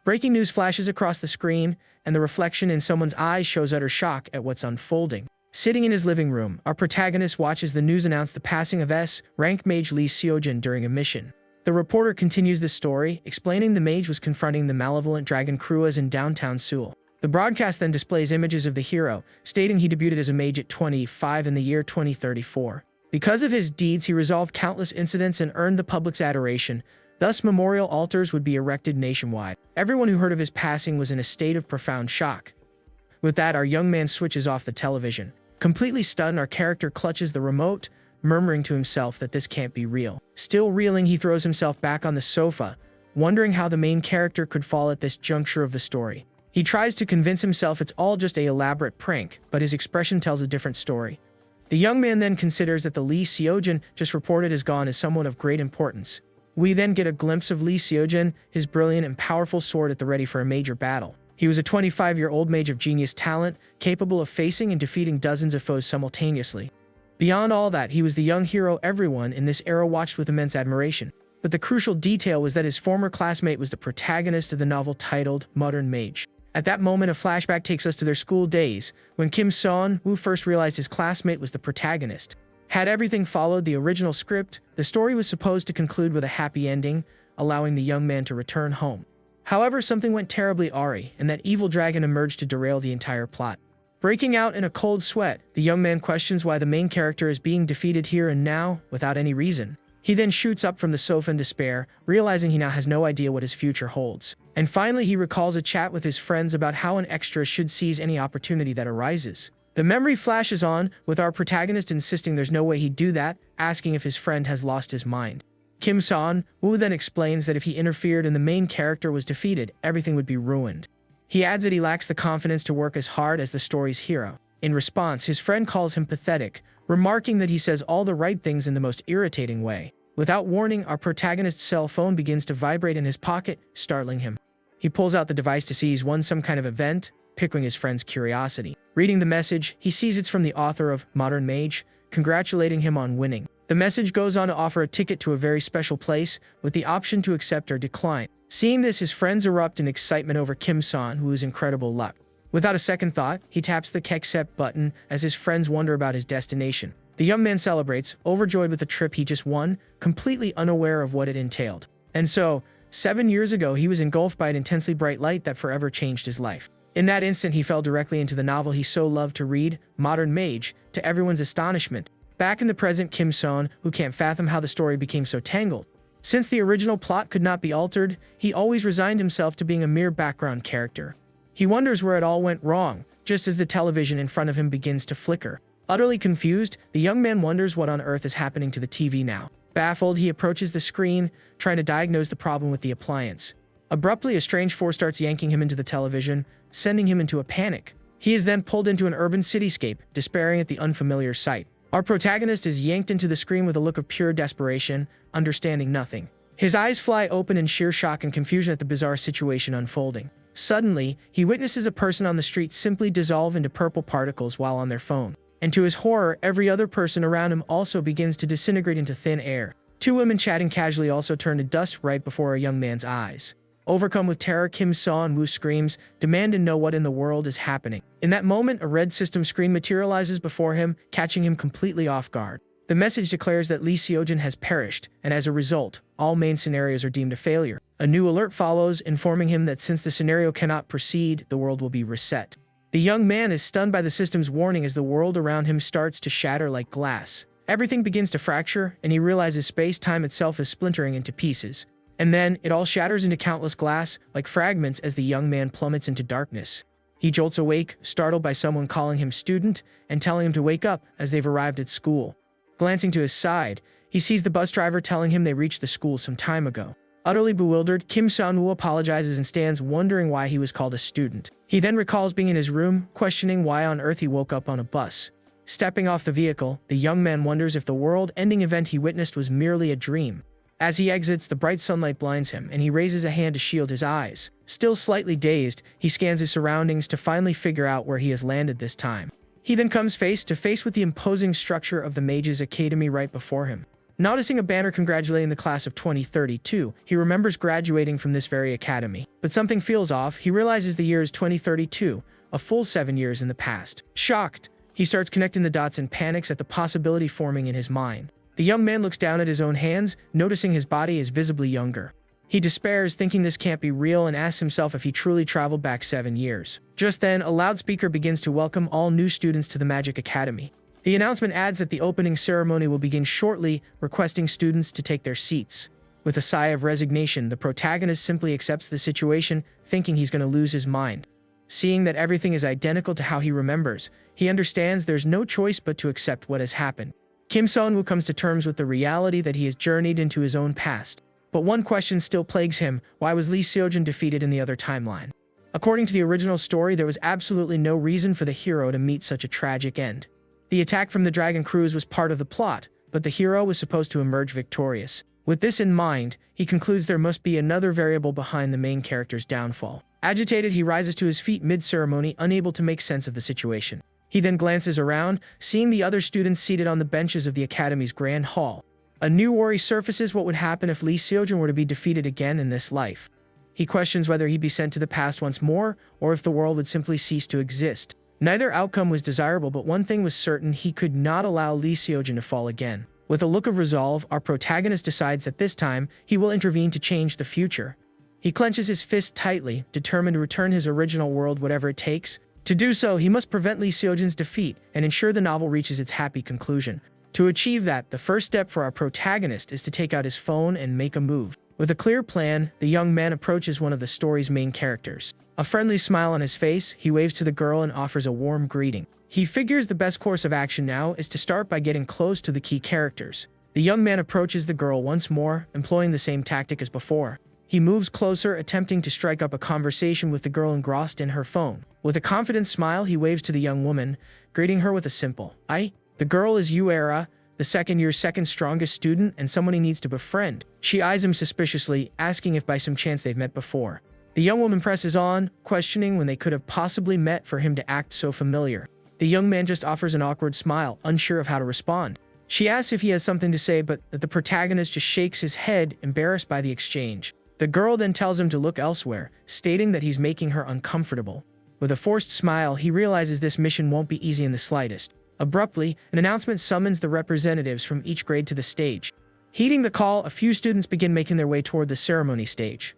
Breaking news flashes across the screen, and the reflection in someone's eyes shows utter shock at what's unfolding. Sitting in his living room, our protagonist watches the news announce the passing of S-rank mage Lee Seojin during a mission. The reporter continues the story, explaining the mage was confronting the malevolent dragon Kruas in downtown Seoul. The broadcast then displays images of the hero, stating he debuted as a mage at 25 in the year 2034. Because of his deeds, he resolved countless incidents and earned the public's adoration. Thus, memorial altars would be erected nationwide. Everyone who heard of his passing was in a state of profound shock. With that, our young man switches off the television. Completely stunned, our character clutches the remote, murmuring to himself that this can't be real. Still reeling, he throws himself back on the sofa, wondering how the main character could fall at this juncture of the story. He tries to convince himself it's all just an elaborate prank, but his expression tells a different story. The young man then considers that the Lee Seojin just reported is gone as someone of great importance. We then get a glimpse of Lee Seojin, his brilliant and powerful sword at the ready for a major battle. He was a 25-year-old mage of genius talent, capable of facing and defeating dozens of foes simultaneously. Beyond all that, he was the young hero everyone in this era watched with immense admiration. But the crucial detail was that his former classmate was the protagonist of the novel titled Modern Mage. At that moment, a flashback takes us to their school days, when Kim Seon-woo first realized his classmate was the protagonist. Had everything followed the original script, the story was supposed to conclude with a happy ending, allowing the young man to return home. However, something went terribly awry, and that evil dragon emerged to derail the entire plot. Breaking out in a cold sweat, the young man questions why the main character is being defeated here and now, without any reason. He then shoots up from the sofa in despair, realizing he now has no idea what his future holds. And finally, he recalls a chat with his friends about how an extra should seize any opportunity that arises. The memory flashes on, with our protagonist insisting there's no way he'd do that, asking if his friend has lost his mind. Kim Seon-woo then explains that if he interfered and the main character was defeated, everything would be ruined. He adds that he lacks the confidence to work as hard as the story's hero. In response, his friend calls him pathetic, remarking that he says all the right things in the most irritating way. Without warning, our protagonist's cell phone begins to vibrate in his pocket, startling him. He pulls out the device to see he's won some kind of event, piquing his friend's curiosity. Reading the message, he sees it's from the author of Modern Mage, congratulating him on winning. The message goes on to offer a ticket to a very special place, with the option to accept or decline. Seeing this, his friends erupt in excitement over Kim Seon, who has incredible luck. Without a second thought, he taps the accept button as his friends wonder about his destination. The young man celebrates, overjoyed with the trip he just won, completely unaware of what it entailed. And so, 7 years ago, he was engulfed by an intensely bright light that forever changed his life. In that instant, he fell directly into the novel he so loved to read, Modern Mage, to everyone's astonishment. Back in the present, Kim Seon, who can't fathom how the story became so tangled. Since the original plot could not be altered, he always resigned himself to being a mere background character. He wonders where it all went wrong, just as the television in front of him begins to flicker. Utterly confused, the young man wonders what on earth is happening to the TV now. Baffled, he approaches the screen, trying to diagnose the problem with the appliance. Abruptly, a strange force starts yanking him into the television, sending him into a panic. He is then pulled into an urban cityscape, despairing at the unfamiliar sight. Our protagonist is yanked into the screen with a look of pure desperation, understanding nothing. His eyes fly open in sheer shock and confusion at the bizarre situation unfolding. Suddenly, he witnesses a person on the street simply dissolve into purple particles while on their phone. And to his horror, every other person around him also begins to disintegrate into thin air. Two women chatting casually also turn to dust right before a young man's eyes. Overcome with terror, Kim Seon-woo screams, demand to know what in the world is happening. In that moment, a red system screen materializes before him, catching him completely off guard. The message declares that Lee Seojin has perished, and as a result, all main scenarios are deemed a failure. A new alert follows, informing him that since the scenario cannot proceed, the world will be reset. The young man is stunned by the system's warning as the world around him starts to shatter like glass. Everything begins to fracture, and he realizes space-time itself is splintering into pieces. And then, it all shatters into countless glass, like fragments as the young man plummets into darkness. He jolts awake, startled by someone calling him student and telling him to wake up as they've arrived at school. Glancing to his side, he sees the bus driver telling him they reached the school some time ago. Utterly bewildered, Kim Seon-woo apologizes and stands wondering why he was called a student. He then recalls being in his room, questioning why on earth he woke up on a bus. Stepping off the vehicle, the young man wonders if the world-ending event he witnessed was merely a dream. As he exits, the bright sunlight blinds him, and he raises a hand to shield his eyes. Still slightly dazed, he scans his surroundings to finally figure out where he has landed this time. He then comes face to face with the imposing structure of the Mage's Academy right before him. Noticing a banner congratulating the class of 2032, he remembers graduating from this very academy. But something feels off. He realizes the year is 2032, a full 7 years in the past. Shocked, he starts connecting the dots and panics at the possibility forming in his mind. The young man looks down at his own hands, noticing his body is visibly younger. He despairs, thinking this can't be real, and asks himself if he truly traveled back 7 years. Just then, a loudspeaker begins to welcome all new students to the Magic Academy. The announcement adds that the opening ceremony will begin shortly, requesting students to take their seats. With a sigh of resignation, the protagonist simply accepts the situation, thinking he's going to lose his mind. Seeing that everything is identical to how he remembers, he understands there's no choice but to accept what has happened. Kim Seon-woo comes to terms with the reality that he has journeyed into his own past. But one question still plagues him: why was Lee Seo-jin defeated in the other timeline? According to the original story, there was absolutely no reason for the hero to meet such a tragic end. The attack from the Dragon Cruise was part of the plot, but the hero was supposed to emerge victorious. With this in mind, he concludes there must be another variable behind the main character's downfall. Agitated, he rises to his feet mid-ceremony, unable to make sense of the situation. He then glances around, seeing the other students seated on the benches of the Academy's Grand Hall. A new worry surfaces: what would happen if Lee Seo-jin were to be defeated again in this life? He questions whether he'd be sent to the past once more, or if the world would simply cease to exist. Neither outcome was desirable, but one thing was certain: he could not allow Lee Seo-jin to fall again. With a look of resolve, our protagonist decides that this time, he will intervene to change the future. He clenches his fist tightly, determined to return his original world whatever it takes. To do so, he must prevent Lee Seo-jin's defeat and ensure the novel reaches its happy conclusion. To achieve that, the first step for our protagonist is to take out his phone and make a move. With a clear plan, the young man approaches one of the story's main characters. A friendly smile on his face, he waves to the girl and offers a warm greeting. He figures the best course of action now is to start by getting close to the key characters. The young man approaches the girl once more, employing the same tactic as before. He moves closer, attempting to strike up a conversation with the girl engrossed in her phone. With a confident smile, he waves to the young woman, greeting her with a simple "I." The girl is Yuera, the second-year's second strongest student and someone he needs to befriend. She eyes him suspiciously, asking if by some chance they've met before. The young woman presses on, questioning when they could have possibly met for him to act so familiar. The young man just offers an awkward smile, unsure of how to respond. She asks if he has something to say, but the protagonist just shakes his head, embarrassed by the exchange. The girl then tells him to look elsewhere, stating that he's making her uncomfortable. With a forced smile, he realizes this mission won't be easy in the slightest. Abruptly, an announcement summons the representatives from each grade to the stage. Heeding the call, a few students begin making their way toward the ceremony stage.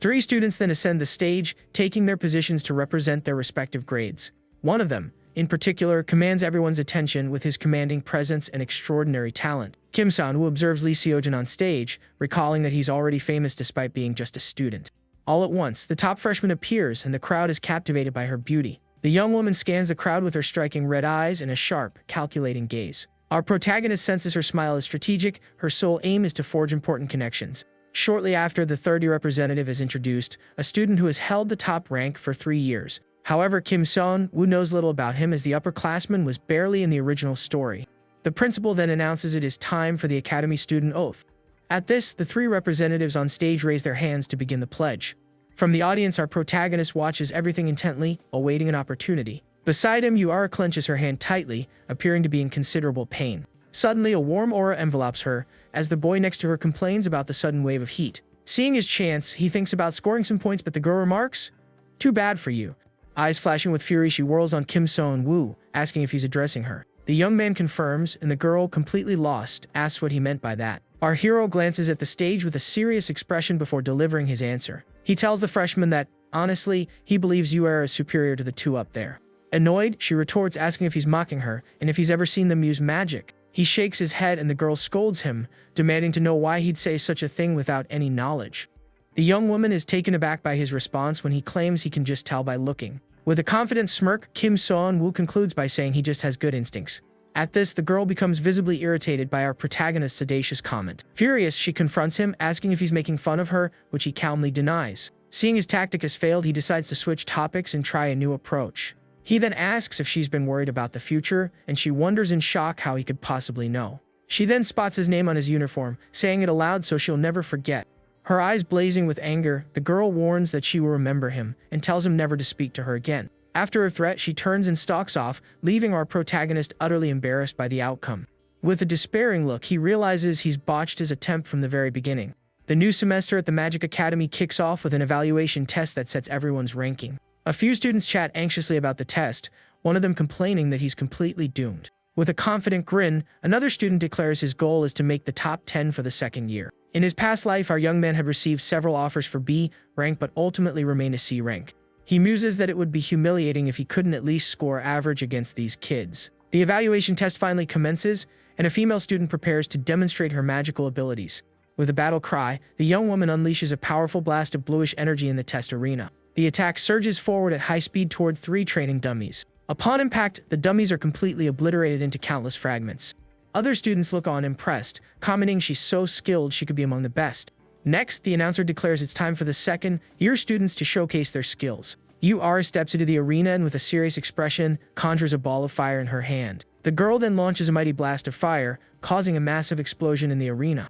3 students then ascend the stage, taking their positions to represent their respective grades. One of them, in particular, commands everyone's attention with his commanding presence and extraordinary talent. Kim Seon-woo observes Lee Seo-jin on stage, recalling that he's already famous despite being just a student. All at once, the top freshman appears and the crowd is captivated by her beauty. The young woman scans the crowd with her striking red eyes and a sharp, calculating gaze. Our protagonist senses her smile is strategic. Her sole aim is to forge important connections. Shortly after, the third-year representative is introduced, a student who has held the top rank for 3 years. However, Kim Seon-woo knows little about him, as the upperclassman was barely in the original story. The principal then announces it is time for the Academy student oath. At this, the 3 representatives on stage raise their hands to begin the pledge. From the audience, our protagonist watches everything intently, awaiting an opportunity. Beside him, Yuara clenches her hand tightly, appearing to be in considerable pain. Suddenly, a warm aura envelops her, as the boy next to her complains about the sudden wave of heat. Seeing his chance, he thinks about scoring some points, but the girl remarks, "Too bad for you." Eyes flashing with fury, she whirls on Kim Seon-woo, asking if he's addressing her. The young man confirms, and the girl, completely lost, asks what he meant by that. Our hero glances at the stage with a serious expression before delivering his answer. He tells the freshman that, honestly, he believes Yuera is superior to the 2 up there. Annoyed, she retorts, asking if he's mocking her, and if he's ever seen them use magic. He shakes his head and the girl scolds him, demanding to know why he'd say such a thing without any knowledge. The young woman is taken aback by his response when he claims he can just tell by looking. With a confident smirk, Kim Seon-woo concludes by saying he just has good instincts. At this, the girl becomes visibly irritated by our protagonist's audacious comment. Furious, she confronts him, asking if he's making fun of her, which he calmly denies. Seeing his tactic has failed, he decides to switch topics and try a new approach. He then asks if she's been worried about the future, and she wonders in shock how he could possibly know. She then spots his name on his uniform, saying it aloud so she'll never forget. Her eyes blazing with anger, the girl warns that she will remember him, and tells him never to speak to her again. After her threat, she turns and stalks off, leaving our protagonist utterly embarrassed by the outcome. With a despairing look, he realizes he's botched his attempt from the very beginning. The new semester at the Magic Academy kicks off with an evaluation test that sets everyone's ranking. A few students chat anxiously about the test, one of them complaining that he's completely doomed. With a confident grin, another student declares his goal is to make the top 10 for the second year. In his past life, our young man had received several offers for B rank but ultimately remained a C rank. He muses that it would be humiliating if he couldn't at least score average against these kids. The evaluation test finally commences, and a female student prepares to demonstrate her magical abilities. With a battle cry, the young woman unleashes a powerful blast of bluish energy in the test arena. The attack surges forward at high speed toward 3 training dummies. Upon impact, the dummies are completely obliterated into countless fragments. Other students look on impressed, commenting she's so skilled she could be among the best. Next, the announcer declares it's time for the second-year students to showcase their skills. UR steps into the arena and with a serious expression, conjures a ball of fire in her hand. The girl then launches a mighty blast of fire, causing a massive explosion in the arena.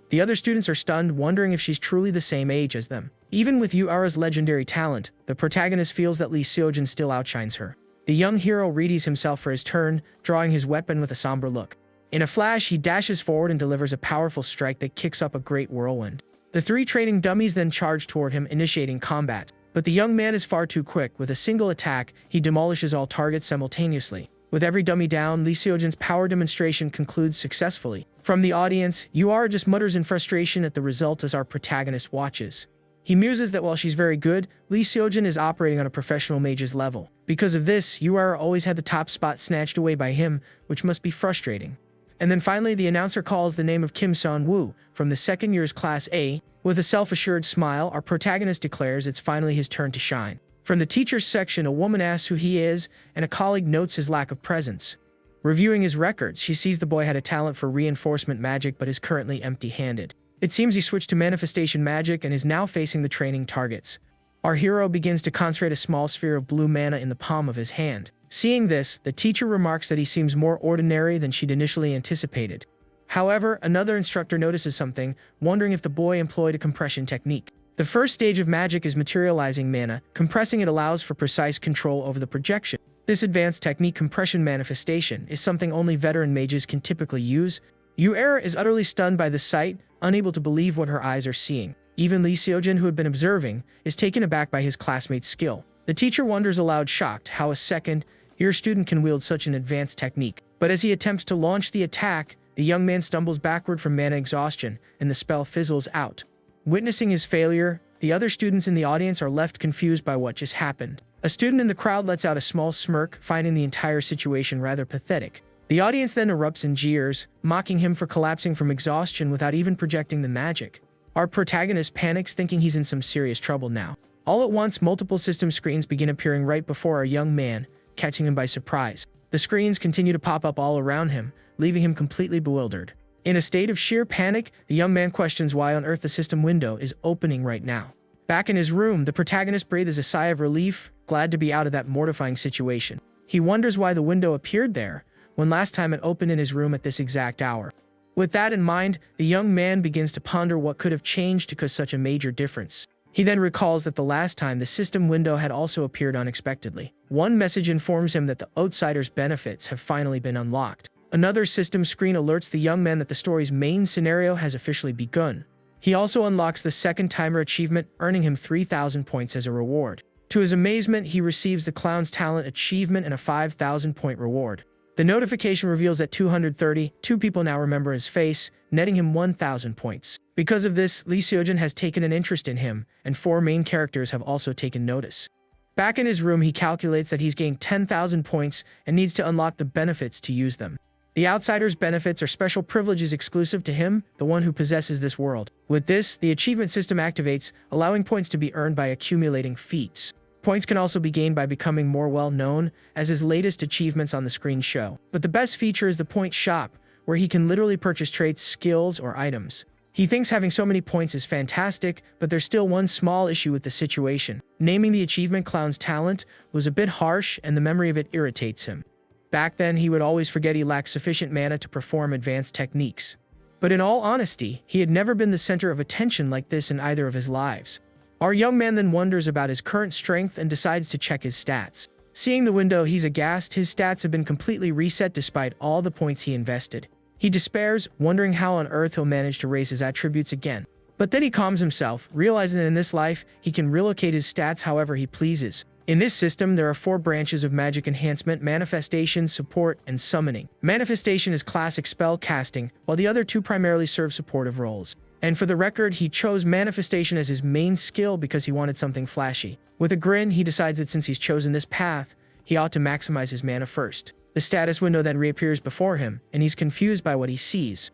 The other students are stunned, wondering if she's truly the same age as them. Even with Yura's legendary talent, the protagonist feels that Lee Seojin still outshines her. The young hero readies himself for his turn, drawing his weapon with a somber look. In a flash, he dashes forward and delivers a powerful strike that kicks up a great whirlwind. The 3 training dummies then charge toward him, initiating combat. But the young man is far too quick. With a single attack, he demolishes all targets simultaneously. With every dummy down, Lee Seojin's power demonstration concludes successfully. From the audience, Ur just mutters in frustration at the result as our protagonist watches. He muses that while she's very good, Lee Seojin is operating on a professional mage's level. Because of this, Ur always had the top spot snatched away by him, which must be frustrating. And then finally, the announcer calls the name of Kim Son-woo from the second year's Class A. With a self-assured smile, our protagonist declares it's finally his turn to shine. From the teacher's section, a woman asks who he is, and a colleague notes his lack of presence. Reviewing his records, she sees the boy had a talent for reinforcement magic but is currently empty-handed. It seems he switched to manifestation magic and is now facing the training targets. Our hero begins to concentrate a small sphere of blue mana in the palm of his hand. Seeing this, the teacher remarks that he seems more ordinary than she'd initially anticipated. However, another instructor notices something, wondering if the boy employed a compression technique. The first stage of magic is materializing mana. Compressing it allows for precise control over the projection. This advanced technique, compression manifestation, is something only veteran mages can typically use. Ura is utterly stunned by the sight, unable to believe what her eyes are seeing. Even Lee Seojin, who had been observing, is taken aback by his classmate's skill. The teacher wonders aloud, shocked, how a second-year student can wield such an advanced technique. But as he attempts to launch the attack, the young man stumbles backward from mana exhaustion, and the spell fizzles out. Witnessing his failure, the other students in the audience are left confused by what just happened. A student in the crowd lets out a small smirk, finding the entire situation rather pathetic. The audience then erupts in jeers, mocking him for collapsing from exhaustion without even projecting the magic. Our protagonist panics, thinking he's in some serious trouble now. All at once, multiple system screens begin appearing right before our young man, catching him by surprise. The screens continue to pop up all around him, leaving him completely bewildered. In a state of sheer panic, the young man questions why on earth the system window is opening right now. Back in his room, the protagonist breathes a sigh of relief, glad to be out of that mortifying situation. He wonders why the window appeared there, when last time it opened in his room at this exact hour. With that in mind, the young man begins to ponder what could have changed to cause such a major difference. He then recalls that the last time the system window had also appeared unexpectedly. One message informs him that the outsider's benefits have finally been unlocked. Another system screen alerts the young man that the story's main scenario has officially begun. He also unlocks the second timer achievement, earning him 3,000 points as a reward. To his amazement, he receives the clown's talent achievement and a 5,000 point reward. The notification reveals that 232 people now remember his face, netting him 1,000 points. Because of this, Lee Seojin has taken an interest in him, and 4 main characters have also taken notice. Back in his room, he calculates that he's gained 10,000 points and needs to unlock the benefits to use them. The outsider's benefits are special privileges exclusive to him, the one who possesses this world. With this, the achievement system activates, allowing points to be earned by accumulating feats. Points can also be gained by becoming more well-known, as his latest achievements on the screen show. But the best feature is the point shop, where he can literally purchase traits, skills, or items. He thinks having so many points is fantastic, but there's still one small issue with the situation. Naming the achievement clown's talent was a bit harsh, and the memory of it irritates him. Back then, he would always forget he lacked sufficient mana to perform advanced techniques. But in all honesty, he had never been the center of attention like this in either of his lives. Our young man then wonders about his current strength and decides to check his stats. Seeing the window, he's aghast. His stats have been completely reset despite all the points he invested. He despairs, wondering how on earth he'll manage to raise his attributes again. But then he calms himself, realizing that in this life, he can relocate his stats however he pleases. In this system, there are 4 branches of magic enhancement: manifestation, support, and summoning. Manifestation is classic spell casting, while the other 2 primarily serve supportive roles. And for the record, he chose manifestation as his main skill because he wanted something flashy. With a grin, he decides that since he's chosen this path, he ought to maximize his mana first. The status window then reappears before him, and he's confused by what he sees.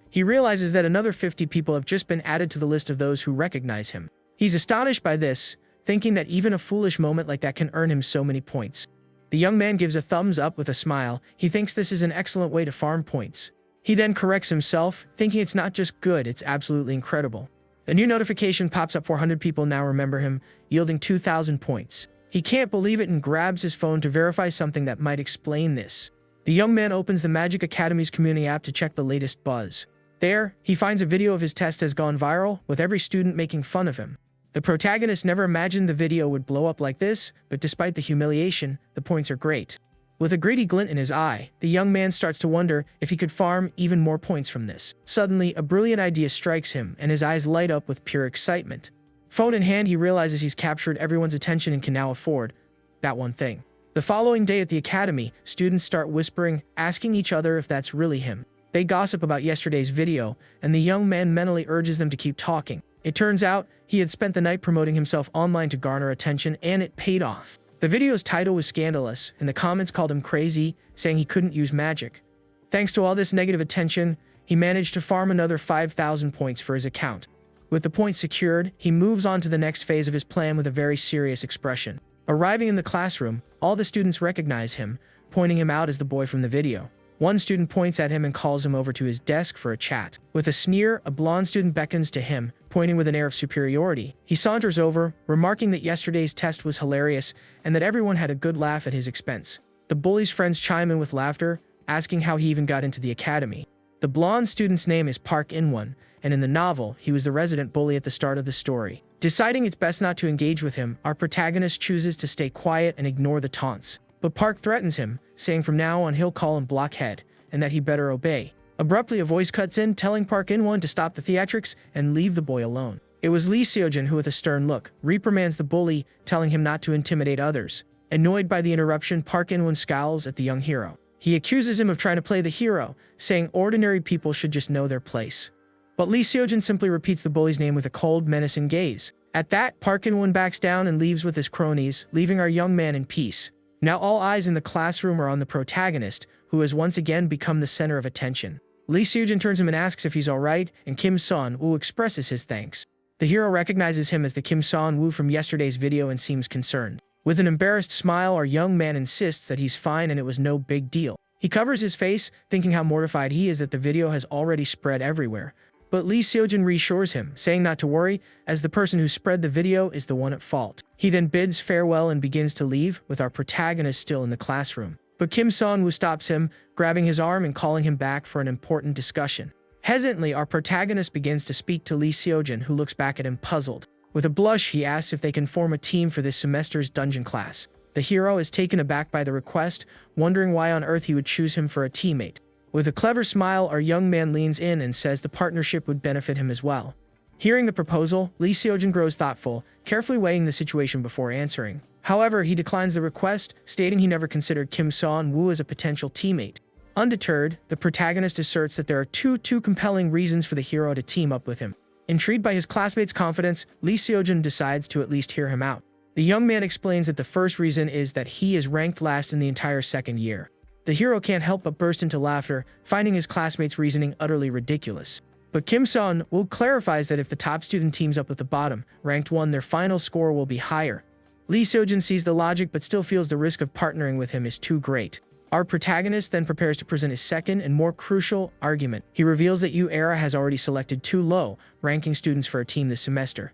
He realizes that another 50 people have just been added to the list of those who recognize him. He's astonished by this, thinking that even a foolish moment like that can earn him so many points. The young man gives a thumbs up with a smile. He thinks this is an excellent way to farm points. He then corrects himself, thinking it's not just good, it's absolutely incredible. A new notification pops up: 400 people now remember him, yielding 2,000 points. He can't believe it and grabs his phone to verify something that might explain this. The young man opens the Magic Academy's community app to check the latest buzz. There, he finds a video of his test has gone viral, with every student making fun of him. The protagonist never imagined the video would blow up like this, but despite the humiliation, the points are great. With a greedy glint in his eye, the young man starts to wonder if he could farm even more points from this. Suddenly, a brilliant idea strikes him, and his eyes light up with pure excitement. Phone in hand, he realizes he's captured everyone's attention and can now afford that one thing. The following day at the academy, students start whispering, asking each other if that's really him. They gossip about yesterday's video, and the young man mentally urges them to keep talking. It turns out, he had spent the night promoting himself online to garner attention, and it paid off. The video's title was scandalous, and the comments called him crazy, saying he couldn't use magic. Thanks to all this negative attention, he managed to farm another 5,000 points for his account. With the points secured, he moves on to the next phase of his plan with a very serious expression. Arriving in the classroom, all the students recognize him, pointing him out as the boy from the video. One student points at him and calls him over to his desk for a chat. With a sneer, a blonde student beckons to him, pointing with an air of superiority. He saunters over, remarking that yesterday's test was hilarious and that everyone had a good laugh at his expense. The bully's friends chime in with laughter, asking how he even got into the academy. The blonde student's name is Park In-won, and in the novel, he was the resident bully at the start of the story. Deciding it's best not to engage with him, our protagonist chooses to stay quiet and ignore the taunts. But Park threatens him, saying from now on he'll call him Blockhead, and that he better obey. Abruptly, a voice cuts in, telling Park In-won to stop the theatrics and leave the boy alone. It was Lee Seojin who, with a stern look, reprimands the bully, telling him not to intimidate others. Annoyed by the interruption, Park In-won scowls at the young hero. He accuses him of trying to play the hero, saying ordinary people should just know their place. But Lee Seojin simply repeats the bully's name with a cold, menacing gaze. At that, Park In-won backs down and leaves with his cronies, leaving our young man in peace. Now all eyes in the classroom are on the protagonist, who has once again become the center of attention. Lee Seojin turns him and asks if he's alright, and Kim Seon-woo expresses his thanks. The hero recognizes him as the Kim Seon-woo from yesterday's video and seems concerned. With an embarrassed smile, our young man insists that he's fine and it was no big deal. He covers his face, thinking how mortified he is that the video has already spread everywhere. But Lee Seojin reassures him, saying not to worry, as the person who spread the video is the one at fault. He then bids farewell and begins to leave, with our protagonist still in the classroom. But Kim Seon-woo stops him, grabbing his arm and calling him back for an important discussion. Hesitantly, our protagonist begins to speak to Lee Seojin, who looks back at him puzzled. With a blush, he asks if they can form a team for this semester's dungeon class. The hero is taken aback by the request, wondering why on earth he would choose him for a teammate. With a clever smile, our young man leans in and says the partnership would benefit him as well. Hearing the proposal, Lee Seojin grows thoughtful, carefully weighing the situation before answering. However, he declines the request, stating he never considered Kim Seon-woo as a potential teammate. Undeterred, the protagonist asserts that there are two compelling reasons for the hero to team up with him. Intrigued by his classmate's confidence, Lee Seojin decides to at least hear him out. The young man explains that the first reason is that he is ranked last in the entire second year. The hero can't help but burst into laughter, finding his classmate's reasoning utterly ridiculous. But Kim Seon-woo clarifies that if the top student teams up with the bottom, ranked one, their final score will be higher. Lee Seojin sees the logic but still feels the risk of partnering with him is too great. Our protagonist then prepares to present his second and more crucial argument. He reveals that U-Era has already selected 2 low-ranking students for a team this semester.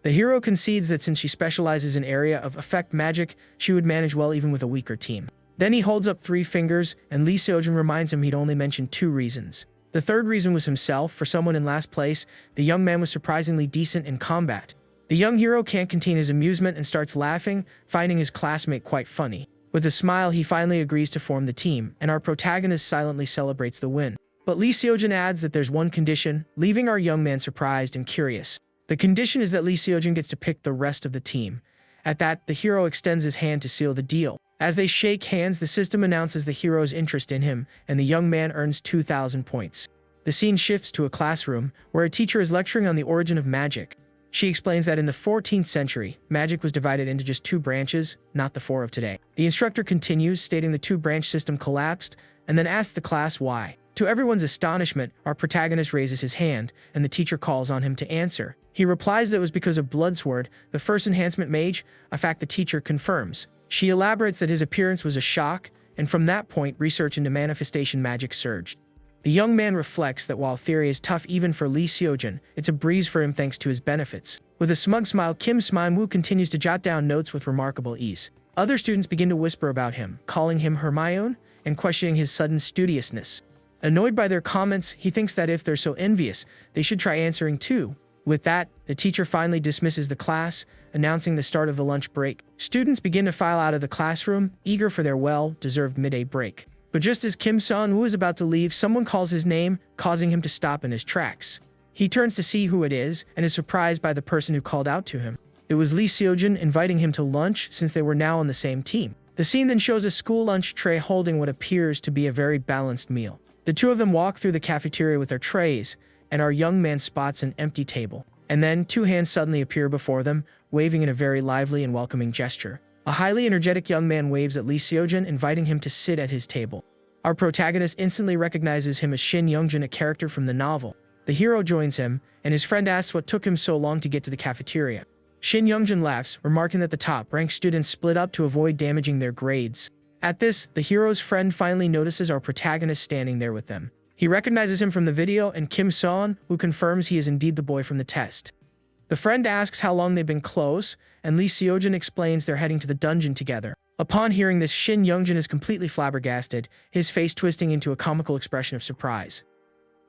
The hero concedes that since she specializes in area of effect magic, she would manage well even with a weaker team. Then he holds up 3 fingers, and Lee Seojin reminds him he'd only mentioned 2 reasons. The third reason was himself. For someone in last place, the young man was surprisingly decent in combat. The young hero can't contain his amusement and starts laughing, finding his classmate quite funny. With a smile, he finally agrees to form the team, and our protagonist silently celebrates the win. But Lee Seojin adds that there's one condition, leaving our young man surprised and curious. The condition is that Lee Seojin gets to pick the rest of the team. At that, the hero extends his hand to seal the deal. As they shake hands, the system announces the hero's interest in him, and the young man earns 2,000 points. The scene shifts to a classroom, where a teacher is lecturing on the origin of magic. She explains that in the 14th century, magic was divided into just 2 branches, not the 4 of today. The instructor continues, stating the 2-branch system collapsed, and then asks the class why. To everyone's astonishment, our protagonist raises his hand, and the teacher calls on him to answer. He replies that it was because of Bloodsword, the first enhancement mage, a fact the teacher confirms. She elaborates that his appearance was a shock, and from that point, research into manifestation magic surged. The young man reflects that while theory is tough even for Lee Seojin, it's a breeze for him thanks to his benefits. With a smug smile, Kim Smine-woo continues to jot down notes with remarkable ease. Other students begin to whisper about him, calling him Hermione, and questioning his sudden studiousness. Annoyed by their comments, he thinks that if they're so envious, they should try answering too. With that, the teacher finally dismisses the class, announcing the start of the lunch break. Students begin to file out of the classroom, eager for their well-deserved midday break. But just as Kim Seon-woo is about to leave, someone calls his name, causing him to stop in his tracks. He turns to see who it is, and is surprised by the person who called out to him. It was Lee Seojin inviting him to lunch since they were now on the same team. The scene then shows a school lunch tray holding what appears to be a very balanced meal. The two of them walk through the cafeteria with their trays, and our young man spots an empty table. And then 2 hands suddenly appear before them, waving in a very lively and welcoming gesture. A highly energetic young man waves at Lee Seojin, inviting him to sit at his table. Our protagonist instantly recognizes him as Shin Youngjin, a character from the novel. The hero joins him, and his friend asks what took him so long to get to the cafeteria. Shin Youngjin laughs, remarking that the top-ranked students split up to avoid damaging their grades. At this, the hero's friend finally notices our protagonist standing there with them. He recognizes him from the video, and Kim Seon, who confirms he is indeed the boy from the test. The friend asks how long they've been close, and Lee Seojin explains they're heading to the dungeon together. Upon hearing this, Shin Youngjin is completely flabbergasted, his face twisting into a comical expression of surprise.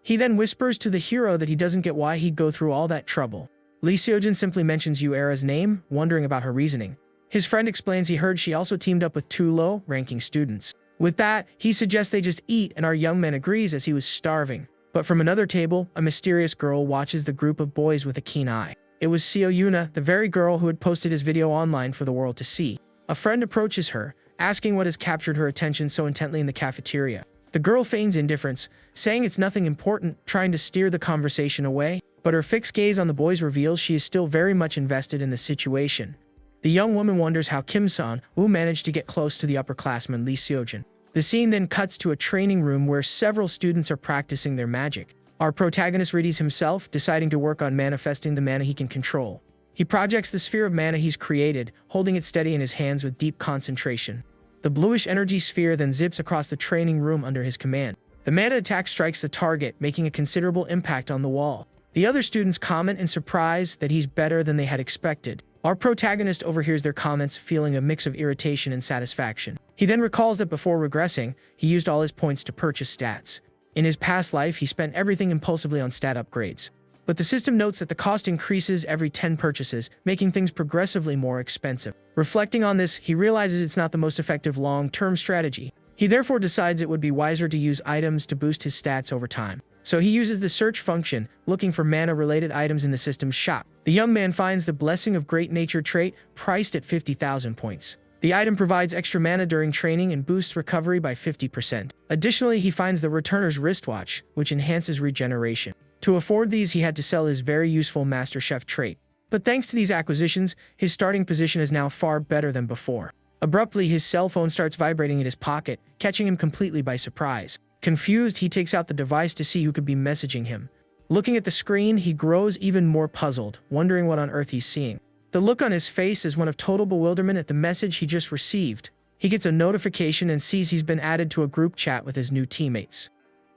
He then whispers to the hero that he doesn't get why he'd go through all that trouble. Lee Seojin simply mentions Yuera's name, wondering about her reasoning. His friend explains he heard she also teamed up with 2 low-ranking students. With that, he suggests they just eat, and our young man agrees as he was starving. But from another table, a mysterious girl watches the group of boys with a keen eye. It was Seo Yuna, the very girl who had posted his video online for the world to see. A friend approaches her, asking what has captured her attention so intently in the cafeteria. The girl feigns indifference, saying it's nothing important, trying to steer the conversation away. But her fixed gaze on the boys reveals she is still very much invested in the situation. The young woman wonders how Kim Seon-woo managed to get close to the upperclassman Lee Seojin. The scene then cuts to a training room where several students are practicing their magic. Our protagonist readies himself, deciding to work on manifesting the mana he can control. He projects the sphere of mana he's created, holding it steady in his hands with deep concentration. The bluish energy sphere then zips across the training room under his command. The mana attack strikes the target, making a considerable impact on the wall. The other students comment in surprise that he's better than they had expected. Our protagonist overhears their comments, feeling a mix of irritation and satisfaction. He then recalls that before regressing, he used all his points to purchase stats. In his past life, he spent everything impulsively on stat upgrades. But the system notes that the cost increases every 10 purchases, making things progressively more expensive. Reflecting on this, he realizes it's not the most effective long-term strategy. He therefore decides it would be wiser to use items to boost his stats over time. So he uses the search function, looking for mana-related items in the system's shop. The young man finds the Blessing of Great Nature trait, priced at 50,000 points. The item provides extra mana during training and boosts recovery by 50%. Additionally, he finds the Returner's Wristwatch, which enhances regeneration. To afford these, he had to sell his very useful Master Chef trait. But thanks to these acquisitions, his starting position is now far better than before. Abruptly, his cell phone starts vibrating in his pocket, catching him completely by surprise. Confused, he takes out the device to see who could be messaging him. Looking at the screen, he grows even more puzzled, wondering what on earth he's seeing. The look on his face is one of total bewilderment at the message he just received. He gets a notification and sees he's been added to a group chat with his new teammates.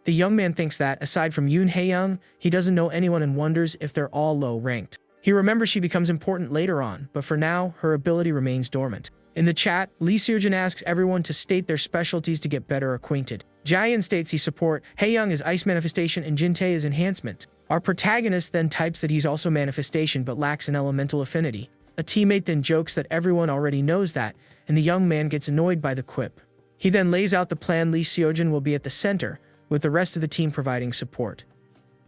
The young man thinks that, aside from Yoon Hae-young, he doesn't know anyone and wonders if they're all low-ranked. He remembers she becomes important later on, but for now, her ability remains dormant. In the chat, Lee Seojin asks everyone to state their specialties to get better acquainted. Jaehyun states he support Hae-young is Ice Manifestation and Jin-tae is Enhancement. Our protagonist then types that he's also Manifestation but lacks an elemental affinity. A teammate then jokes that everyone already knows that, and the young man gets annoyed by the quip. He then lays out the plan Lee Seojin will be at the center, with the rest of the team providing support.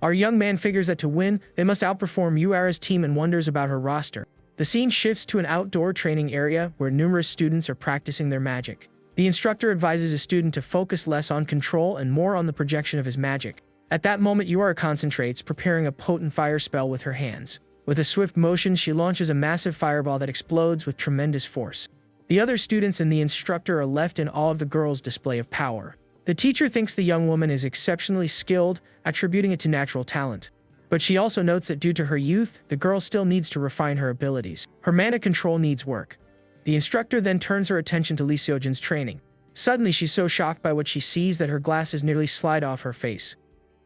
Our young man figures that to win, they must outperform Yuara's team and wonders about her roster. The scene shifts to an outdoor training area where numerous students are practicing their magic. The instructor advises a student to focus less on control and more on the projection of his magic. At that moment, Yuara concentrates, preparing a potent fire spell with her hands. With a swift motion, she launches a massive fireball that explodes with tremendous force. The other students and the instructor are left in awe of the girl's display of power. The teacher thinks the young woman is exceptionally skilled, attributing it to natural talent. But she also notes that due to her youth, the girl still needs to refine her abilities. Her mana control needs work. The instructor then turns her attention to Lee Seojin's training. Suddenly, she's so shocked by what she sees that her glasses nearly slide off her face.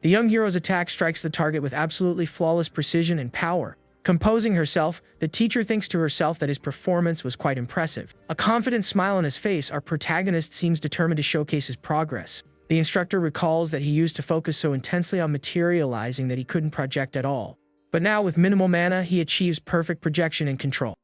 The young hero's attack strikes the target with absolutely flawless precision and power. Composing herself, the teacher thinks to herself that his performance was quite impressive. A confident smile on his face, our protagonist seems determined to showcase his progress. The instructor recalls that he used to focus so intensely on materializing that he couldn't project at all. But now, with minimal mana, he achieves perfect projection and control.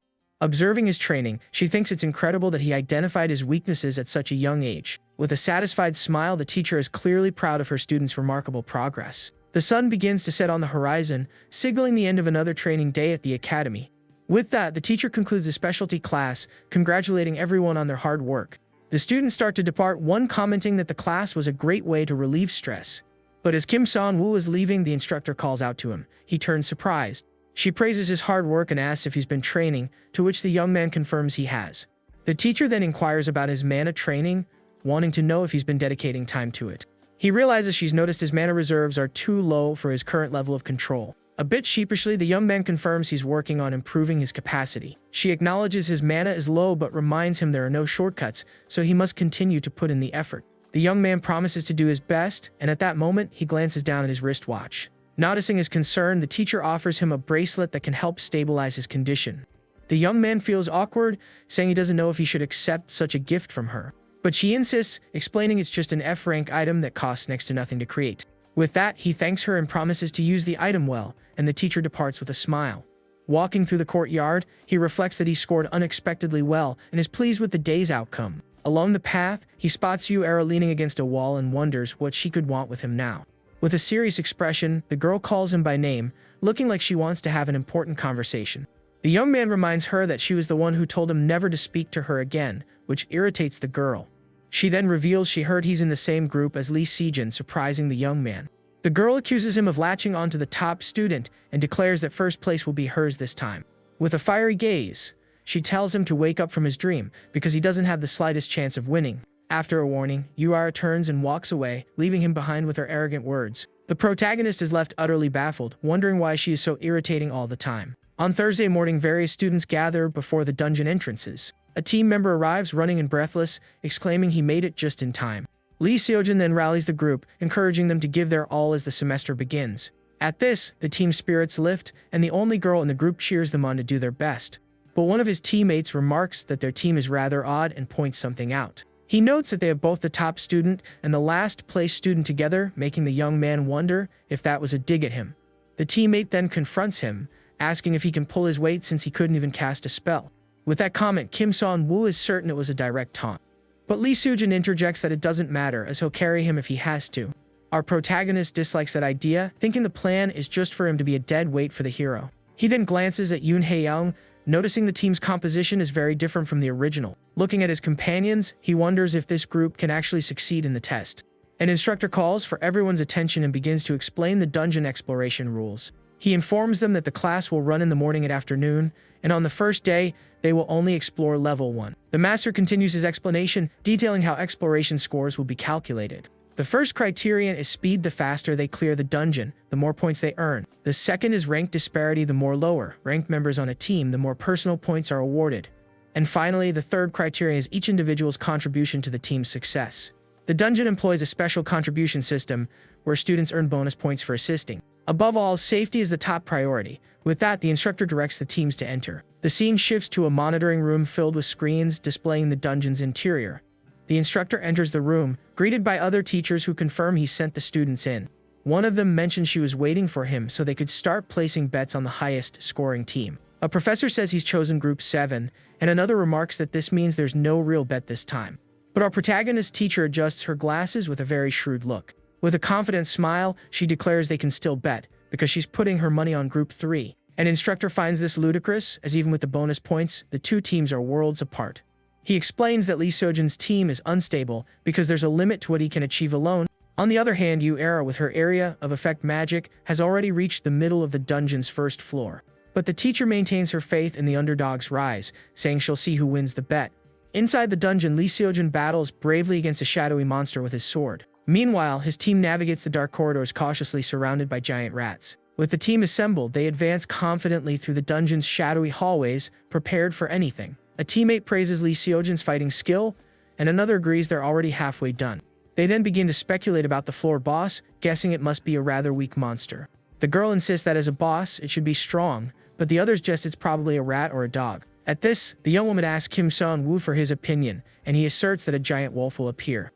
Observing his training, she thinks it's incredible that he identified his weaknesses at such a young age. With a satisfied smile, the teacher is clearly proud of her student's remarkable progress. The sun begins to set on the horizon, signaling the end of another training day at the academy. With that, the teacher concludes a specialty class, congratulating everyone on their hard work. The students start to depart, one commenting that the class was a great way to relieve stress. But as Kim Seon-woo is leaving, the instructor calls out to him. He turns surprised. She praises his hard work and asks if he's been training, to which the young man confirms he has. The teacher then inquires about his mana training, wanting to know if he's been dedicating time to it. He realizes she's noticed his mana reserves are too low for his current level of control. A bit sheepishly, the young man confirms he's working on improving his capacity. She acknowledges his mana is low but reminds him there are no shortcuts, so he must continue to put in the effort. The young man promises to do his best, and at that moment, he glances down at his wristwatch. Noticing his concern, the teacher offers him a bracelet that can help stabilize his condition. The young man feels awkward, saying he doesn't know if he should accept such a gift from her. But she insists, explaining it's just an F-rank item that costs next to nothing to create. With that, he thanks her and promises to use the item well, and the teacher departs with a smile. Walking through the courtyard, he reflects that he scored unexpectedly well and is pleased with the day's outcome. Along the path, he spots Yuara leaning against a wall and wonders what she could want with him now. With a serious expression, the girl calls him by name, looking like she wants to have an important conversation. The young man reminds her that she was the one who told him never to speak to her again, which irritates the girl. She then reveals she heard he's in the same group as Lee Seojin, surprising the young man. The girl accuses him of latching onto the top student and declares that first place will be hers this time. With a fiery gaze, she tells him to wake up from his dream because he doesn't have the slightest chance of winning. After a warning, Yuara turns and walks away, leaving him behind with her arrogant words. The protagonist is left utterly baffled, wondering why she is so irritating all the time. On Thursday morning, various students gather before the dungeon entrances. A team member arrives running and breathless, exclaiming he made it just in time. Lee Seojin then rallies the group, encouraging them to give their all as the semester begins. At this, the team's spirits lift, and the only girl in the group cheers them on to do their best. But one of his teammates remarks that their team is rather odd and points something out. He notes that they have both the top student and the last place student together, making the young man wonder if that was a dig at him. The teammate then confronts him, asking if he can pull his weight since he couldn't even cast a spell. With that comment, Kim Seon-woo is certain it was a direct taunt. But Lee Seojin interjects that it doesn't matter, as he'll carry him if he has to. Our protagonist dislikes that idea, thinking the plan is just for him to be a dead weight for the hero. He then glances at Yoon Hae-young, noticing the team's composition is very different from the original. Looking at his companions, he wonders if this group can actually succeed in the test. An instructor calls for everyone's attention and begins to explain the dungeon exploration rules. He informs them that the class will run in the morning and afternoon, and on the first day, they will only explore level 1. The master continues his explanation, detailing how exploration scores will be calculated. The first criterion is speed. The faster they clear the dungeon, the more points they earn. The second is rank disparity. The more lower ranked members on a team, the more personal points are awarded. And finally, the third criterion is each individual's contribution to the team's success. The dungeon employs a special contribution system where students earn bonus points for assisting. Above all, safety is the top priority. With that, the instructor directs the teams to enter. The scene shifts to a monitoring room filled with screens displaying the dungeon's interior. The instructor enters the room, greeted by other teachers who confirm he sent the students in. One of them mentions she was waiting for him so they could start placing bets on the highest scoring team. A professor says he's chosen Group 7, and another remarks that this means there's no real bet this time. But our protagonist teacher adjusts her glasses with a very shrewd look. With a confident smile, she declares they can still bet, because she's putting her money on Group 3. An instructor finds this ludicrous, as even with the bonus points, the two teams are worlds apart. He explains that Lee Seojin's team is unstable because there's a limit to what he can achieve alone. On the other hand, Era, with her area of effect magic, has already reached the middle of the dungeon's first floor. But the teacher maintains her faith in the underdog's rise, saying she'll see who wins the bet. Inside the dungeon, Lee Seojin battles bravely against a shadowy monster with his sword. Meanwhile, his team navigates the dark corridors cautiously surrounded by giant rats. With the team assembled, they advance confidently through the dungeon's shadowy hallways, prepared for anything. A teammate praises Lee Seojin's fighting skill, and another agrees they're already halfway done. They then begin to speculate about the floor boss, guessing it must be a rather weak monster. The girl insists that as a boss, it should be strong, but the others guess it's probably a rat or a dog. At this, the young woman asks Kim Seon-woo for his opinion, and he asserts that a giant wolf will appear.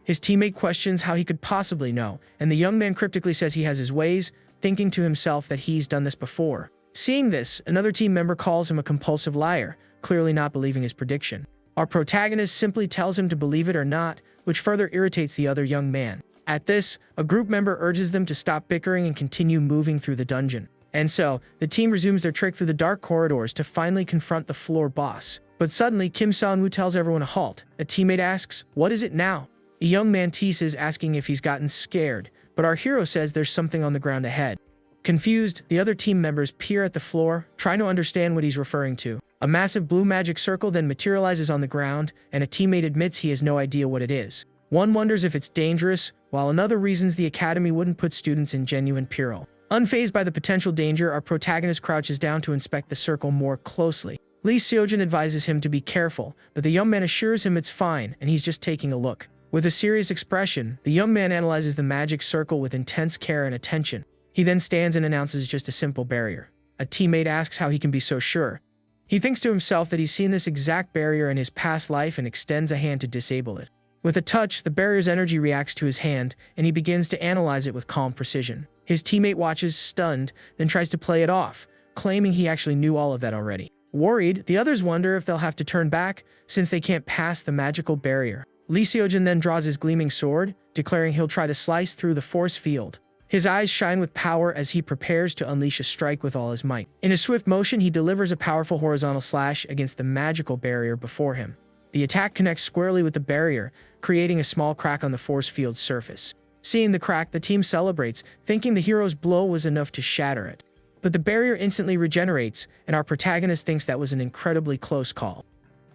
His teammate questions how he could possibly know, and the young man cryptically says he has his ways, thinking to himself that he's done this before. Seeing this, another team member calls him a compulsive liar, clearly not believing his prediction. Our protagonist simply tells him to believe it or not, which further irritates the other young man. At this, a group member urges them to stop bickering and continue moving through the dungeon. And so, the team resumes their trek through the dark corridors to finally confront the floor boss. But suddenly, Kim Seon-woo tells everyone to halt. A teammate asks, "What is it now?" A young man teases, asking if he's gotten scared, but our hero says there's something on the ground ahead. Confused, the other team members peer at the floor, trying to understand what he's referring to. A massive blue magic circle then materializes on the ground, and a teammate admits he has no idea what it is. One wonders if it's dangerous, while another reasons the academy wouldn't put students in genuine peril. Unfazed by the potential danger, our protagonist crouches down to inspect the circle more closely. Lee Seojin advises him to be careful, but the young man assures him it's fine, and he's just taking a look. With a serious expression, the young man analyzes the magic circle with intense care and attention. He then stands and announces just a simple barrier. A teammate asks how he can be so sure. He thinks to himself that he's seen this exact barrier in his past life and extends a hand to disable it. With a touch, the barrier's energy reacts to his hand, and he begins to analyze it with calm precision. His teammate watches, stunned, then tries to play it off, claiming he actually knew all of that already. Worried, the others wonder if they'll have to turn back, since they can't pass the magical barrier. Lee Seojin then draws his gleaming sword, declaring he'll try to slice through the force field. His eyes shine with power as he prepares to unleash a strike with all his might. In a swift motion, he delivers a powerful horizontal slash against the magical barrier before him. The attack connects squarely with the barrier, creating a small crack on the force field's surface. Seeing the crack, the team celebrates, thinking the hero's blow was enough to shatter it. But the barrier instantly regenerates, and our protagonist thinks that was an incredibly close call.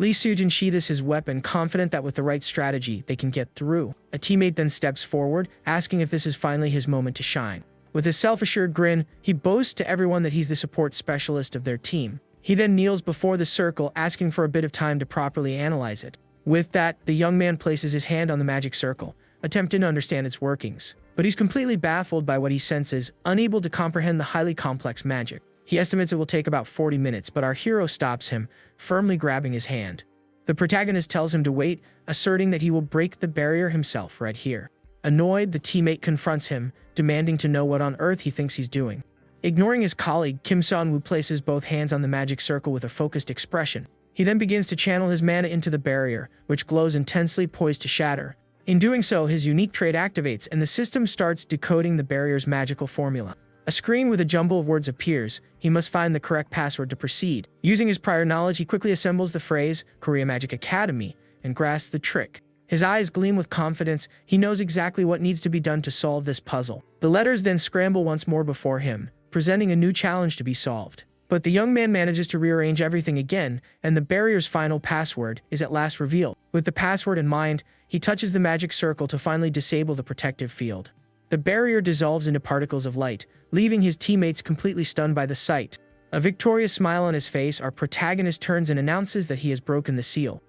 Lee Seojin sheathes his weapon, confident that with the right strategy, they can get through. A teammate then steps forward, asking if this is finally his moment to shine. With his self-assured grin, he boasts to everyone that he's the support specialist of their team. He then kneels before the circle, asking for a bit of time to properly analyze it. With that, the young man places his hand on the magic circle, attempting to understand its workings. But he's completely baffled by what he senses, unable to comprehend the highly complex magic. He estimates it will take about 40 minutes, but our hero stops him, firmly grabbing his hand. The protagonist tells him to wait, asserting that he will break the barrier himself right here. Annoyed, the teammate confronts him, demanding to know what on earth he thinks he's doing. Ignoring his colleague, Kim Seon-woo places both hands on the magic circle with a focused expression. He then begins to channel his mana into the barrier, which glows intensely, poised to shatter. In doing so, his unique trait activates, and the system starts decoding the barrier's magical formula. A screen with a jumble of words appears. He must find the correct password to proceed. Using his prior knowledge, he quickly assembles the phrase, Korea Magic Academy, and grasps the trick. His eyes gleam with confidence. He knows exactly what needs to be done to solve this puzzle. The letters then scramble once more before him, presenting a new challenge to be solved. But the young man manages to rearrange everything again, and the barrier's final password is at last revealed. With the password in mind, he touches the magic circle to finally disable the protective field. The barrier dissolves into particles of light, leaving his teammates completely stunned by the sight. A victorious smile on his face, our protagonist turns and announces that he has broken the seal.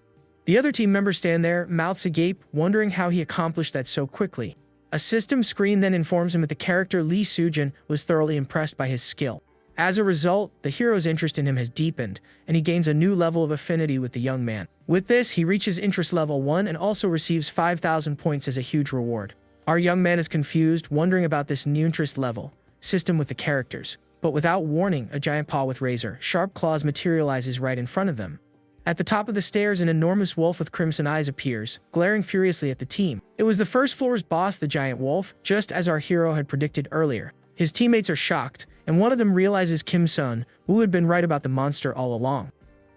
The other team members stand there, mouths agape, wondering how he accomplished that so quickly. A system screen then informs him that the character Lee Seojin was thoroughly impressed by his skill. As a result, the hero's interest in him has deepened, and he gains a new level of affinity with the young man. With this, he reaches interest level 1 and also receives 5,000 points as a huge reward. Our young man is confused, wondering about this new interest level system with the characters. But without warning, a giant paw with razor-sharp claws materializes right in front of them. At the top of the stairs, an enormous wolf with crimson eyes appears, glaring furiously at the team. It was the first floor's boss, the giant wolf, just as our hero had predicted earlier. His teammates are shocked, and one of them realizes Kim-sun, who had been right about the monster all along.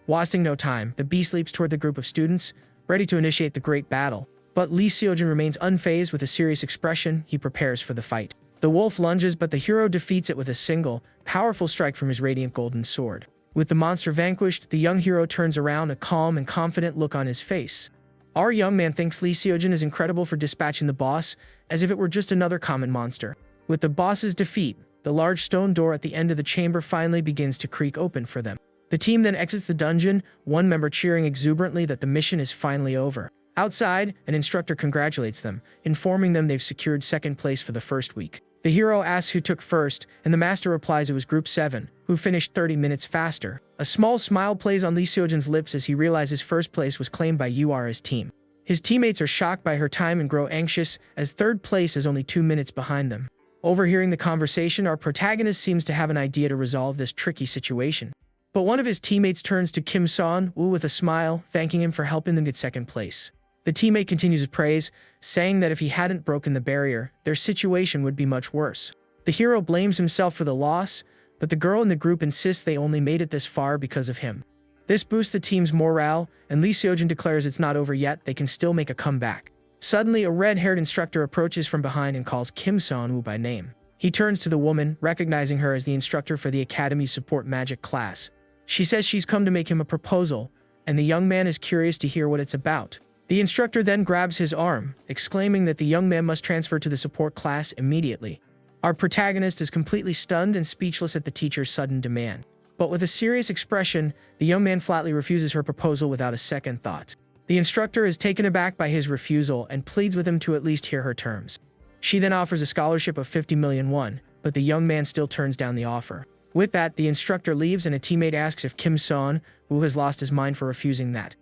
Wasting no time, the beast leaps toward the group of students, ready to initiate the great battle. But Lee Seojin remains unfazed. With a serious expression, he prepares for the fight. The wolf lunges, but the hero defeats it with a single, powerful strike from his radiant golden sword. With the monster vanquished, the young hero turns around, a calm and confident look on his face. Our young man thinks Lee Seojin is incredible for dispatching the boss, as if it were just another common monster. With the boss's defeat, the large stone door at the end of the chamber finally begins to creak open for them. The team then exits the dungeon, one member cheering exuberantly that the mission is finally over. Outside, an instructor congratulates them, informing them they've secured second place for the first week. The hero asks who took first, and the master replies it was Group 7, who finished 30 minutes faster. A small smile plays on Lee Seojin's lips as he realizes first place was claimed by UR's team. His teammates are shocked by her time and grow anxious, as third place is only 2 minutes behind them. Overhearing the conversation, our protagonist seems to have an idea to resolve this tricky situation. But one of his teammates turns to Kim-sun Woo with a smile, thanking him for helping them get second place. The teammate continues his praise, saying that if he hadn't broken the barrier, their situation would be much worse. The hero blames himself for the loss, but the girl in the group insists they only made it this far because of him. This boosts the team's morale, and Lee Seojin declares it's not over yet, they can still make a comeback. Suddenly, a red-haired instructor approaches from behind and calls Kim-sun Woo by name. He turns to the woman, recognizing her as the instructor for the Academy's support magic class. She says she's come to make him a proposal, and the young man is curious to hear what it's about. The instructor then grabs his arm, exclaiming that the young man must transfer to the support class immediately. Our protagonist is completely stunned and speechless at the teacher's sudden demand. But with a serious expression, the young man flatly refuses her proposal without a second thought. The instructor is taken aback by his refusal and pleads with him to at least hear her terms. She then offers a scholarship of 50 million won, but the young man still turns down the offer. With that, the instructor leaves and a teammate asks if Kim-sun Woo has lost his mind for refusing that.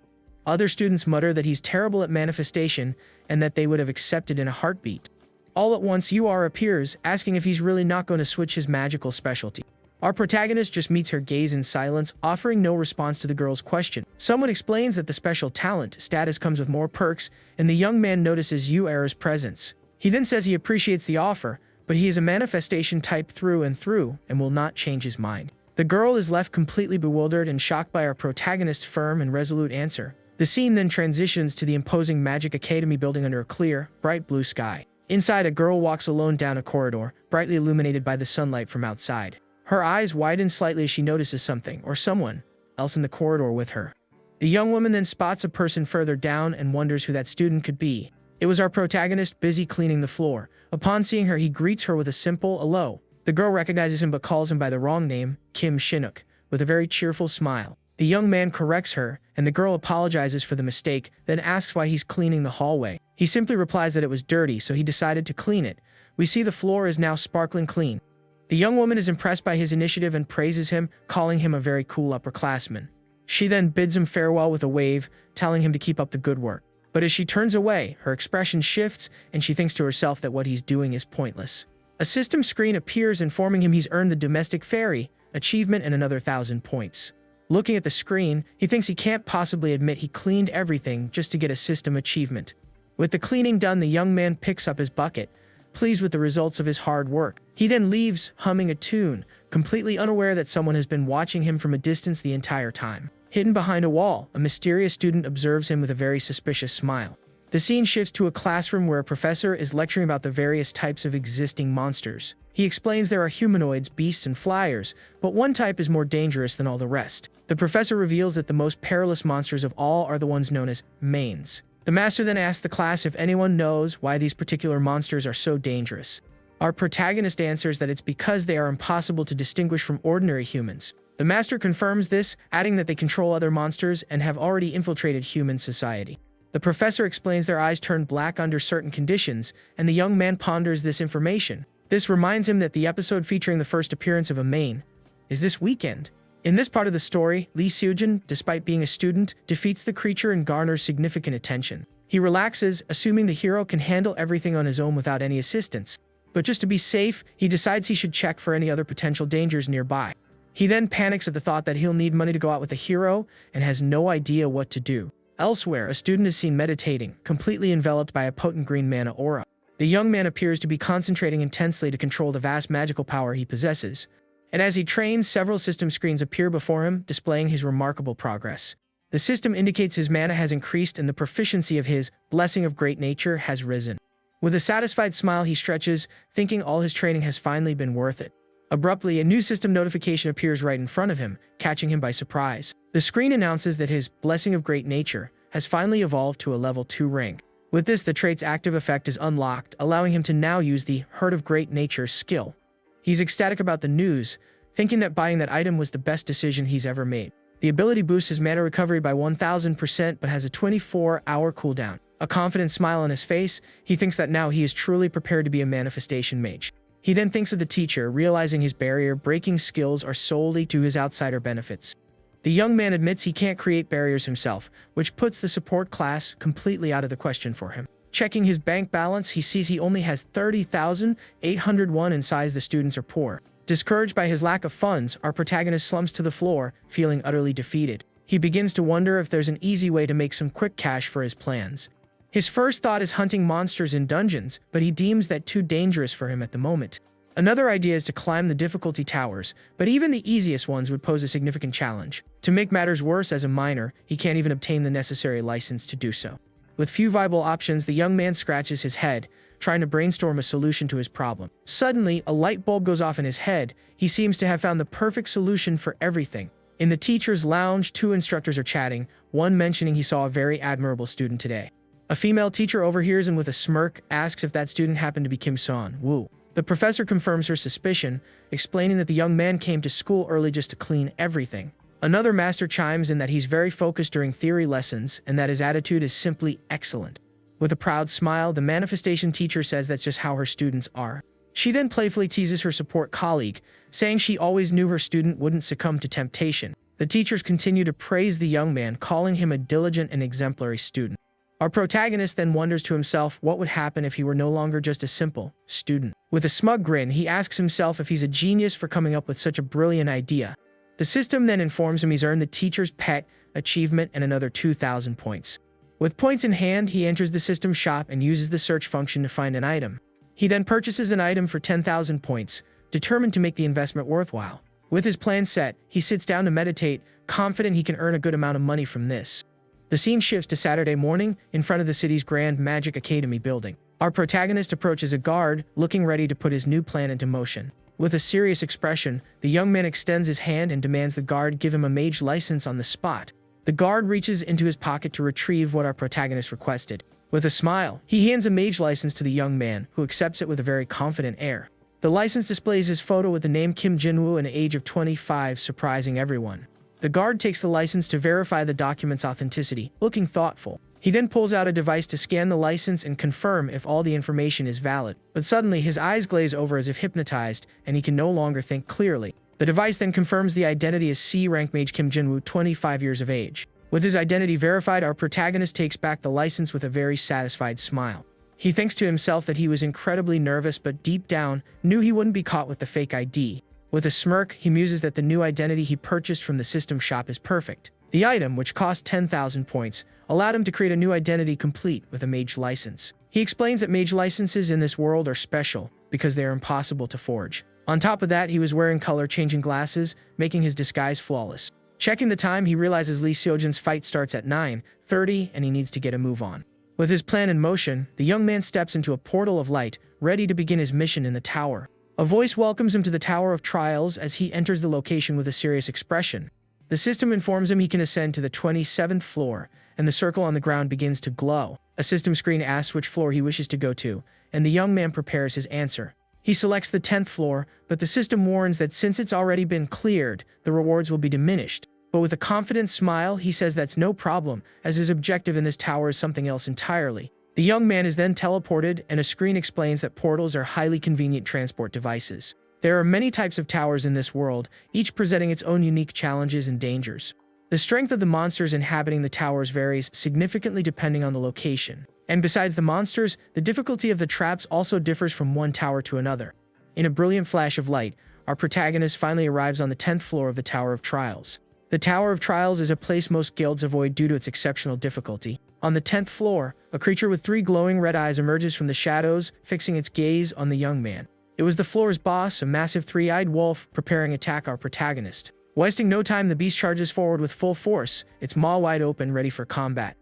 Other students mutter that he's terrible at manifestation and that they would have accepted in a heartbeat. All at once, UR appears, asking if he's really not going to switch his magical specialty. Our protagonist just meets her gaze in silence, offering no response to the girl's question. Someone explains that the special talent status comes with more perks, and the young man notices UR's presence. He then says he appreciates the offer, but he is a manifestation type through and through and will not change his mind. The girl is left completely bewildered and shocked by our protagonist's firm and resolute answer. The scene then transitions to the imposing Magic Academy building under a clear, bright blue sky. Inside, a girl walks alone down a corridor, brightly illuminated by the sunlight from outside. Her eyes widen slightly as she notices something, or someone, else in the corridor with her. The young woman then spots a person further down and wonders who that student could be. It was our protagonist, busy cleaning the floor. Upon seeing her, he greets her with a simple hello. The girl recognizes him but calls him by the wrong name, Kim Shinuk, with a very cheerful smile. The young man corrects her, and the girl apologizes for the mistake, then asks why he's cleaning the hallway. He simply replies that it was dirty, so he decided to clean it. We see the floor is now sparkling clean. The young woman is impressed by his initiative and praises him, calling him a very cool upperclassman. She then bids him farewell with a wave, telling him to keep up the good work. But as she turns away, her expression shifts, and she thinks to herself that what he's doing is pointless. A system screen appears informing him he's earned the domestic fairy achievement and another 1,000 points. Looking at the screen, he thinks he can't possibly admit he cleaned everything just to get a system achievement. With the cleaning done, the young man picks up his bucket, pleased with the results of his hard work. He then leaves, humming a tune, completely unaware that someone has been watching him from a distance the entire time. Hidden behind a wall, a mysterious student observes him with a very suspicious smile. The scene shifts to a classroom where a professor is lecturing about the various types of existing monsters. He explains there are humanoids, beasts, and flyers, but one type is more dangerous than all the rest. The professor reveals that the most perilous monsters of all are the ones known as manes. The master then asks the class if anyone knows why these particular monsters are so dangerous. Our protagonist answers that it's because they are impossible to distinguish from ordinary humans. The master confirms this, adding that they control other monsters and have already infiltrated human society. The professor explains their eyes turn black under certain conditions, and the young man ponders this information. This reminds him that the episode featuring the first appearance of a mane is this weekend. In this part of the story, Lee Seojin, despite being a student, defeats the creature and garners significant attention. He relaxes, assuming the hero can handle everything on his own without any assistance. But just to be safe, he decides he should check for any other potential dangers nearby. He then panics at the thought that he'll need money to go out with a hero and has no idea what to do. Elsewhere, a student is seen meditating, completely enveloped by a potent green mana aura. The young man appears to be concentrating intensely to control the vast magical power he possesses. And as he trains, several system screens appear before him, displaying his remarkable progress. The system indicates his mana has increased and the proficiency of his blessing of great nature has risen. With a satisfied smile, he stretches, thinking all his training has finally been worth it. Abruptly, a new system notification appears right in front of him, catching him by surprise. The screen announces that his blessing of great nature has finally evolved to a level 2 rank. With this, the trait's active effect is unlocked, allowing him to now use the Herd of Great Nature skill. He's ecstatic about the news, thinking that buying that item was the best decision he's ever made. The ability boosts his mana recovery by 1000% but has a 24-hour cooldown. A confident smile on his face, he thinks that now he is truly prepared to be a manifestation mage. He then thinks of the teacher, realizing his barrier-breaking skills are solely to his outsider benefits. The young man admits he can't create barriers himself, which puts the support class completely out of the question for him. Checking his bank balance, he sees he only has 30,801 and sighs the students are poor. Discouraged by his lack of funds, our protagonist slumps to the floor, feeling utterly defeated. He begins to wonder if there's an easy way to make some quick cash for his plans. His first thought is hunting monsters in dungeons, but he deems that too dangerous for him at the moment. Another idea is to climb the difficulty towers, but even the easiest ones would pose a significant challenge. To make matters worse, as a minor, he can't even obtain the necessary license to do so. With few viable options, the young man scratches his head, trying to brainstorm a solution to his problem. Suddenly, a light bulb goes off in his head. He seems to have found the perfect solution for everything. In the teacher's lounge, two instructors are chatting, one mentioning he saw a very admirable student today. A female teacher overhears and with a smirk asks if that student happened to be Kim Son-woo. The professor confirms her suspicion, explaining that the young man came to school early just to clean everything. Another master chimes in that he's very focused during theory lessons and that his attitude is simply excellent. With a proud smile, the manifestation teacher says that's just how her students are. She then playfully teases her support colleague, saying she always knew her student wouldn't succumb to temptation. The teachers continue to praise the young man, calling him a diligent and exemplary student. Our protagonist then wonders to himself what would happen if he were no longer just a simple student. With a smug grin, he asks himself if he's a genius for coming up with such a brilliant idea. The system then informs him he's earned the teacher's pet achievement and another 2,000 points. With points in hand, he enters the system shop and uses the search function to find an item. He then purchases an item for 10,000 points, determined to make the investment worthwhile. With his plan set, he sits down to meditate, confident he can earn a good amount of money from this. The scene shifts to Saturday morning in front of the city's Grand Magic Academy building. Our protagonist approaches a guard, looking ready to put his new plan into motion. With a serious expression, the young man extends his hand and demands the guard give him a mage license on the spot. The guard reaches into his pocket to retrieve what our protagonist requested. With a smile, he hands a mage license to the young man, who accepts it with a very confident air. The license displays his photo with the name Kim Jinwoo and an age of 25, surprising everyone. The guard takes the license to verify the document's authenticity, looking thoughtful. He then pulls out a device to scan the license and confirm if all the information is valid. But suddenly, his eyes glaze over as if hypnotized, and he can no longer think clearly. The device then confirms the identity as C-rank mage Kim Jinwoo, 25 years of age. With his identity verified, our protagonist takes back the license with a very satisfied smile. He thinks to himself that he was incredibly nervous, but deep down, knew he wouldn't be caught with the fake ID. With a smirk, he muses that the new identity he purchased from the system shop is perfect. The item, which cost 10,000 points, allowed him to create a new identity complete with a mage license. He explains that mage licenses in this world are special because they are impossible to forge. On top of that, he was wearing color-changing glasses, making his disguise flawless. Checking the time, he realizes Lee Seojin's fight starts at 9:30 and he needs to get a move on. With his plan in motion, the young man steps into a portal of light, ready to begin his mission in the tower. A voice welcomes him to the Tower of Trials as he enters the location with a serious expression. The system informs him he can ascend to the 27th floor, and the circle on the ground begins to glow. A system screen asks which floor he wishes to go to, and the young man prepares his answer. He selects the 10th floor, but the system warns that since it's already been cleared, the rewards will be diminished. But with a confident smile, he says that's no problem, as his objective in this tower is something else entirely. The young man is then teleported, and a screen explains that portals are highly convenient transport devices. There are many types of towers in this world, each presenting its own unique challenges and dangers. The strength of the monsters inhabiting the towers varies significantly depending on the location. And besides the monsters, the difficulty of the traps also differs from one tower to another. In a brilliant flash of light, our protagonist finally arrives on the 10th floor of the Tower of Trials. The Tower of Trials is a place most guilds avoid due to its exceptional difficulty. On the 10th floor, a creature with 3 glowing red eyes emerges from the shadows, fixing its gaze on the young man. It was the floor's boss, a massive 3-eyed wolf, preparing to attack our protagonist. Wasting no time, the beast charges forward with full force, its maw wide open, ready for combat.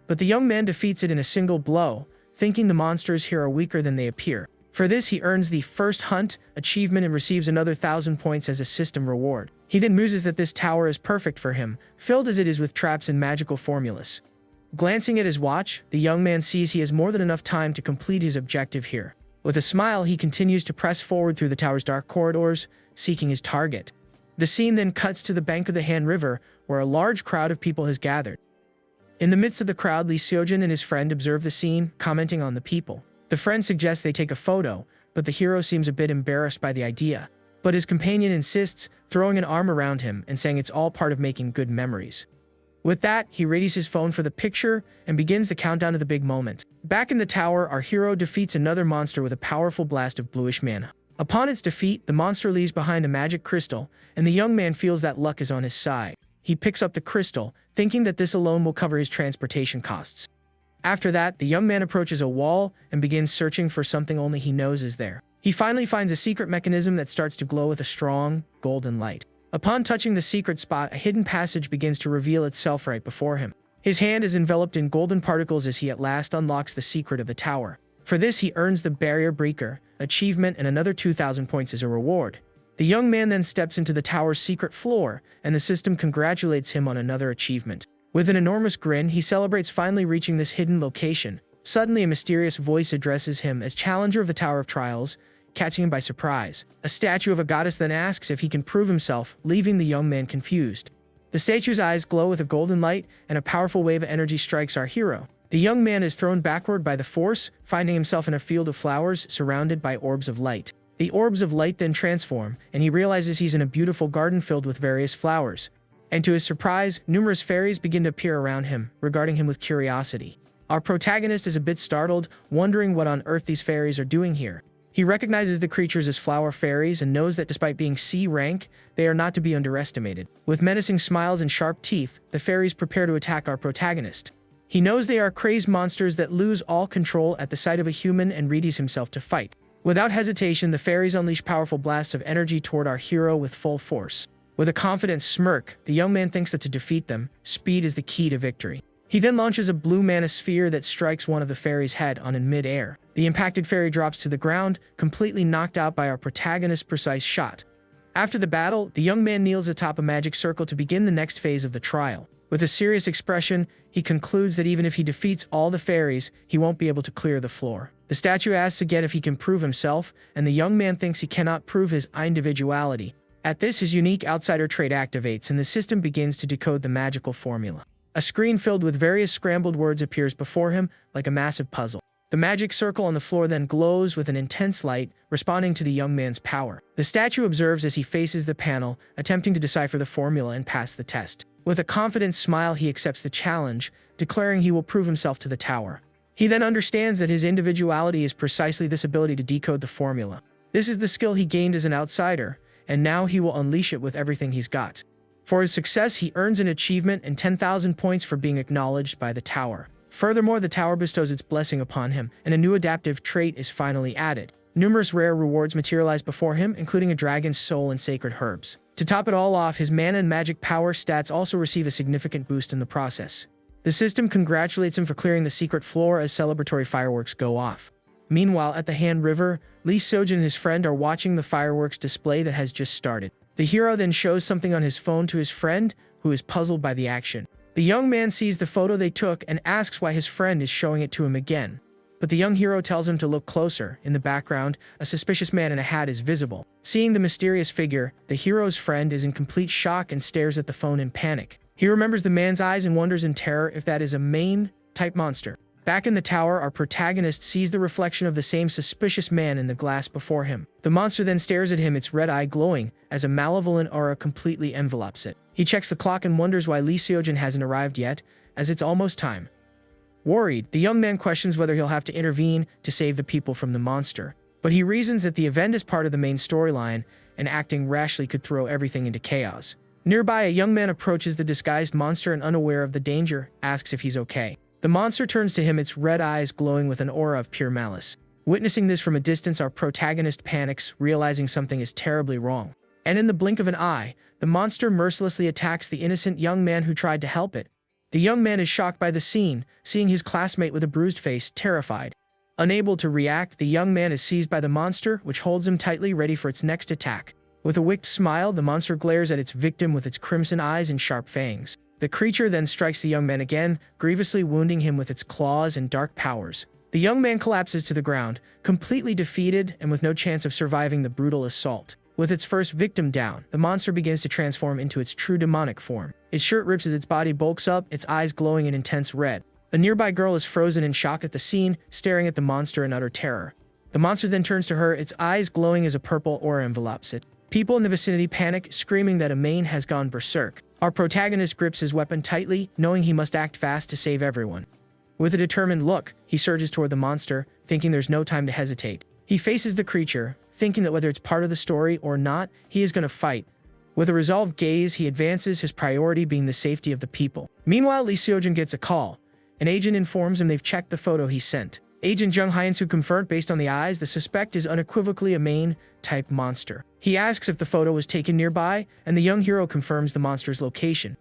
But the young man defeats it in a single blow, thinking the monsters here are weaker than they appear. For this, he earns the First Hunt achievement and receives another 1,000 points as a system reward. He then muses that this tower is perfect for him, filled as it is with traps and magical formulas. Glancing at his watch, the young man sees he has more than enough time to complete his objective here. With a smile, he continues to press forward through the tower's dark corridors, seeking his target. The scene then cuts to the bank of the Han River, where a large crowd of people has gathered. In the midst of the crowd, Lee Seojin and his friend observe the scene, commenting on the people. The friend suggests they take a photo, but the hero seems a bit embarrassed by the idea. But his companion insists, throwing an arm around him and saying it's all part of making good memories. With that, he readies his phone for the picture and begins the countdown to the big moment. Back in the tower, our hero defeats another monster with a powerful blast of bluish mana. Upon its defeat, the monster leaves behind a magic crystal, and the young man feels that luck is on his side. He picks up the crystal, thinking that this alone will cover his transportation costs. After that, the young man approaches a wall and begins searching for something only he knows is there. He finally finds a secret mechanism that starts to glow with a strong, golden light. Upon touching the secret spot, a hidden passage begins to reveal itself right before him. His hand is enveloped in golden particles as he at last unlocks the secret of the tower. For this, he earns the Barrier Breaker achievement and another 2,000 points as a reward. The young man then steps into the tower's secret floor, and the system congratulates him on another achievement. With an enormous grin, he celebrates finally reaching this hidden location. Suddenly, a mysterious voice addresses him as challenger of the Tower of Trials, catching him by surprise. A statue of a goddess then asks if he can prove himself, leaving the young man confused. The statue's eyes glow with a golden light, and a powerful wave of energy strikes our hero. The young man is thrown backward by the force, finding himself in a field of flowers surrounded by orbs of light. The orbs of light then transform, and he realizes he's in a beautiful garden filled with various flowers. And to his surprise, numerous fairies begin to appear around him, regarding him with curiosity. Our protagonist is a bit startled, wondering what on earth these fairies are doing here. He recognizes the creatures as flower fairies and knows that despite being C rank, they are not to be underestimated. With menacing smiles and sharp teeth, the fairies prepare to attack our protagonist. He knows they are crazed monsters that lose all control at the sight of a human and readies himself to fight. Without hesitation, the fairies unleash powerful blasts of energy toward our hero with full force. With a confident smirk, the young man thinks that to defeat them, speed is the key to victory. He then launches a blue mana sphere that strikes one of the fairies' head on in mid-air. The impacted fairy drops to the ground, completely knocked out by our protagonist's precise shot. After the battle, the young man kneels atop a magic circle to begin the next phase of the trial. With a serious expression, he concludes that even if he defeats all the fairies, he won't be able to clear the floor. The statue asks again if he can prove himself, and the young man thinks he cannot prove his individuality. At this, his unique outsider trait activates, and the system begins to decode the magical formula. A screen filled with various scrambled words appears before him, like a massive puzzle. The magic circle on the floor then glows with an intense light, responding to the young man's power. The statue observes as he faces the panel, attempting to decipher the formula and pass the test. With a confident smile, he accepts the challenge, declaring he will prove himself to the tower. He then understands that his individuality is precisely this ability to decode the formula. This is the skill he gained as an outsider, and now he will unleash it with everything he's got. For his success, he earns an achievement and 10,000 points for being acknowledged by the tower. Furthermore, the tower bestows its blessing upon him, and a new adaptive trait is finally added. Numerous rare rewards materialize before him, including a dragon's soul and sacred herbs. To top it all off, his mana and magic power stats also receive a significant boost in the process. The system congratulates him for clearing the secret floor as celebratory fireworks go off. Meanwhile, at the Han River, Lee Seojin and his friend are watching the fireworks display that has just started. The hero then shows something on his phone to his friend, who is puzzled by the action. The young man sees the photo they took and asks why his friend is showing it to him again. But the young hero tells him to look closer. In the background, a suspicious man in a hat is visible. Seeing the mysterious figure, the hero's friend is in complete shock and stares at the phone in panic. He remembers the man's eyes and wonders in terror if that is a main-type monster. Back in the tower, our protagonist sees the reflection of the same suspicious man in the glass before him. The monster then stares at him, its red eye glowing, as a malevolent aura completely envelops it. He checks the clock and wonders why Lee Seojin hasn't arrived yet, as it's almost time. Worried, the young man questions whether he'll have to intervene to save the people from the monster. But he reasons that the event is part of the main storyline, and acting rashly could throw everything into chaos. Nearby, a young man approaches the disguised monster and, unaware of the danger, asks if he's okay. The monster turns to him, its red eyes glowing with an aura of pure malice. Witnessing this from a distance, our protagonist panics, realizing something is terribly wrong. And in the blink of an eye, the monster mercilessly attacks the innocent young man who tried to help it. The young man is shocked by the scene, seeing his classmate with a bruised face, terrified. Unable to react, the young man is seized by the monster, which holds him tightly, ready for its next attack. With a wicked smile, the monster glares at its victim with its crimson eyes and sharp fangs. The creature then strikes the young man again, grievously wounding him with its claws and dark powers. The young man collapses to the ground, completely defeated and with no chance of surviving the brutal assault. With its first victim down, the monster begins to transform into its true demonic form. Its shirt rips as its body bulks up, its eyes glowing an intense red. A nearby girl is frozen in shock at the scene, staring at the monster in utter terror. The monster then turns to her, its eyes glowing as a purple aura envelops it. People in the vicinity panic, screaming that a MANHWA has gone berserk. Our protagonist grips his weapon tightly, knowing he must act fast to save everyone. With a determined look, he surges toward the monster, thinking there's no time to hesitate. He faces the creature, thinking that whether it's part of the story or not, he is going to fight. With a resolved gaze, he advances, his priority being the safety of the people. Meanwhile, Lee Seojin gets a call. An agent informs him they've checked the photo he sent. Agent Jung Hyun-soo confirmed based on the eyes, the suspect is unequivocally a MANHWA-type monster. He asks if the photo was taken nearby, and the young hero confirms the monster's location.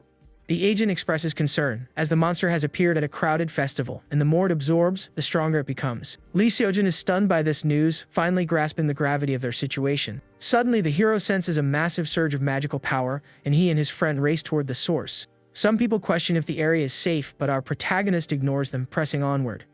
The agent expresses concern, as the monster has appeared at a crowded festival, and the more it absorbs, the stronger it becomes. Lee Seojin is stunned by this news, finally grasping the gravity of their situation. Suddenly, the hero senses a massive surge of magical power, and he and his friend race toward the source. Some people question if the area is safe, but our protagonist ignores them, pressing onward.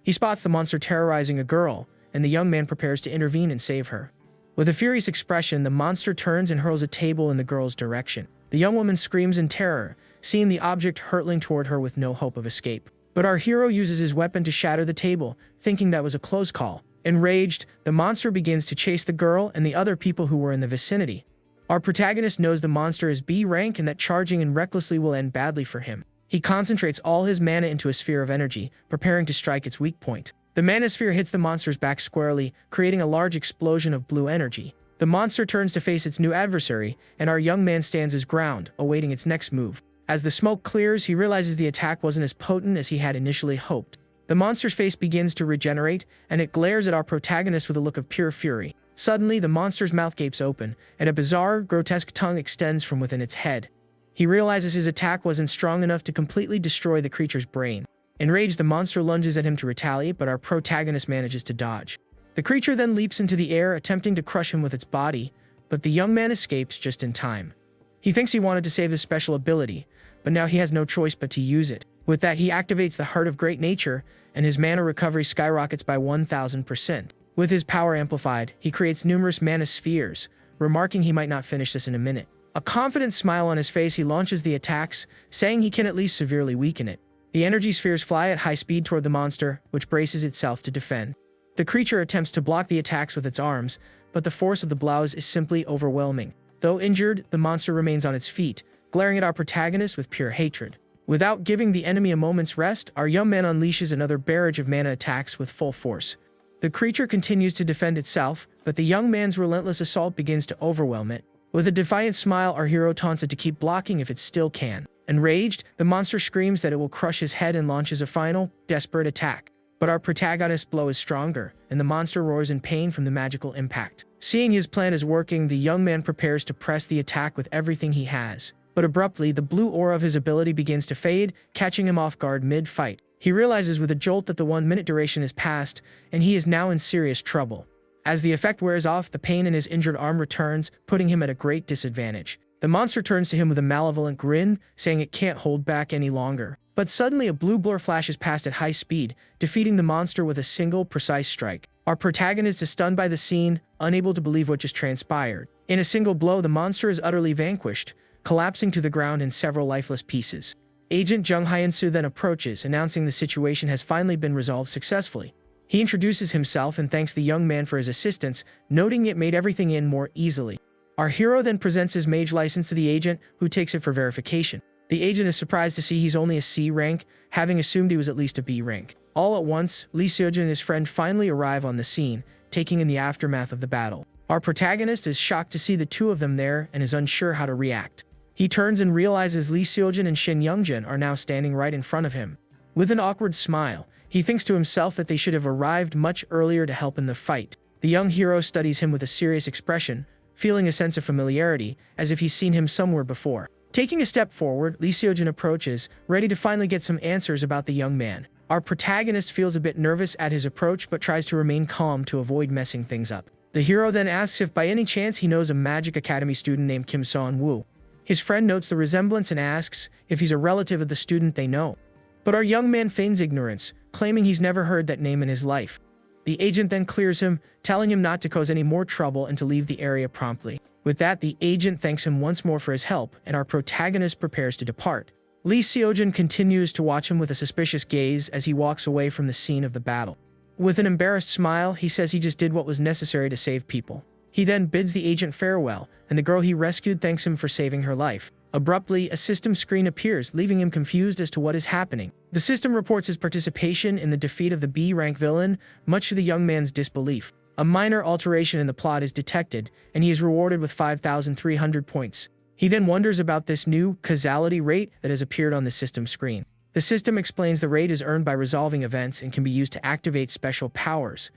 He spots the monster terrorizing a girl, and the young man prepares to intervene and save her. With a furious expression, the monster turns and hurls a table in the girl's direction. The young woman screams in terror, seeing the object hurtling toward her with no hope of escape. But our hero uses his weapon to shatter the table, thinking that was a close call. Enraged, the monster begins to chase the girl and the other people who were in the vicinity. Our protagonist knows the monster is B rank and that charging in recklessly will end badly for him. He concentrates all his mana into a sphere of energy, preparing to strike its weak point. The mana sphere hits the monster's back squarely, creating a large explosion of blue energy. The monster turns to face its new adversary, and our young man stands his ground, awaiting its next move. As the smoke clears, he realizes the attack wasn't as potent as he had initially hoped. The monster's face begins to regenerate, and it glares at our protagonist with a look of pure fury. Suddenly, the monster's mouth gapes open, and a bizarre, grotesque tongue extends from within its head. He realizes his attack wasn't strong enough to completely destroy the creature's brain. Enraged, the monster lunges at him to retaliate, but our protagonist manages to dodge. The creature then leaps into the air, attempting to crush him with its body, but the young man escapes just in time. He thinks he wanted to save his special ability, but now he has no choice but to use it. With that, he activates the Heart of Great Nature, and his mana recovery skyrockets by 1000%. With his power amplified, he creates numerous mana spheres, remarking he might not finish this in a minute. A confident smile on his face, he launches the attacks, saying he can at least severely weaken it. The energy spheres fly at high speed toward the monster, which braces itself to defend. The creature attempts to block the attacks with its arms, but the force of the blows is simply overwhelming. Though injured, the monster remains on its feet, glaring at our protagonist with pure hatred. Without giving the enemy a moment's rest, our young man unleashes another barrage of mana attacks with full force. The creature continues to defend itself, but the young man's relentless assault begins to overwhelm it. With a defiant smile, our hero taunts it to keep blocking if it still can. Enraged, the monster screams that it will crush his head and launches a final, desperate attack. But our protagonist's blow is stronger, and the monster roars in pain from the magical impact. Seeing his plan is working, the young man prepares to press the attack with everything he has. But abruptly, the blue aura of his ability begins to fade, catching him off guard mid-fight. He realizes with a jolt that the 1-minute duration is past, and he is now in serious trouble. As the effect wears off, the pain in his injured arm returns, putting him at a great disadvantage. The monster turns to him with a malevolent grin, saying it can't hold back any longer. But suddenly a blue blur flashes past at high speed, defeating the monster with a single, precise strike. Our protagonist is stunned by the scene, unable to believe what just transpired. In a single blow, the monster is utterly vanquished, collapsing to the ground in several lifeless pieces. Agent Jung Hyun-soo then approaches, announcing the situation has finally been resolved successfully. He introduces himself and thanks the young man for his assistance, noting it made everything in more easily. Our hero then presents his mage license to the agent, who takes it for verification. The agent is surprised to see he's only a C rank, having assumed he was at least a B rank. All at once, Lee Seojin and his friend finally arrive on the scene, taking in the aftermath of the battle. Our protagonist is shocked to see the two of them there and is unsure how to react. He turns and realizes Lee Seojin and Shin Youngjin are now standing right in front of him. With an awkward smile, he thinks to himself that they should have arrived much earlier to help in the fight. The young hero studies him with a serious expression, feeling a sense of familiarity, as if he's seen him somewhere before. Taking a step forward, Lee Seojin approaches, ready to finally get some answers about the young man. Our protagonist feels a bit nervous at his approach but tries to remain calm to avoid messing things up. The hero then asks if by any chance he knows a Magic Academy student named Kim Seon-woo. His friend notes the resemblance and asks if he's a relative of the student they know. But our young man feigns ignorance, claiming he's never heard that name in his life. The agent then clears him, telling him not to cause any more trouble and to leave the area promptly. With that, the agent thanks him once more for his help, and our protagonist prepares to depart. Lee Seojin continues to watch him with a suspicious gaze as he walks away from the scene of the battle. With an embarrassed smile, he says he just did what was necessary to save people. He then bids the agent farewell, and the girl he rescued thanks him for saving her life. Abruptly, a system screen appears, leaving him confused as to what is happening. The system reports his participation in the defeat of the B-rank villain, much to the young man's disbelief. A minor alteration in the plot is detected, and he is rewarded with 5,300 points. He then wonders about this new causality rate that has appeared on the system screen. The system explains the rate is earned by resolving events and can be used to activate special powers.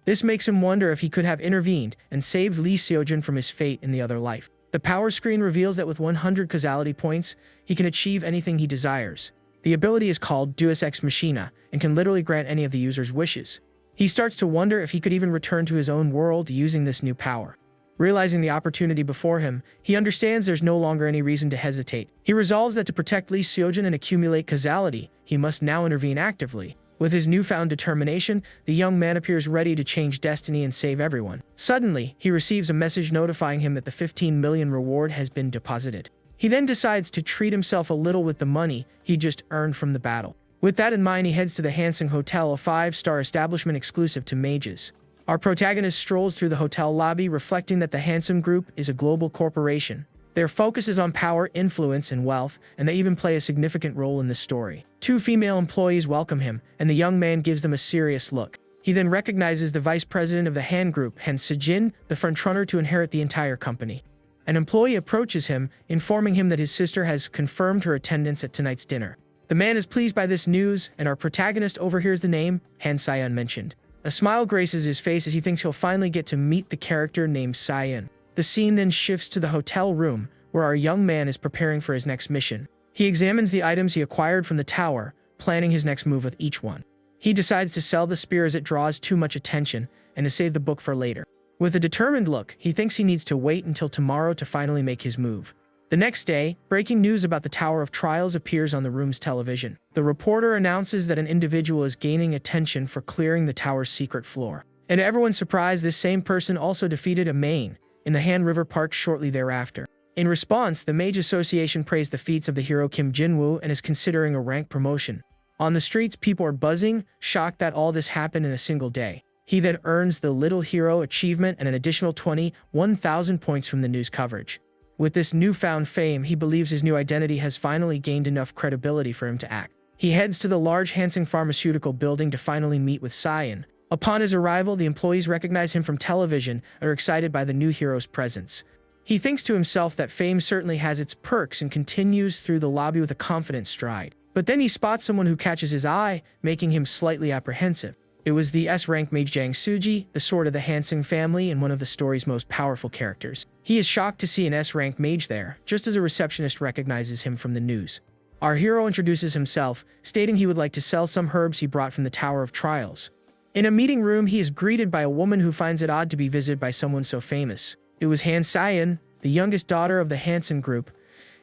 This makes him wonder if he could have intervened and saved Lee Seojin from his fate in the other life. The power screen reveals that with 100 causality points, he can achieve anything he desires. The ability is called Deus Ex Machina and can literally grant any of the user's wishes. He starts to wonder if he could even return to his own world using this new power. Realizing the opportunity before him, he understands there's no longer any reason to hesitate. He resolves that to protect Lee Seojin and accumulate causality, he must now intervene actively. With his newfound determination, the young man appears ready to change destiny and save everyone. Suddenly, he receives a message notifying him that the 15 million reward has been deposited. He then decides to treat himself a little with the money he just earned from the battle. With that in mind, he heads to the Hansung Hotel, a 5-star establishment exclusive to mages. Our protagonist strolls through the hotel lobby, reflecting that the Hansung Group is a global corporation. Their focus is on power, influence, and wealth, and they even play a significant role in the story. 2 female employees welcome him, and the young man gives them a serious look. He then recognizes the vice president of the Han Group, Han Sejin, the frontrunner to inherit the entire company. An employee approaches him, informing him that his sister has confirmed her attendance at tonight's dinner. The man is pleased by this news, and our protagonist overhears the name Han Sayan mentioned. A smile graces his face as he thinks he'll finally get to meet the character named Sayan. The scene then shifts to the hotel room, where our young man is preparing for his next mission. He examines the items he acquired from the tower, planning his next move with each one. He decides to sell the spear as it draws too much attention, and to save the book for later. With a determined look, he thinks he needs to wait until tomorrow to finally make his move. The next day, breaking news about the Tower of Trials appears on the room's television. The reporter announces that an individual is gaining attention for clearing the tower's secret floor. And to everyone's surprise, this same person also defeated a main in the Han River Park shortly thereafter. In response, the Mage Association praised the feats of the hero Kim Jinwoo and is considering a rank promotion. On the streets, people are buzzing, shocked that all this happened in a single day. He then earns the Little Hero achievement and an additional 21,000 points from the news coverage. With this newfound fame, he believes his new identity has finally gained enough credibility for him to act. He heads to the large Hansung pharmaceutical building to finally meet with Sayan. Upon his arrival, the employees recognize him from television and are excited by the new hero's presence. He thinks to himself that fame certainly has its perks and continues through the lobby with a confident stride. But then he spots someone who catches his eye, making him slightly apprehensive. It was the S-rank mage Jang Suji, the sword of the Hansung family and one of the story's most powerful characters. He is shocked to see an S-rank mage there, just as a receptionist recognizes him from the news. Our hero introduces himself, stating he would like to sell some herbs he brought from the Tower of Trials. In a meeting room, he is greeted by a woman who finds it odd to be visited by someone so famous. It was Han Sayan, the youngest daughter of the Hansung Group,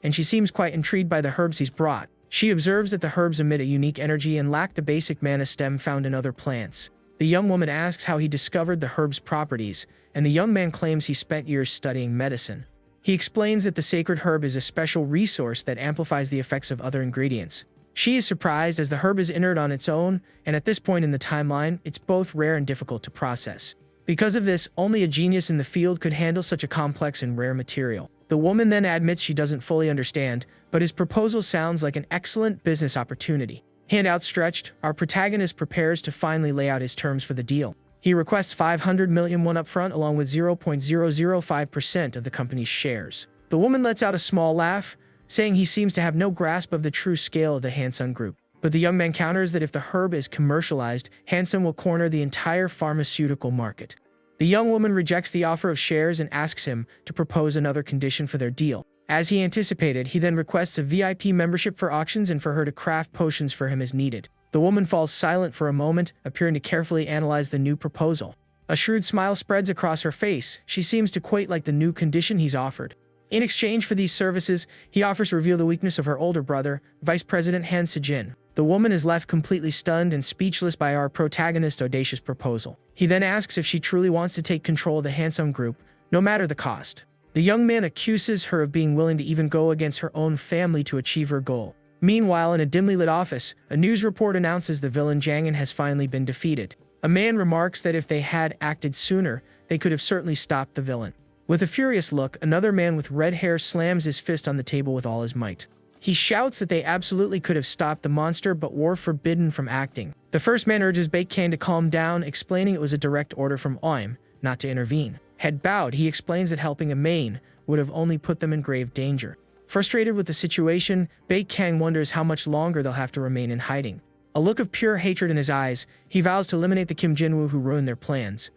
and she seems quite intrigued by the herbs he's brought. She observes that the herbs emit a unique energy and lack the basic mana stem found in other plants. The young woman asks how he discovered the herb's properties, and the young man claims he spent years studying medicine. He explains that the sacred herb is a special resource that amplifies the effects of other ingredients. She is surprised as the herb is inert on its own, and at this point in the timeline, it's both rare and difficult to process. Because of this, only a genius in the field could handle such a complex and rare material. The woman then admits she doesn't fully understand, but his proposal sounds like an excellent business opportunity. Hand outstretched, our protagonist prepares to finally lay out his terms for the deal. He requests 500 million won upfront along with 0.005% of the company's shares. The woman lets out a small laugh, saying he seems to have no grasp of the true scale of the Hanson Group. But the young man counters that if the herb is commercialized, Hanson will corner the entire pharmaceutical market. The young woman rejects the offer of shares and asks him to propose another condition for their deal. As he anticipated, he then requests a VIP membership for auctions and for her to craft potions for him as needed. The woman falls silent for a moment, appearing to carefully analyze the new proposal. A shrewd smile spreads across her face. She seems to quite like the new condition he's offered. In exchange for these services, he offers to reveal the weakness of her older brother, Vice President Han Sejin. The woman is left completely stunned and speechless by our protagonist's audacious proposal. He then asks if she truly wants to take control of the Hanson Group, no matter the cost. The young man accuses her of being willing to even go against her own family to achieve her goal. Meanwhile, in a dimly lit office, a news report announces the villain Jangin has finally been defeated. A man remarks that if they had acted sooner, they could have certainly stopped the villain. With a furious look, another man with red hair slams his fist on the table with all his might. He shouts that they absolutely could have stopped the monster but were forbidden from acting. The first man urges Baekhan to calm down, explaining it was a direct order from Oim not to intervene. Head bowed, he explains that helping a main would have only put them in grave danger. Frustrated with the situation, Baekhan wonders how much longer they'll have to remain in hiding. A look of pure hatred in his eyes, he vows to eliminate the Kim Jinwoo who ruined their plans.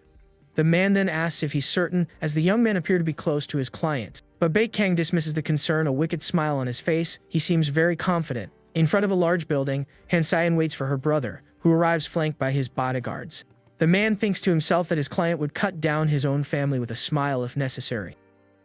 The man then asks if he's certain, as the young man appeared to be close to his client. But Baekhan dismisses the concern, a wicked smile on his face. He seems very confident. In front of a large building, Han Sejin waits for her brother, who arrives flanked by his bodyguards. The man thinks to himself that his client would cut down his own family with a smile if necessary.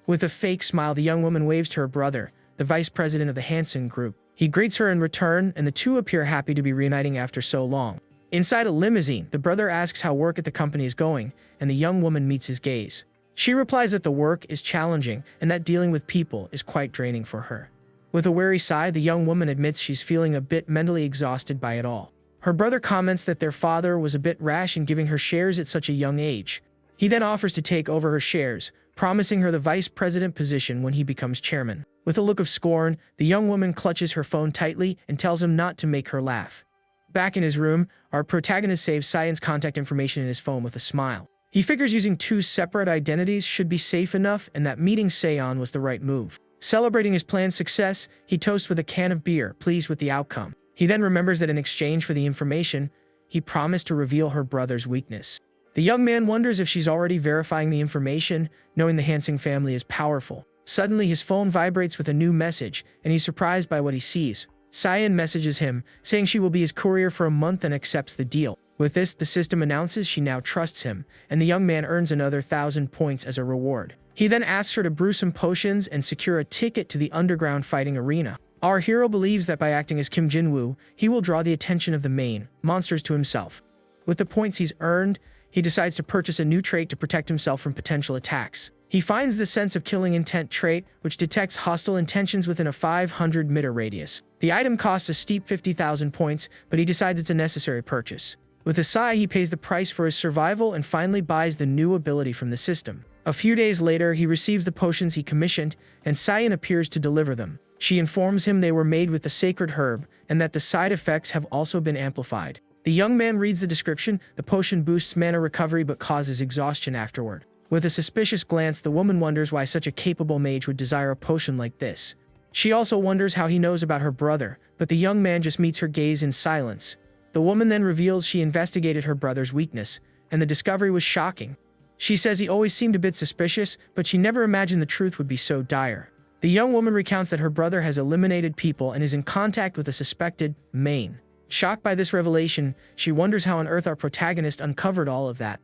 With a fake smile, the young woman waves to her brother, the vice president of the Hanson Group. He greets her in return, and the two appear happy to be reuniting after so long. Inside a limousine, the brother asks how work at the company is going, and the young woman meets his gaze. She replies that the work is challenging and that dealing with people is quite draining for her. With a weary sigh, the young woman admits she's feeling a bit mentally exhausted by it all. Her brother comments that their father was a bit rash in giving her shares at such a young age. He then offers to take over her shares, promising her the vice president position when he becomes chairman. With a look of scorn, the young woman clutches her phone tightly and tells him not to make her laugh. Back in his room, our protagonist saves Sayan's contact information in his phone with a smile. He figures using two separate identities should be safe enough, and that meeting Sayan was the right move. Celebrating his plan's success, he toasts with a can of beer, pleased with the outcome. He then remembers that in exchange for the information, he promised to reveal her brother's weakness. The young man wonders if she's already verifying the information, knowing the Hanson family is powerful. Suddenly, his phone vibrates with a new message, and he's surprised by what he sees. Sayan messages him, saying she will be his courier for a month and accepts the deal. With this, the system announces she now trusts him, and the young man earns another 1,000 points as a reward. He then asks her to brew some potions and secure a ticket to the underground fighting arena. Our hero believes that by acting as Kim Jinwoo, he will draw the attention of the main monsters to himself. With the points he's earned, he decides to purchase a new trait to protect himself from potential attacks. He finds the sense of killing intent trait, which detects hostile intentions within a 500 meter radius. The item costs a steep 50,000 points, but he decides it's a necessary purchase. With a sigh, he pays the price for his survival and finally buys the new ability from the system. A few days later, he receives the potions he commissioned, and Sayan appears to deliver them. She informs him they were made with the sacred herb, and that the side effects have also been amplified. The young man reads the description. The potion boosts mana recovery but causes exhaustion afterward. With a suspicious glance, the woman wonders why such a capable mage would desire a potion like this. She also wonders how he knows about her brother, but the young man just meets her gaze in silence. The woman then reveals she investigated her brother's weakness, and the discovery was shocking. She says he always seemed a bit suspicious, but she never imagined the truth would be so dire. The young woman recounts that her brother has eliminated people and is in contact with a suspected main. Shocked by this revelation, she wonders how on earth our protagonist uncovered all of that.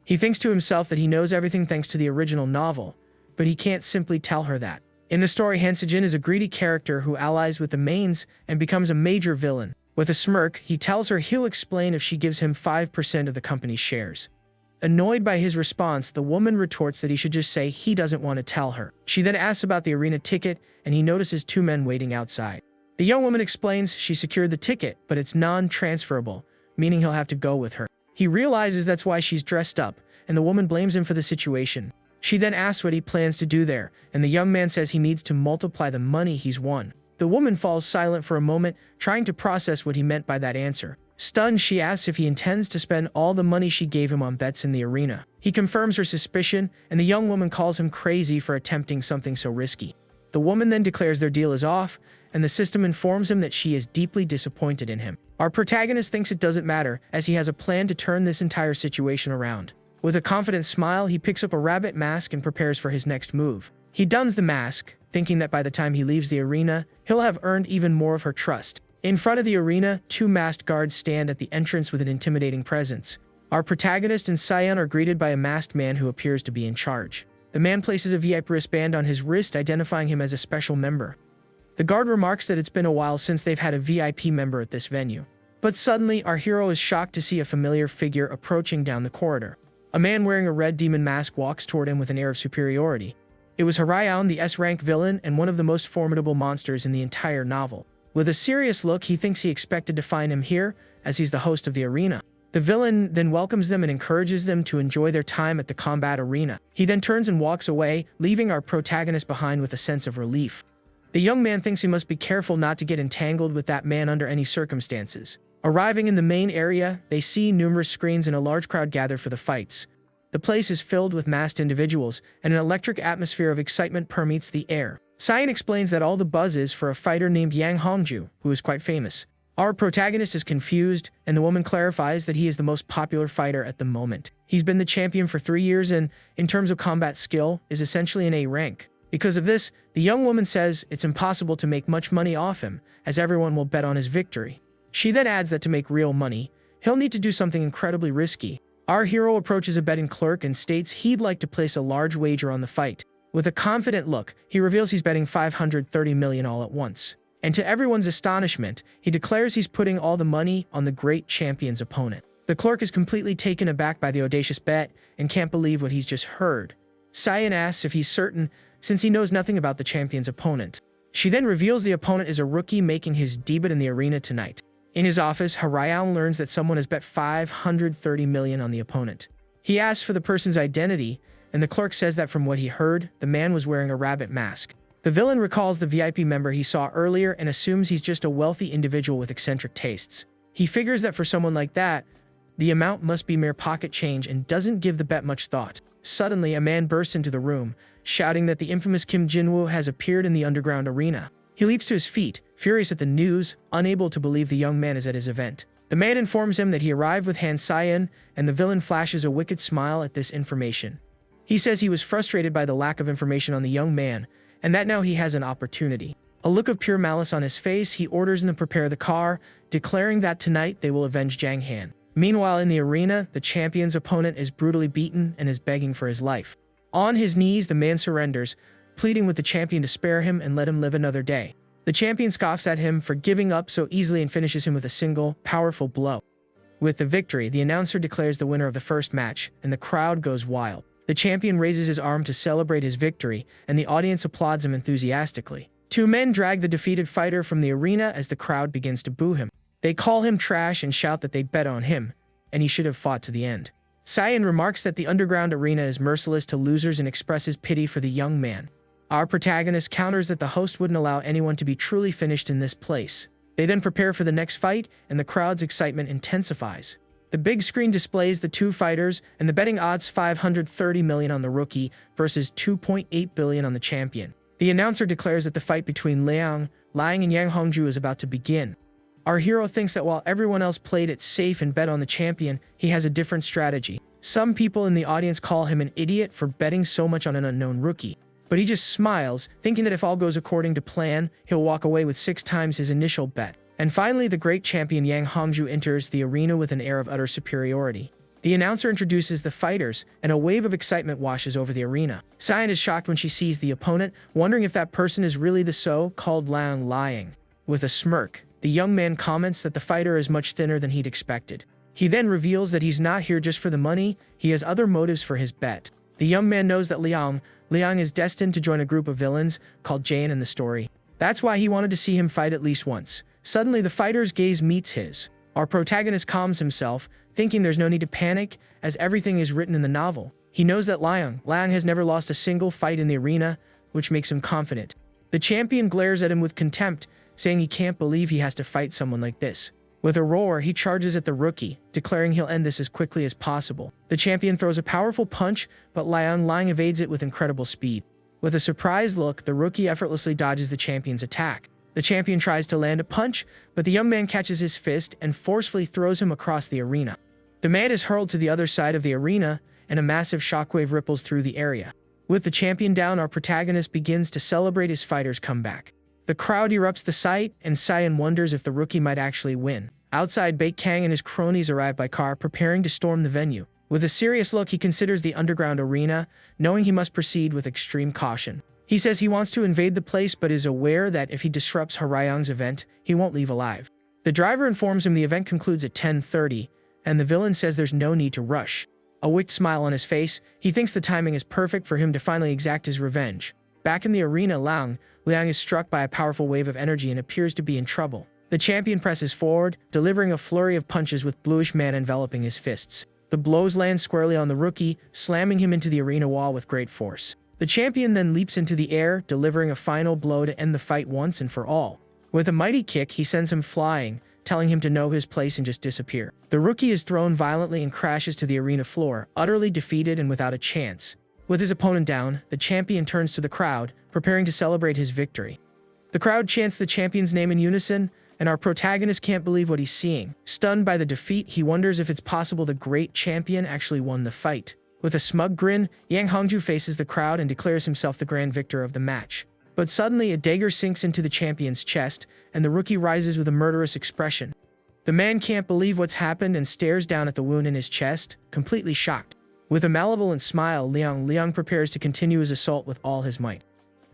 He thinks to himself that he knows everything thanks to the original novel, but he can't simply tell her that. In the story, Han Sejin is a greedy character who allies with the mains and becomes a major villain. With a smirk, he tells her he'll explain if she gives him 5% of the company's shares. Annoyed by his response, the woman retorts that he should just say he doesn't want to tell her. She then asks about the arena ticket, and he notices two men waiting outside. The young woman explains she secured the ticket, but it's non-transferable, meaning he'll have to go with her. He realizes that's why she's dressed up, and the woman blames him for the situation. She then asks what he plans to do there, and the young man says he needs to multiply the money he's won. The woman falls silent for a moment, trying to process what he meant by that answer. Stunned, she asks if he intends to spend all the money she gave him on bets in the arena. He confirms her suspicion, and the young woman calls him crazy for attempting something so risky. The woman then declares their deal is off, and the system informs him that she is deeply disappointed in him. Our protagonist thinks it doesn't matter, as he has a plan to turn this entire situation around. With a confident smile, he picks up a rabbit mask and prepares for his next move. He dons the mask, thinking that by the time he leaves the arena, he'll have earned even more of her trust. In front of the arena, two masked guards stand at the entrance with an intimidating presence. Our protagonist and Cyan are greeted by a masked man who appears to be in charge. The man places a VIP wristband on his wrist, identifying him as a special member. The guard remarks that it's been a while since they've had a VIP member at this venue. But suddenly, our hero is shocked to see a familiar figure approaching down the corridor. A man wearing a red demon mask walks toward him with an air of superiority. It was Harayan, the S-rank villain and one of the most formidable monsters in the entire novel. With a serious look, he thinks he expected to find him here, as he's the host of the arena. The villain then welcomes them and encourages them to enjoy their time at the combat arena. He then turns and walks away, leaving our protagonist behind with a sense of relief. The young man thinks he must be careful not to get entangled with that man under any circumstances. Arriving in the main area, they see numerous screens and a large crowd gather for the fights. The place is filled with masked individuals, and an electric atmosphere of excitement permeates the air. Cyan explains that all the buzz is for a fighter named Yang Hongju, who is quite famous. Our protagonist is confused, and the woman clarifies that he is the most popular fighter at the moment. He's been the champion for 3 years and, in terms of combat skill, is essentially an A rank. Because of this, the young woman says it's impossible to make much money off him, as everyone will bet on his victory. She then adds that to make real money, he'll need to do something incredibly risky. Our hero approaches a betting clerk and states he'd like to place a large wager on the fight. With a confident look, he reveals he's betting $530 million all at once. And to everyone's astonishment, he declares he's putting all the money on the great champion's opponent. The clerk is completely taken aback by the audacious bet and can't believe what he's just heard. Cyan asks if he's certain, since he knows nothing about the champion's opponent. She then reveals the opponent is a rookie making his debut in the arena tonight. In his office, Harayan learns that someone has bet $530 million on the opponent. He asks for the person's identity, and the clerk says that from what he heard, the man was wearing a rabbit mask. The villain recalls the VIP member he saw earlier and assumes he's just a wealthy individual with eccentric tastes. He figures that for someone like that, the amount must be mere pocket change and doesn't give the bet much thought. Suddenly, a man bursts into the room, shouting that the infamous Kim Jinwoo has appeared in the underground arena. He leaps to his feet, furious at the news, unable to believe the young man is at his event. The man informs him that he arrived with Han Cyan, and the villain flashes a wicked smile at this information. He says he was frustrated by the lack of information on the young man, and that now he has an opportunity. A look of pure malice on his face, he orders them to prepare the car, declaring that tonight they will avenge Jang Han. Meanwhile, in the arena, the champion's opponent is brutally beaten and is begging for his life. On his knees, the man surrenders, pleading with the champion to spare him and let him live another day. The champion scoffs at him for giving up so easily and finishes him with a single, powerful blow. With the victory, the announcer declares the winner of the first match, and the crowd goes wild. The champion raises his arm to celebrate his victory, and the audience applauds him enthusiastically. Two men drag the defeated fighter from the arena as the crowd begins to boo him. They call him trash and shout that they bet on him, and he should have fought to the end. Cyan remarks that the underground arena is merciless to losers and expresses pity for the young man. Our protagonist counters that the host wouldn't allow anyone to be truly finished in this place. They then prepare for the next fight, and the crowd's excitement intensifies. The big screen displays the two fighters, and the betting odds $530 million on the rookie versus $2.8 billion on the champion. The announcer declares that the fight between Liang and Yang Hongju is about to begin. Our hero thinks that while everyone else played it safe and bet on the champion, he has a different strategy. Some people in the audience call him an idiot for betting so much on an unknown rookie. But he just smiles, thinking that if all goes according to plan, he'll walk away with 6 times his initial bet. And finally, the great champion Yang Hongju enters the arena with an air of utter superiority. The announcer introduces the fighters, and a wave of excitement washes over the arena. Cyan is shocked when she sees the opponent, wondering if that person is really the so-called Liang. With a smirk, the young man comments that the fighter is much thinner than he'd expected. He then reveals that he's not here just for the money, he has other motives for his bet. The young man knows that Liang is destined to join a group of villains called Jain in the story. That's why he wanted to see him fight at least once. Suddenly, the fighter's gaze meets his. Our protagonist calms himself, thinking there's no need to panic, as everything is written in the novel. He knows that Liang has never lost a single fight in the arena, which makes him confident. The champion glares at him with contempt, saying he can't believe he has to fight someone like this. With a roar, he charges at the rookie, declaring he'll end this as quickly as possible. The champion throws a powerful punch, but Liang evades it with incredible speed. With a surprised look, the rookie effortlessly dodges the champion's attack. The champion tries to land a punch, but the young man catches his fist and forcefully throws him across the arena. The man is hurled to the other side of the arena, and a massive shockwave ripples through the area. With the champion down, our protagonist begins to celebrate his fighter's comeback. The crowd erupts the sight, and Cyan wonders if the rookie might actually win. Outside, Baek Kang and his cronies arrive by car, preparing to storm the venue. With a serious look, he considers the underground arena, knowing he must proceed with extreme caution. He says he wants to invade the place, but is aware that if he disrupts Harayang's event, he won't leave alive. The driver informs him the event concludes at 10:30, and the villain says there's no need to rush. A wicked smile on his face, he thinks the timing is perfect for him to finally exact his revenge. Back in the arena, Liang is struck by a powerful wave of energy and appears to be in trouble. The champion presses forward, delivering a flurry of punches with bluish mana enveloping his fists. The blows land squarely on the rookie, slamming him into the arena wall with great force. The champion then leaps into the air, delivering a final blow to end the fight once and for all. With a mighty kick, he sends him flying, telling him to know his place and just disappear. The rookie is thrown violently and crashes to the arena floor, utterly defeated and without a chance. With his opponent down, the champion turns to the crowd, preparing to celebrate his victory. The crowd chants the champion's name in unison, and our protagonist can't believe what he's seeing. Stunned by the defeat, he wonders if it's possible the great champion actually won the fight. With a smug grin, Yang Hongju faces the crowd and declares himself the grand victor of the match. But suddenly, a dagger sinks into the champion's chest, and the rookie rises with a murderous expression. The man can't believe what's happened and stares down at the wound in his chest, completely shocked. With a malevolent smile, Liang prepares to continue his assault with all his might.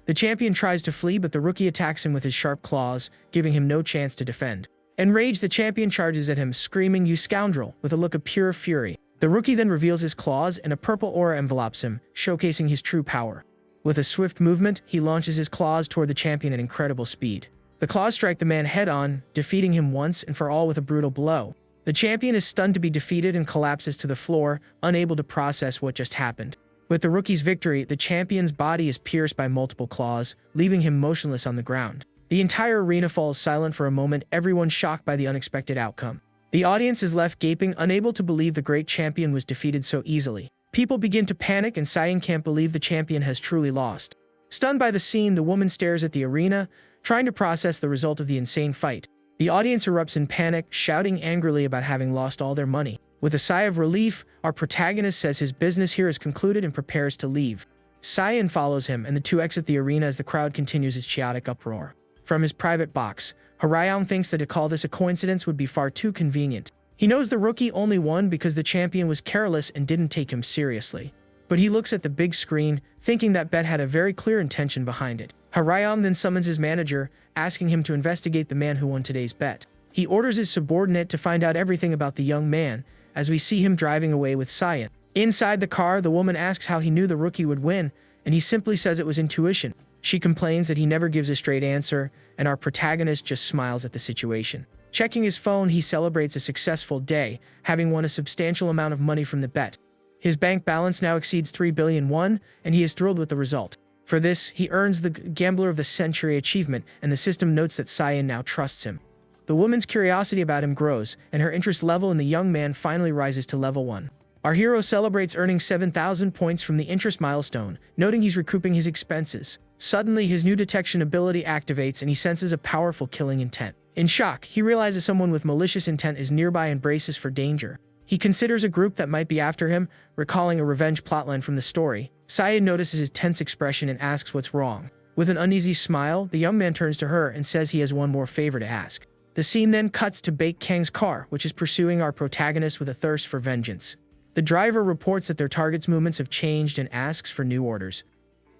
The champion tries to flee, but the rookie attacks him with his sharp claws, giving him no chance to defend. Enraged, the champion charges at him, screaming, "You scoundrel," with a look of pure fury. The rookie then reveals his claws, and a purple aura envelops him, showcasing his true power. With a swift movement, he launches his claws toward the champion at incredible speed. The claws strike the man head-on, defeating him once and for all with a brutal blow. The champion is stunned to be defeated and collapses to the floor, unable to process what just happened. With the rookie's victory, the champion's body is pierced by multiple claws, leaving him motionless on the ground. The entire arena falls silent for a moment, everyone shocked by the unexpected outcome. The audience is left gaping, unable to believe the great champion was defeated so easily. People begin to panic, and Cyan can't believe the champion has truly lost. Stunned by the scene, the woman stares at the arena, trying to process the result of the insane fight. The audience erupts in panic, shouting angrily about having lost all their money. With a sigh of relief, our protagonist says his business here is concluded and prepares to leave. Cyan follows him, and the two exit the arena as the crowd continues its chaotic uproar. From his private box, Harayang thinks that to call this a coincidence would be far too convenient. He knows the rookie only won because the champion was careless and didn't take him seriously. But he looks at the big screen, thinking that bet had a very clear intention behind it. Harayang then summons his manager, asking him to investigate the man who won today's bet. He orders his subordinate to find out everything about the young man, as we see him driving away with Cyan. Inside the car, the woman asks how he knew the rookie would win, and he simply says it was intuition. She complains that he never gives a straight answer, and our protagonist just smiles at the situation. Checking his phone, he celebrates a successful day, having won a substantial amount of money from the bet. His bank balance now exceeds 3 billion won, and he is thrilled with the result. For this, he earns the Gambler of the Century achievement, and the system notes that Cyan now trusts him. The woman's curiosity about him grows, and her interest level in the young man finally rises to level 1. Our hero celebrates earning 7,000 points from the interest milestone, noting he's recouping his expenses. Suddenly, his new detection ability activates and he senses a powerful killing intent. In shock, he realizes someone with malicious intent is nearby and braces for danger. He considers a group that might be after him, recalling a revenge plotline from the story. Cyan notices his tense expression and asks what's wrong. With an uneasy smile, the young man turns to her and says he has one more favor to ask. The scene then cuts to Baek Kang's car, which is pursuing our protagonist with a thirst for vengeance. The driver reports that their target's movements have changed and asks for new orders.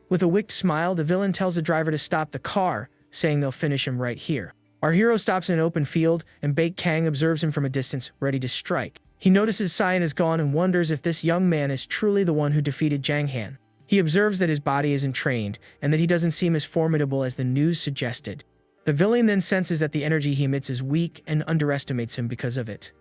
With a wicked smile, the villain tells the driver to stop the car, saying they'll finish him right here. Our hero stops in an open field, and Baek Kang observes him from a distance, ready to strike. He notices Cyan is gone and wonders if this young man is truly the one who defeated Jang Han. He observes that his body isn't trained, and that he doesn't seem as formidable as the news suggested. The villain then senses that the energy he emits is weak and underestimates him because of it.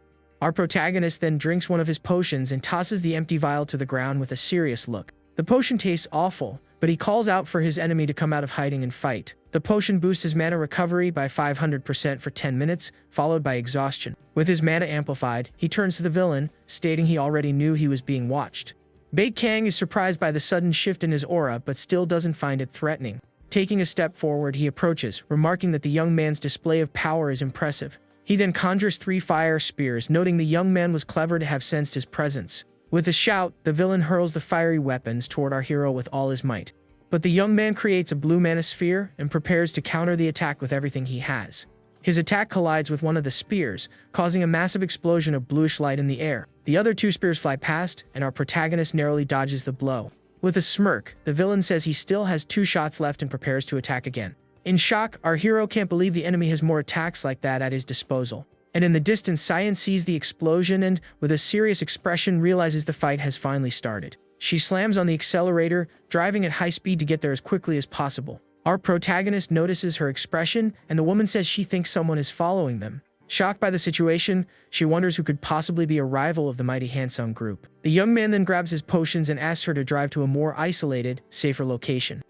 Our protagonist then drinks one of his potions and tosses the empty vial to the ground with a serious look. The potion tastes awful, but he calls out for his enemy to come out of hiding and fight. The potion boosts his mana recovery by 500% for 10 minutes, followed by exhaustion. With his mana amplified, he turns to the villain, stating he already knew he was being watched. Bei Kang is surprised by the sudden shift in his aura but still doesn't find it threatening. Taking a step forward, he approaches, remarking that the young man's display of power is impressive. He then conjures 3 fire spears, noting the young man was clever to have sensed his presence. With a shout, the villain hurls the fiery weapons toward our hero with all his might. But the young man creates a blue mana sphere and prepares to counter the attack with everything he has. His attack collides with one of the spears, causing a massive explosion of bluish light in the air. The other 2 spears fly past, and our protagonist narrowly dodges the blow. With a smirk, the villain says he still has 2 shots left and prepares to attack again. In shock, our hero can't believe the enemy has more attacks like that at his disposal. And in the distance, Cyan sees the explosion and, with a serious expression, realizes the fight has finally started. She slams on the accelerator, driving at high speed to get there as quickly as possible. Our protagonist notices her expression, and the woman says she thinks someone is following them. Shocked by the situation, she wonders who could possibly be a rival of the mighty Hansung group. The young man then grabs his potions and asks her to drive to a more isolated, safer location.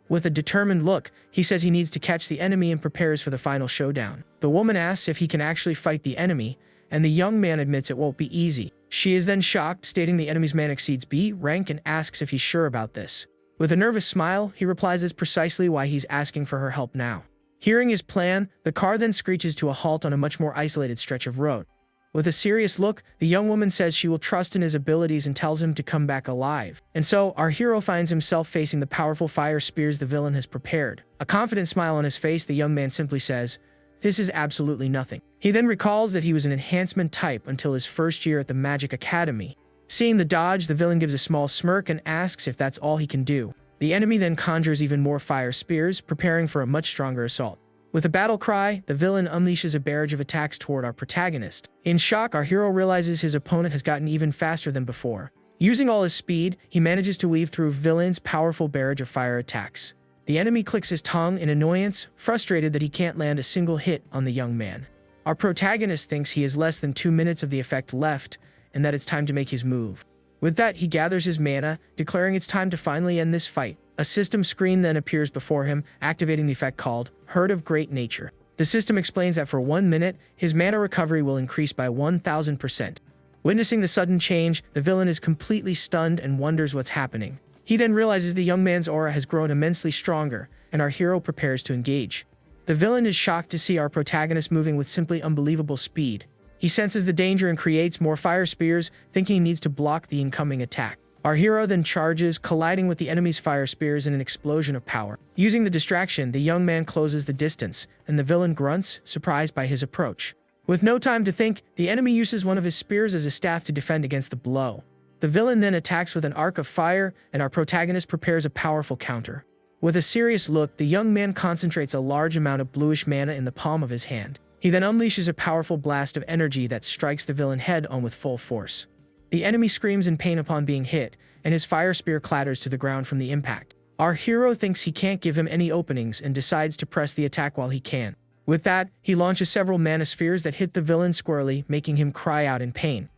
With a determined look, he says he needs to catch the enemy and prepares for the final showdown. The woman asks if he can actually fight the enemy, and the young man admits it won't be easy. She is then shocked, stating the enemy's mana exceeds B rank and asks if he's sure about this. With a nervous smile, he replies that's precisely why he's asking for her help now. Hearing his plan, the car then screeches to a halt on a much more isolated stretch of road. With a serious look, the young woman says she will trust in his abilities and tells him to come back alive. And so, our hero finds himself facing the powerful fire spears the villain has prepared. A confident smile on his face, the young man simply says, "This is absolutely nothing." He then recalls that he was an enhancement type until his first year at the Magic Academy. Seeing the dodge, the villain gives a small smirk and asks if that's all he can do. The enemy then conjures even more fire spears, preparing for a much stronger assault. With a battle cry, the villain unleashes a barrage of attacks toward our protagonist. In shock, our hero realizes his opponent has gotten even faster than before. Using all his speed, he manages to weave through villain's powerful barrage of fire attacks. The enemy clicks his tongue in annoyance, frustrated that he can't land a single hit on the young man. Our protagonist thinks he has less than 2 minutes of the effect left, and that it's time to make his move. With that, he gathers his mana, declaring it's time to finally end this fight. A system screen then appears before him, activating the effect called Herd of Great Nature. The system explains that for 1 minute, his mana recovery will increase by 1000%. Witnessing the sudden change, the villain is completely stunned and wonders what's happening. He then realizes the young man's aura has grown immensely stronger, and our hero prepares to engage. The villain is shocked to see our protagonist moving with simply unbelievable speed. He senses the danger and creates more fire spears, thinking he needs to block the incoming attack. Our hero then charges, colliding with the enemy's fire spears in an explosion of power. Using the distraction, the young man closes the distance, and the villain grunts, surprised by his approach. With no time to think, the enemy uses one of his spears as a staff to defend against the blow. The villain then attacks with an arc of fire, and our protagonist prepares a powerful counter. With a serious look, the young man concentrates a large amount of bluish mana in the palm of his hand. He then unleashes a powerful blast of energy that strikes the villain head-on with full force. The enemy screams in pain upon being hit, and his fire spear clatters to the ground from the impact. Our hero thinks he can't give him any openings and decides to press the attack while he can. With that, he launches several mana spheres that hit the villain squarely, making him cry out in pain.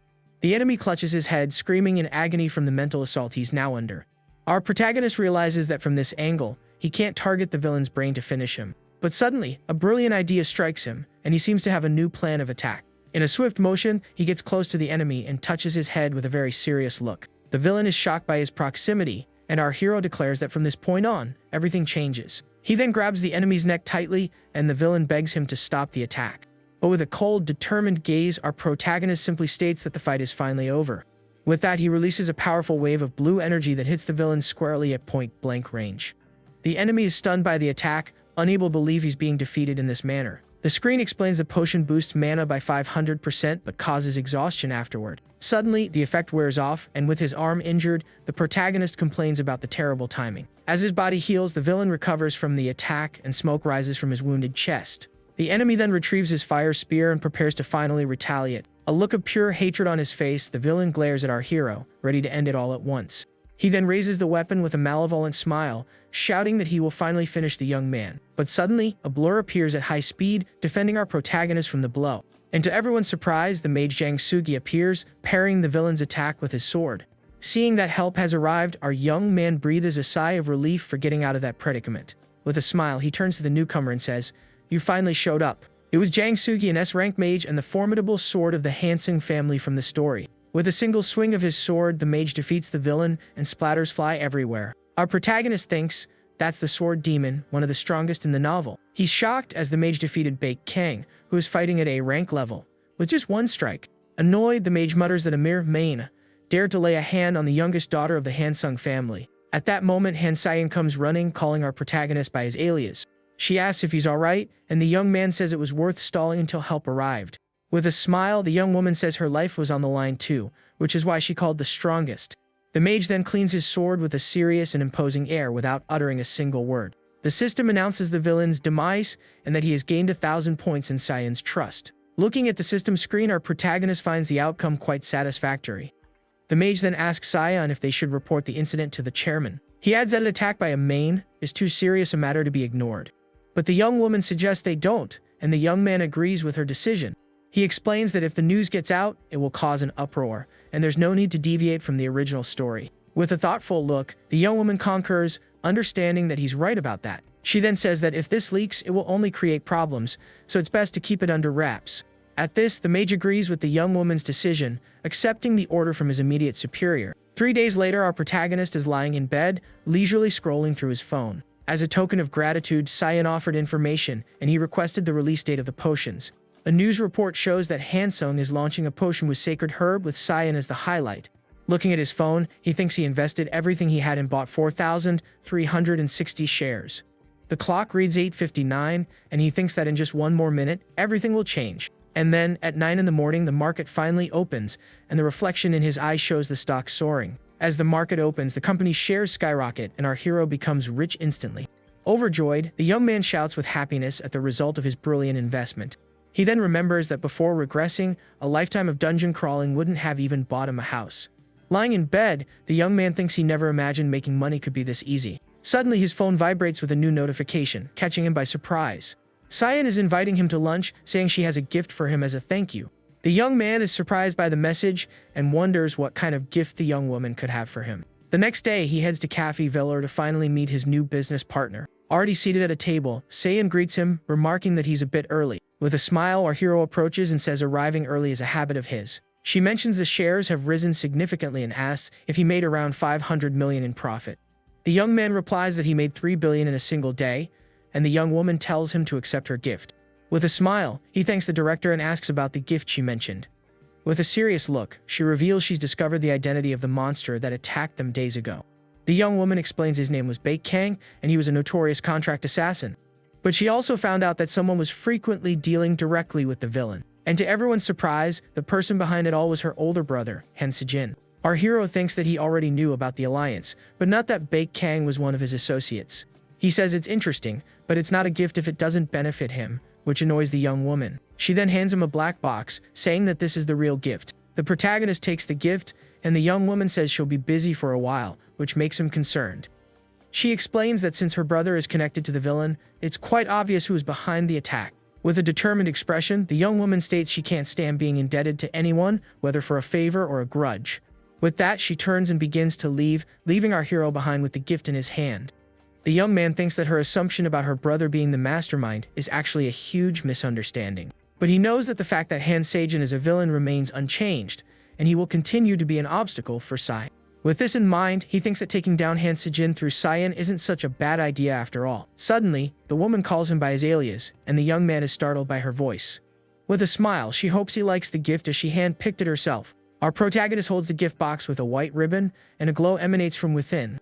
The enemy clutches his head, screaming in agony from the mental assault he's now under. Our protagonist realizes that from this angle, he can't target the villain's brain to finish him. But suddenly, a brilliant idea strikes him, and he seems to have a new plan of attack. In a swift motion, he gets close to the enemy and touches his head with a very serious look. The villain is shocked by his proximity, and our hero declares that from this point on, everything changes. He then grabs the enemy's neck tightly, and the villain begs him to stop the attack. But with a cold, determined gaze, our protagonist simply states that the fight is finally over. With that, he releases a powerful wave of blue energy that hits the villain squarely at point-blank range. The enemy is stunned by the attack, unable to believe he's being defeated in this manner. The screen explains the potion boosts mana by 500% but causes exhaustion afterward. Suddenly, the effect wears off, and with his arm injured, the protagonist complains about the terrible timing. As his body heals, the villain recovers from the attack and smoke rises from his wounded chest. The enemy then retrieves his fire spear and prepares to finally retaliate. A look of pure hatred on his face, the villain glares at our hero, ready to end it all at once. He then raises the weapon with a malevolent smile, shouting that he will finally finish the young man. But suddenly, a blur appears at high speed, defending our protagonist from the blow. And to everyone's surprise, the mage Zhang Sugi appears, parrying the villain's attack with his sword. Seeing that help has arrived, our young man breathes a sigh of relief for getting out of that predicament. With a smile, he turns to the newcomer and says, "You finally showed up." It was Jang Sugi, an S-rank mage and the formidable sword of the Hansung family from the story. With a single swing of his sword, the mage defeats the villain and splatters fly everywhere. Our protagonist thinks that's the sword demon, one of the strongest in the novel. He's shocked as the mage defeated Baek Kang, who is fighting at a rank level, with just one strike. Annoyed, the mage mutters that a mere MANHWA dared to lay a hand on the youngest daughter of the Hansung family. At that moment, Han Sayan comes running, calling our protagonist by his alias. She asks if he's alright, and the young man says it was worth stalling until help arrived. With a smile, the young woman says her life was on the line too, which is why she called the strongest. The mage then cleans his sword with a serious and imposing air without uttering a single word. The system announces the villain's demise and that he has gained 1,000 points in Sayan's trust. Looking at the system screen, our protagonist finds the outcome quite satisfactory. The mage then asks Sayan if they should report the incident to the chairman. He adds that an attack by a main is too serious a matter to be ignored. But the young woman suggests they don't, and the young man agrees with her decision. He explains that if the news gets out, it will cause an uproar, and there's no need to deviate from the original story. With a thoughtful look, the young woman concurs, understanding that he's right about that. She then says that if this leaks, it will only create problems, so it's best to keep it under wraps. At this, the mage agrees with the young woman's decision, accepting the order from his immediate superior. 3 days later, our protagonist is lying in bed, leisurely scrolling through his phone. As a token of gratitude, Sayan offered information, and he requested the release date of the potions. A news report shows that Hansung is launching a potion with Sacred Herb with Sayan as the highlight. Looking at his phone, he thinks he invested everything he had and bought 4,360 shares. The clock reads 8:59, and he thinks that in just one more minute, everything will change. And then, at 9 in the morning, the market finally opens, and the reflection in his eyes shows the stock soaring. As the market opens, the company's shares skyrocket, and our hero becomes rich instantly. Overjoyed, the young man shouts with happiness at the result of his brilliant investment. He then remembers that before regressing, a lifetime of dungeon crawling wouldn't have even bought him a house. Lying in bed, the young man thinks he never imagined making money could be this easy. Suddenly, his phone vibrates with a new notification, catching him by surprise. Sayan is inviting him to lunch, saying she has a gift for him as a thank you. The young man is surprised by the message and wonders what kind of gift the young woman could have for him. The next day, he heads to Cafe Velour to finally meet his new business partner. Already seated at a table, Sayan greets him, remarking that he's a bit early. With a smile, our hero approaches and says arriving early is a habit of his. She mentions the shares have risen significantly and asks if he made around 500 million in profit. The young man replies that he made 3 billion in a single day, and the young woman tells him to accept her gift. With a smile, he thanks the director and asks about the gift she mentioned. With a serious look, she reveals she's discovered the identity of the monster that attacked them days ago. The young woman explains his name was Baek Kang, and he was a notorious contract assassin. But she also found out that someone was frequently dealing directly with the villain. And to everyone's surprise, the person behind it all was her older brother, Han Sejin. Our hero thinks that he already knew about the alliance, but not that Baek Kang was one of his associates. He says it's interesting, but it's not a gift if it doesn't benefit him, which annoys the young woman. She then hands him a black box, saying that this is the real gift. The protagonist takes the gift, and the young woman says she'll be busy for a while, which makes him concerned. She explains that since her brother is connected to the villain, it's quite obvious who is behind the attack. With a determined expression, the young woman states she can't stand being indebted to anyone, whether for a favor or a grudge. With that, she turns and begins to leave, leaving our hero behind with the gift in his hand. The young man thinks that her assumption about her brother being the mastermind is actually a huge misunderstanding. But he knows that the fact that Han Sejin is a villain remains unchanged, and he will continue to be an obstacle for Sai. With this in mind, he thinks that taking down Han Sejin through Sayan isn't such a bad idea after all. Suddenly, the woman calls him by his alias, and the young man is startled by her voice. With a smile, she hopes he likes the gift as she hand-picked it herself. Our protagonist holds the gift box with a white ribbon, and a glow emanates from within.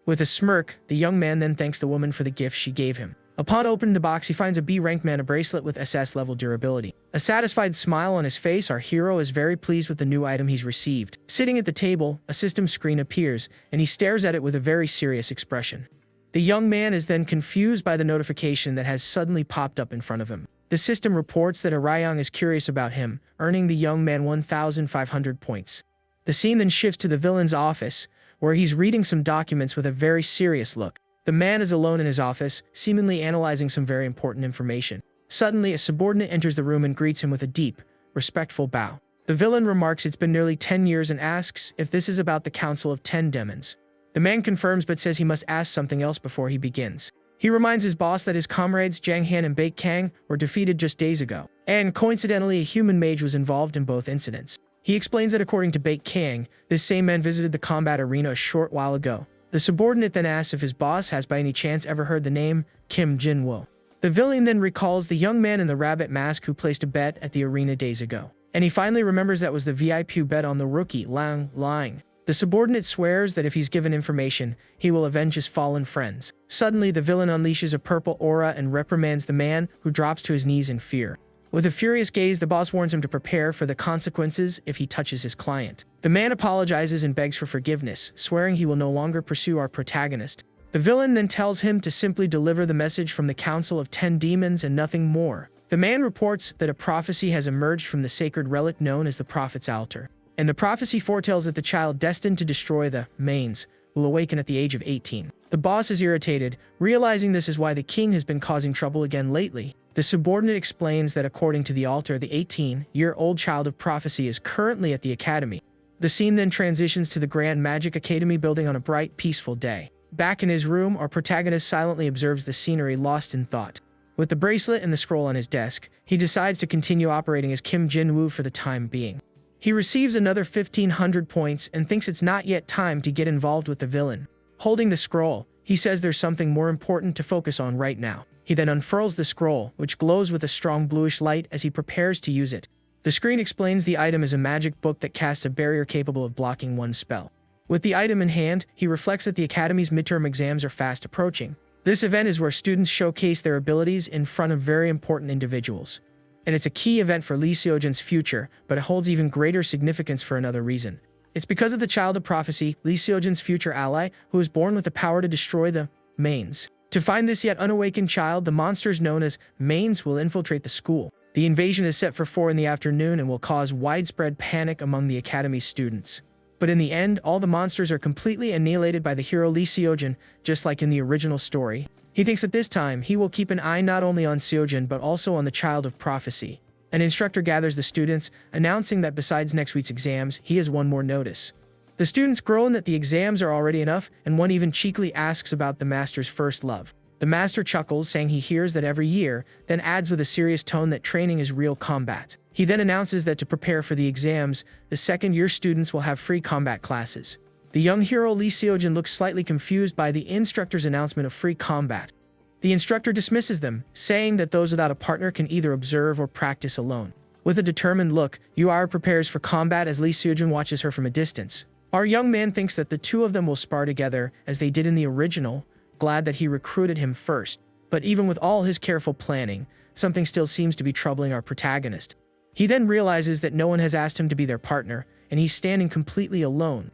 With a smirk, the young man then thanks the woman for the gift she gave him. Upon opening the box, he finds a B-rank mana bracelet with SS-level durability. A satisfied smile on his face, our hero is very pleased with the new item he's received. Sitting at the table, a system screen appears, and he stares at it with a very serious expression. The young man is then confused by the notification that has suddenly popped up in front of him. The system reports that Arayang is curious about him, earning the young man 1,500 points. The scene then shifts to the villain's office, where he's reading some documents with a very serious look. The man is alone in his office, seemingly analyzing some very important information. Suddenly, a subordinate enters the room and greets him with a deep, respectful bow. The villain remarks it's been nearly 10 years and asks if this is about the Council of 10 Demons. The man confirms but says he must ask something else before he begins. He reminds his boss that his comrades Jiang Han and Baek Kang were defeated just days ago, and coincidentally a human mage was involved in both incidents. He explains that according to Baek Kang, this same man visited the combat arena a short while ago. The subordinate then asks if his boss has by any chance ever heard the name Kim Jin-woo. The villain then recalls the young man in the rabbit mask who placed a bet at the arena days ago, and he finally remembers that was the VIP bet on the rookie Lang Lang. The subordinate swears that if he's given information, he will avenge his fallen friends. Suddenly, the villain unleashes a purple aura and reprimands the man, who drops to his knees in fear. With a furious gaze, the boss warns him to prepare for the consequences if he touches his client. The man apologizes and begs for forgiveness, swearing he will no longer pursue our protagonist. The villain then tells him to simply deliver the message from the Council of 10 Demons and nothing more. The man reports that a prophecy has emerged from the sacred relic known as the Prophet's Altar, and the prophecy foretells that the child destined to destroy the Manes will awaken at the age of 18. The boss is irritated, realizing this is why the king has been causing trouble again lately. The subordinate explains that according to the altar, the 18-year-old child of prophecy is currently at the academy. The scene then transitions to the Grand Magic Academy building on a bright, peaceful day. Back in his room, our protagonist silently observes the scenery, lost in thought. With the bracelet and the scroll on his desk, he decides to continue operating as Kim Jin-woo for the time being. He receives another 1,500 points and thinks it's not yet time to get involved with the villain. Holding the scroll, he says there's something more important to focus on right now. He then unfurls the scroll, which glows with a strong bluish light as he prepares to use it. The screen explains the item is a magic book that casts a barrier capable of blocking one spell. With the item in hand, he reflects that the Academy's midterm exams are fast approaching. This event is where students showcase their abilities in front of very important individuals. And it's a key event for Lee Seojin's future, but it holds even greater significance for another reason. It's because of the Child of Prophecy, Lee Seojin's future ally, who was born with the power to destroy the Manes. To find this yet unawakened child, the monsters known as Manes will infiltrate the school. The invasion is set for 4 in the afternoon and will cause widespread panic among the Academy's students. But in the end, all the monsters are completely annihilated by the hero Lee Seojin, just like in the original story. He thinks that this time, he will keep an eye not only on Seojin but also on the Child of Prophecy. An instructor gathers the students, announcing that besides next week's exams, he has one more notice. The students groan that the exams are already enough, and one even cheekily asks about the master's first love. The master chuckles, saying he hears that every year, then adds with a serious tone that training is real combat. He then announces that to prepare for the exams, the second-year students will have free combat classes. The young hero Lee Seojin looks slightly confused by the instructor's announcement of free combat. The instructor dismisses them, saying that those without a partner can either observe or practice alone. With a determined look, Yuara prepares for combat as Lee Seojin watches her from a distance. Our young man thinks that the two of them will spar together, as they did in the original, glad that he recruited him first. But even with all his careful planning, something still seems to be troubling our protagonist. He then realizes that no one has asked him to be their partner, and he's standing completely alone.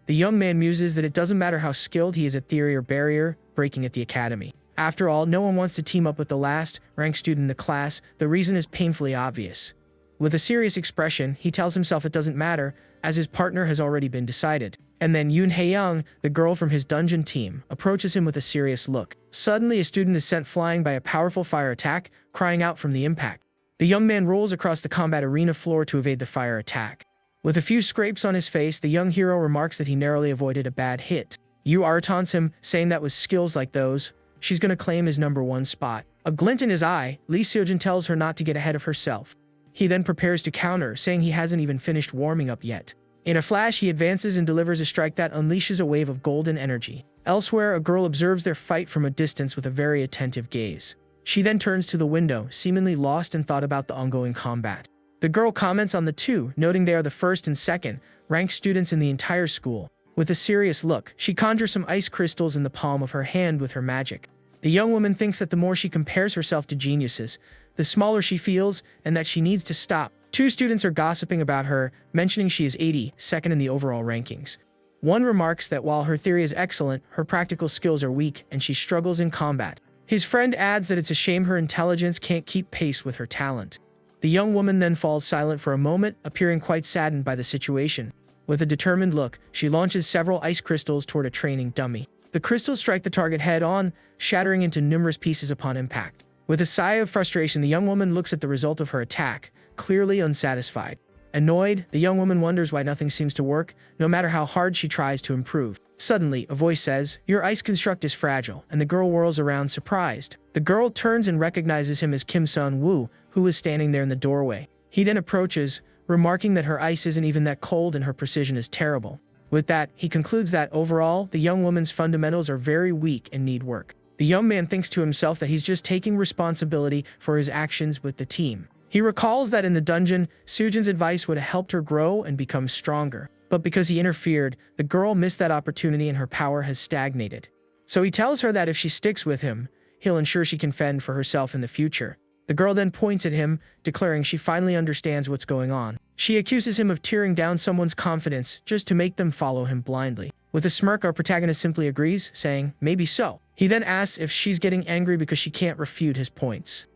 The young man muses that it doesn't matter how skilled he is at theory or barrier breaking at the academy. After all, no one wants to team up with the last ranked student in the class. The reason is painfully obvious. With a serious expression, he tells himself it doesn't matter, as his partner has already been decided. And then Yoon Hae-young, the girl from his dungeon team, approaches him with a serious look. Suddenly, a student is sent flying by a powerful fire attack, crying out from the impact. The young man rolls across the combat arena floor to evade the fire attack. With a few scrapes on his face, the young hero remarks that he narrowly avoided a bad hit. Yuara taunts him, saying that with skills like those, she's gonna claim his #1 spot. A glint in his eye, Lee Seojin tells her not to get ahead of herself. He then prepares to counter, saying he hasn't even finished warming up yet. In a flash, he advances and delivers a strike that unleashes a wave of golden energy. Elsewhere, a girl observes their fight from a distance with a very attentive gaze. She then turns to the window, seemingly lost in thought about the ongoing combat. The girl comments on the two, noting they are the first and second ranked students in the entire school. With a serious look, she conjures some ice crystals in the palm of her hand with her magic. The young woman thinks that the more she compares herself to geniuses, the smaller she feels, and that she needs to stop. 2 students are gossiping about her, mentioning she is 82nd in the overall rankings. One remarks that while her theory is excellent, her practical skills are weak and she struggles in combat. His friend adds that it's a shame her intelligence can't keep pace with her talent. The young woman then falls silent for a moment, appearing quite saddened by the situation. With a determined look, she launches several ice crystals toward a training dummy. The crystals strike the target head-on, shattering into numerous pieces upon impact. With a sigh of frustration, the young woman looks at the result of her attack, clearly unsatisfied. Annoyed, the young woman wonders why nothing seems to work, no matter how hard she tries to improve. Suddenly, a voice says, "Your ice construct is fragile," and the girl whirls around surprised. The girl turns and recognizes him as Kim Sun-woo, who was standing there in the doorway. He then approaches, remarking that her ice isn't even that cold and her precision is terrible. With that, he concludes that overall, the young woman's fundamentals are very weak and need work. The young man thinks to himself that he's just taking responsibility for his actions with the team. He recalls that in the dungeon, Sujin's advice would have helped her grow and become stronger. But because he interfered, the girl missed that opportunity and her power has stagnated. So he tells her that if she sticks with him, he'll ensure she can fend for herself in the future. The girl then points at him, declaring she finally understands what's going on. She accuses him of tearing down someone's confidence just to make them follow him blindly. With a smirk, our protagonist simply agrees, saying, "Maybe so." He then asks if she's getting angry because she can't refute his points.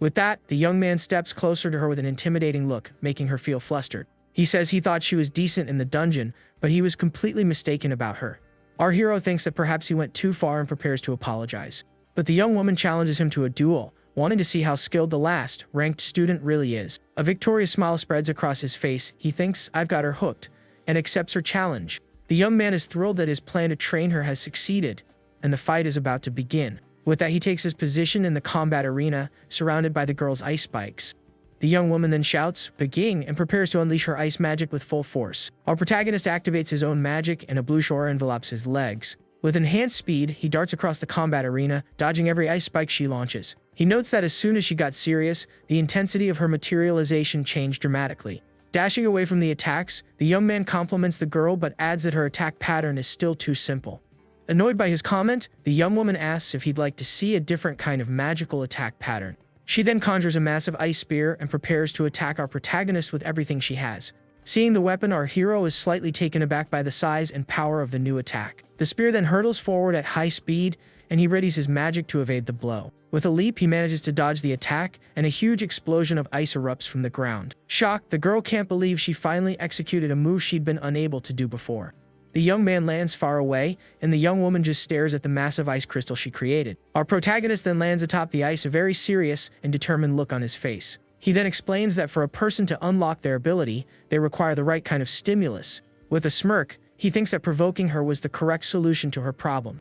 With that, the young man steps closer to her with an intimidating look, making her feel flustered. He says he thought she was decent in the dungeon, but he was completely mistaken about her. Our hero thinks that perhaps he went too far and prepares to apologize. But the young woman challenges him to a duel, wanting to see how skilled the last, ranked student really is. A victorious smile spreads across his face. He thinks, "I've got her hooked," and accepts her challenge. The young man is thrilled that his plan to train her has succeeded, and the fight is about to begin. With that, he takes his position in the combat arena, surrounded by the girl's ice spikes. The young woman then shouts, "Begin," and prepares to unleash her ice magic with full force. Our protagonist activates his own magic, and a bluish aura envelops his legs. With enhanced speed, he darts across the combat arena, dodging every ice spike she launches. He notes that as soon as she got serious, the intensity of her materialization changed dramatically. Dashing away from the attacks, the young man compliments the girl but adds that her attack pattern is still too simple. Annoyed by his comment, the young woman asks if he'd like to see a different kind of magical attack pattern. She then conjures a massive ice spear and prepares to attack our protagonist with everything she has. Seeing the weapon, our hero is slightly taken aback by the size and power of the new attack. The spear then hurtles forward at high speed, and he readies his magic to evade the blow. With a leap, he manages to dodge the attack, and a huge explosion of ice erupts from the ground. Shocked, the girl can't believe she finally executed a move she'd been unable to do before. The young man lands far away, and the young woman just stares at the massive ice crystal she created. Our protagonist then lands atop the ice, a very serious and determined look on his face. He then explains that for a person to unlock their ability, they require the right kind of stimulus. With a smirk, he thinks that provoking her was the correct solution to her problem.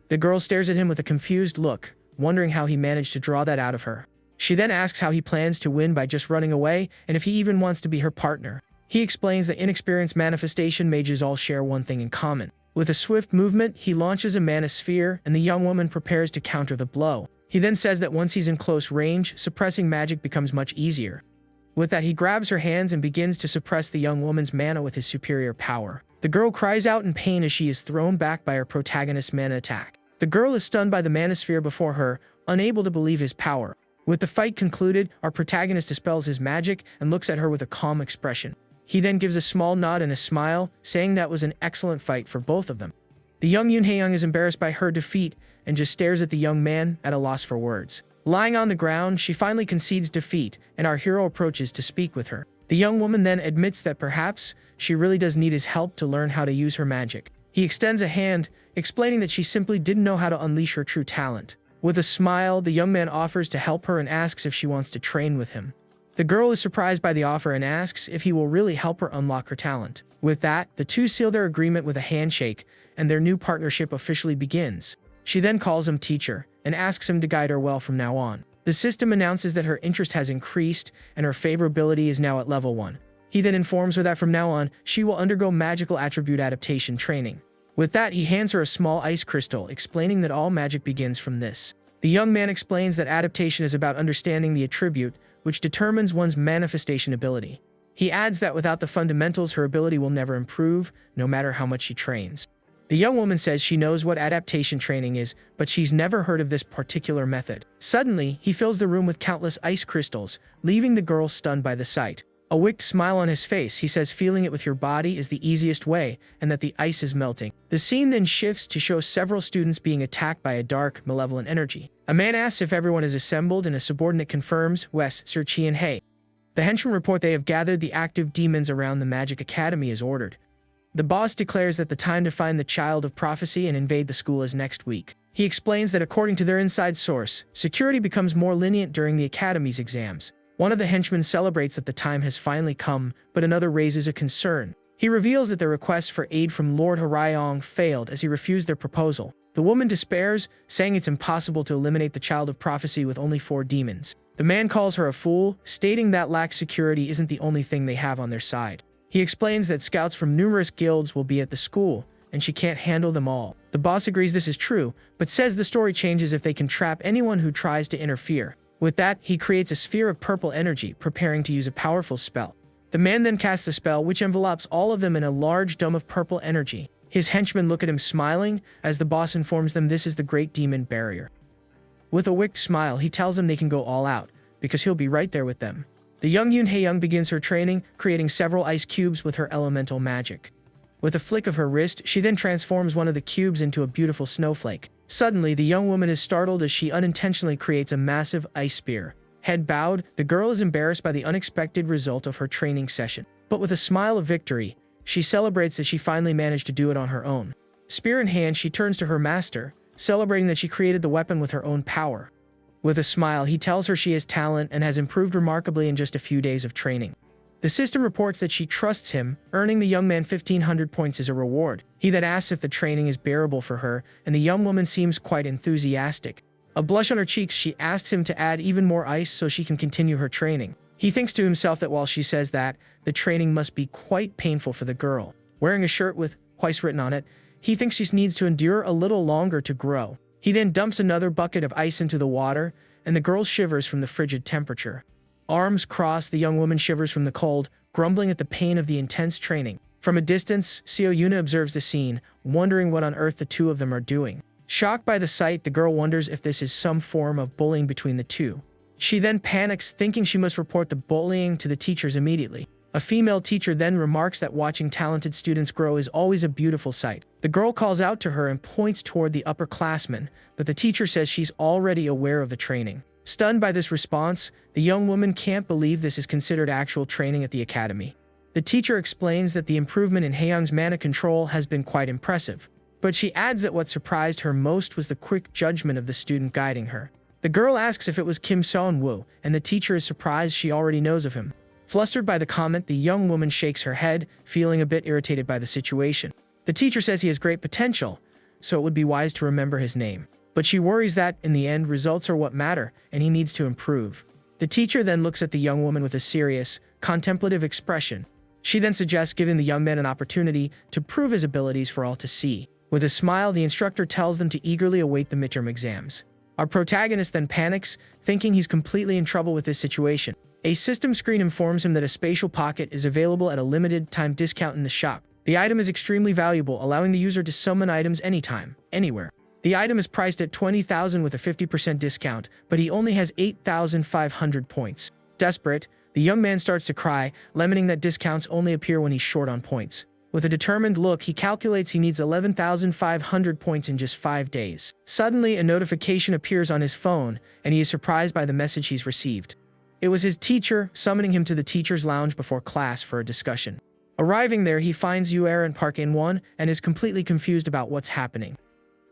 The girl stares at him with a confused look, wondering how he managed to draw that out of her. She then asks how he plans to win by just running away, and if he even wants to be her partner. He explains that inexperienced manifestation mages all share one thing in common. With a swift movement, he launches a mana sphere, and the young woman prepares to counter the blow. He then says that once he's in close range, suppressing magic becomes much easier. With that, he grabs her hands and begins to suppress the young woman's mana with his superior power. The girl cries out in pain as she is thrown back by her protagonist's mana attack. The girl is stunned by the mana sphere before her, unable to believe his power. With the fight concluded, our protagonist dispels his magic and looks at her with a calm expression. He then gives a small nod and a smile, saying that was an excellent fight for both of them. The young Yoon Hae-young is embarrassed by her defeat and just stares at the young man, at a loss for words. Lying on the ground, she finally concedes defeat, and our hero approaches to speak with her. The young woman then admits that perhaps she really does need his help to learn how to use her magic. He extends a hand, explaining that she simply didn't know how to unleash her true talent. With a smile, the young man offers to help her and asks if she wants to train with him. The girl is surprised by the offer and asks if he will really help her unlock her talent. With that, the two seal their agreement with a handshake, and their new partnership officially begins. She then calls him teacher, and asks him to guide her well from now on. The system announces that her interest has increased, and her favorability is now at level 1. He then informs her that from now on, she will undergo magical attribute adaptation training. With that, he hands her a small ice crystal, explaining that all magic begins from this. The young man explains that adaptation is about understanding the attribute, which determines one's manifestation ability. He adds that without the fundamentals, her ability will never improve, no matter how much she trains. The young woman says she knows what adaptation training is, but she's never heard of this particular method. Suddenly, he fills the room with countless ice crystals, leaving the girl stunned by the sight. A wicked smile on his face, he says feeling it with your body is the easiest way, and that the ice is melting. The scene then shifts to show several students being attacked by a dark, malevolent energy. A man asks if everyone is assembled, and a subordinate confirms, "Wes, Sir Chien-hei." The henchmen report they have gathered the active demons around the Magic Academy as ordered. The boss declares that the time to find the child of prophecy and invade the school is next week. He explains that according to their inside source, security becomes more lenient during the academy's exams. One of the henchmen celebrates that the time has finally come, but another raises a concern. He reveals that their request for aid from Lord Horiong failed as he refused their proposal. The woman despairs, saying it's impossible to eliminate the child of prophecy with only 4 demons. The man calls her a fool, stating that lack security isn't the only thing they have on their side. He explains that scouts from numerous guilds will be at the school, and she can't handle them all. The boss agrees this is true, but says the story changes if they can trap anyone who tries to interfere. With that, he creates a sphere of purple energy, preparing to use a powerful spell. The man then casts a spell which envelops all of them in a large dome of purple energy. His henchmen look at him smiling, as the boss informs them this is the Great Demon Barrier. With a wicked smile, he tells them they can go all out, because he'll be right there with them. The young Yoon Hae-young begins her training, creating several ice cubes with her elemental magic. With a flick of her wrist, she then transforms one of the cubes into a beautiful snowflake. Suddenly, the young woman is startled as she unintentionally creates a massive ice spear. Head bowed, the girl is embarrassed by the unexpected result of her training session. But with a smile of victory, she celebrates that she finally managed to do it on her own. Spear in hand, she turns to her master, celebrating that she created the weapon with her own power. With a smile, he tells her she has talent and has improved remarkably in just a few days of training. The system reports that she trusts him, earning the young man 1,500 points as a reward. He then asks if the training is bearable for her, and the young woman seems quite enthusiastic. A blush on her cheeks, she asks him to add even more ice so she can continue her training. He thinks to himself that while she says that, the training must be quite painful for the girl. Wearing a shirt with "Twice" written on it, he thinks she needs to endure a little longer to grow. He then dumps another bucket of ice into the water, and the girl shivers from the frigid temperature. Arms crossed, the young woman shivers from the cold, grumbling at the pain of the intense training. From a distance, Seo Yuna observes the scene, wondering what on earth the two of them are doing. Shocked by the sight, the girl wonders if this is some form of bullying between the two. She then panics, thinking she must report the bullying to the teachers immediately. A female teacher then remarks that watching talented students grow is always a beautiful sight. The girl calls out to her and points toward the upperclassmen, but the teacher says she's already aware of the training. Stunned by this response, the young woman can't believe this is considered actual training at the academy. The teacher explains that the improvement in Hae-young's mana control has been quite impressive, but she adds that what surprised her most was the quick judgment of the student guiding her. The girl asks if it was Kim Seon-woo, and the teacher is surprised she already knows of him. Flustered by the comment, the young woman shakes her head, feeling a bit irritated by the situation. The teacher says he has great potential, so it would be wise to remember his name. But she worries that, in the end, results are what matter, and he needs to improve. The teacher then looks at the young woman with a serious, contemplative expression. She then suggests giving the young man an opportunity to prove his abilities for all to see. With a smile, the instructor tells them to eagerly await the midterm exams. Our protagonist then panics, thinking he's completely in trouble with this situation. A system screen informs him that a spatial pocket is available at a limited-time discount in the shop. The item is extremely valuable, allowing the user to summon items anytime, anywhere. The item is priced at 20,000 with a 50% discount, but he only has 8,500 points. Desperate, the young man starts to cry, lamenting that discounts only appear when he's short on points. With a determined look, he calculates he needs 11,500 points in just 5 days. Suddenly, a notification appears on his phone, and he is surprised by the message he's received. It was his teacher, summoning him to the teacher's lounge before class for a discussion. Arriving there, he finds Yuera and Park In-won and is completely confused about what's happening.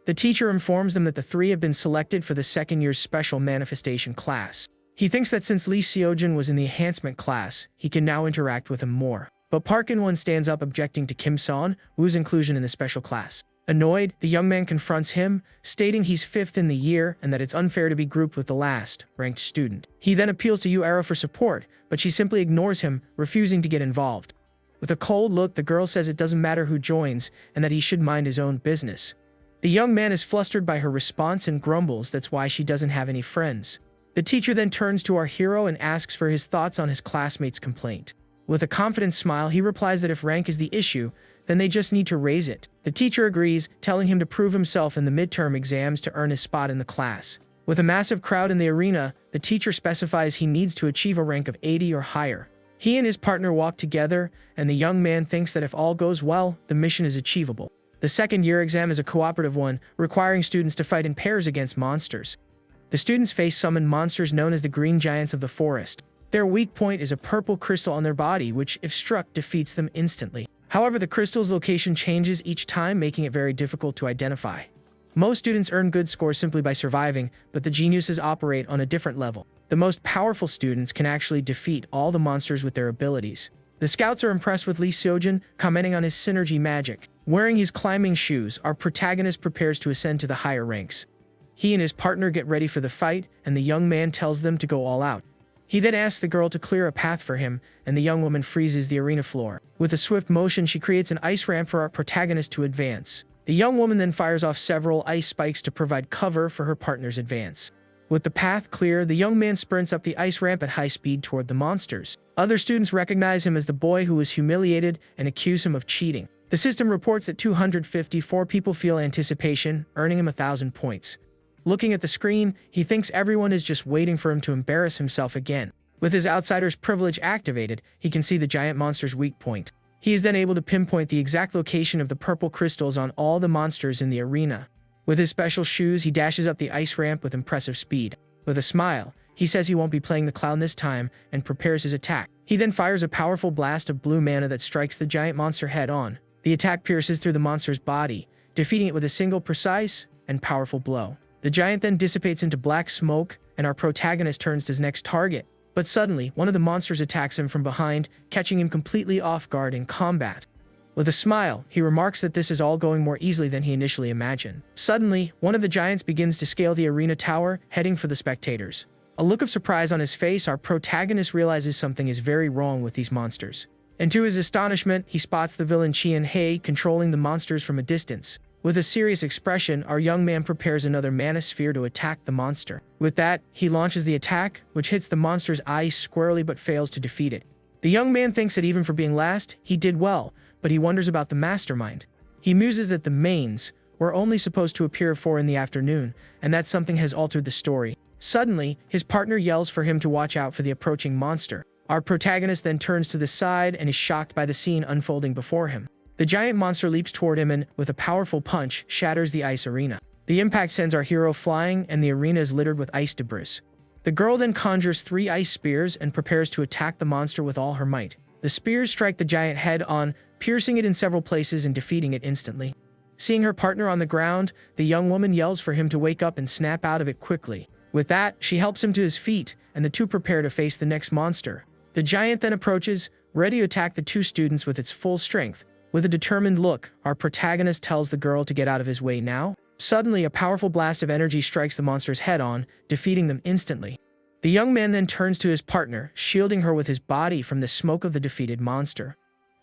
The teacher informs them that the three have been selected for the second year's special manifestation class. He thinks that since Lee Seojin was in the enhancement class, he can now interact with him more. But Park In-won stands up, objecting to Kim Seon-woo's inclusion in the special class. Annoyed, the young man confronts him, stating he's 5th in the year and that it's unfair to be grouped with the last ranked student. He then appeals to Yuera for support, but she simply ignores him, refusing to get involved. With a cold look, the girl says it doesn't matter who joins and that he should mind his own business. The young man is flustered by her response and grumbles that's why she doesn't have any friends. The teacher then turns to our hero and asks for his thoughts on his classmate's complaint. With a confident smile, he replies that if rank is the issue, then they just need to raise it. The teacher agrees, telling him to prove himself in the midterm exams to earn his spot in the class. With a massive crowd in the arena, the teacher specifies he needs to achieve a rank of 80 or higher. He and his partner walk together, and the young man thinks that if all goes well, the mission is achievable. The second year exam is a cooperative one, requiring students to fight in pairs against monsters. The students face summoned monsters known as the Green Giants of the Forest. Their weak point is a purple crystal on their body, which, if struck, defeats them instantly. However, the crystal's location changes each time, making it very difficult to identify. Most students earn good scores simply by surviving, but the geniuses operate on a different level. The most powerful students can actually defeat all the monsters with their abilities. The scouts are impressed with Lee Seojin, commenting on his synergy magic. Wearing his climbing shoes, our protagonist prepares to ascend to the higher ranks. He and his partner get ready for the fight, and the young man tells them to go all out. He then asks the girl to clear a path for him, and the young woman freezes the arena floor. With a swift motion, she creates an ice ramp for our protagonist to advance. The young woman then fires off several ice spikes to provide cover for her partner's advance. With the path clear, the young man sprints up the ice ramp at high speed toward the monsters. Other students recognize him as the boy who was humiliated and accuse him of cheating. The system reports that 254 people feel anticipation, earning him 1,000 points. Looking at the screen, he thinks everyone is just waiting for him to embarrass himself again. With his outsider's privilege activated, he can see the giant monster's weak point. He is then able to pinpoint the exact location of the purple crystals on all the monsters in the arena. With his special shoes, he dashes up the ice ramp with impressive speed. With a smile, he says he won't be playing the clown this time and prepares his attack. He then fires a powerful blast of blue mana that strikes the giant monster head-on. The attack pierces through the monster's body, defeating it with a single precise and powerful blow. The giant then dissipates into black smoke, and our protagonist turns to his next target. But suddenly, one of the monsters attacks him from behind, catching him completely off guard in combat. With a smile, he remarks that this is all going more easily than he initially imagined. Suddenly, one of the giants begins to scale the arena tower, heading for the spectators. A look of surprise on his face, our protagonist realizes something is very wrong with these monsters. And to his astonishment, he spots the villain Chien Hei controlling the monsters from a distance. With a serious expression, our young man prepares another mana sphere to attack the monster. With that, he launches the attack, which hits the monster's eyes squarely but fails to defeat it. The young man thinks that even for being last, he did well, but he wonders about the mastermind. He muses that the mains were only supposed to appear at 4 in the afternoon, and that something has altered the story. Suddenly, his partner yells for him to watch out for the approaching monster. Our protagonist then turns to the side and is shocked by the scene unfolding before him. The giant monster leaps toward him and, with a powerful punch, shatters the ice arena. The impact sends our hero flying, and the arena is littered with ice debris. The girl then conjures 3 ice spears and prepares to attack the monster with all her might. The spears strike the giant head-on, piercing it in several places and defeating it instantly. Seeing her partner on the ground, the young woman yells for him to wake up and snap out of it quickly. With that, she helps him to his feet, and the two prepare to face the next monster. The giant then approaches, ready to attack the 2 students with its full strength. With a determined look, our protagonist tells the girl to get out of his way now. Suddenly, a powerful blast of energy strikes the monster's head on, defeating them instantly. The young man then turns to his partner, shielding her with his body from the smoke of the defeated monster.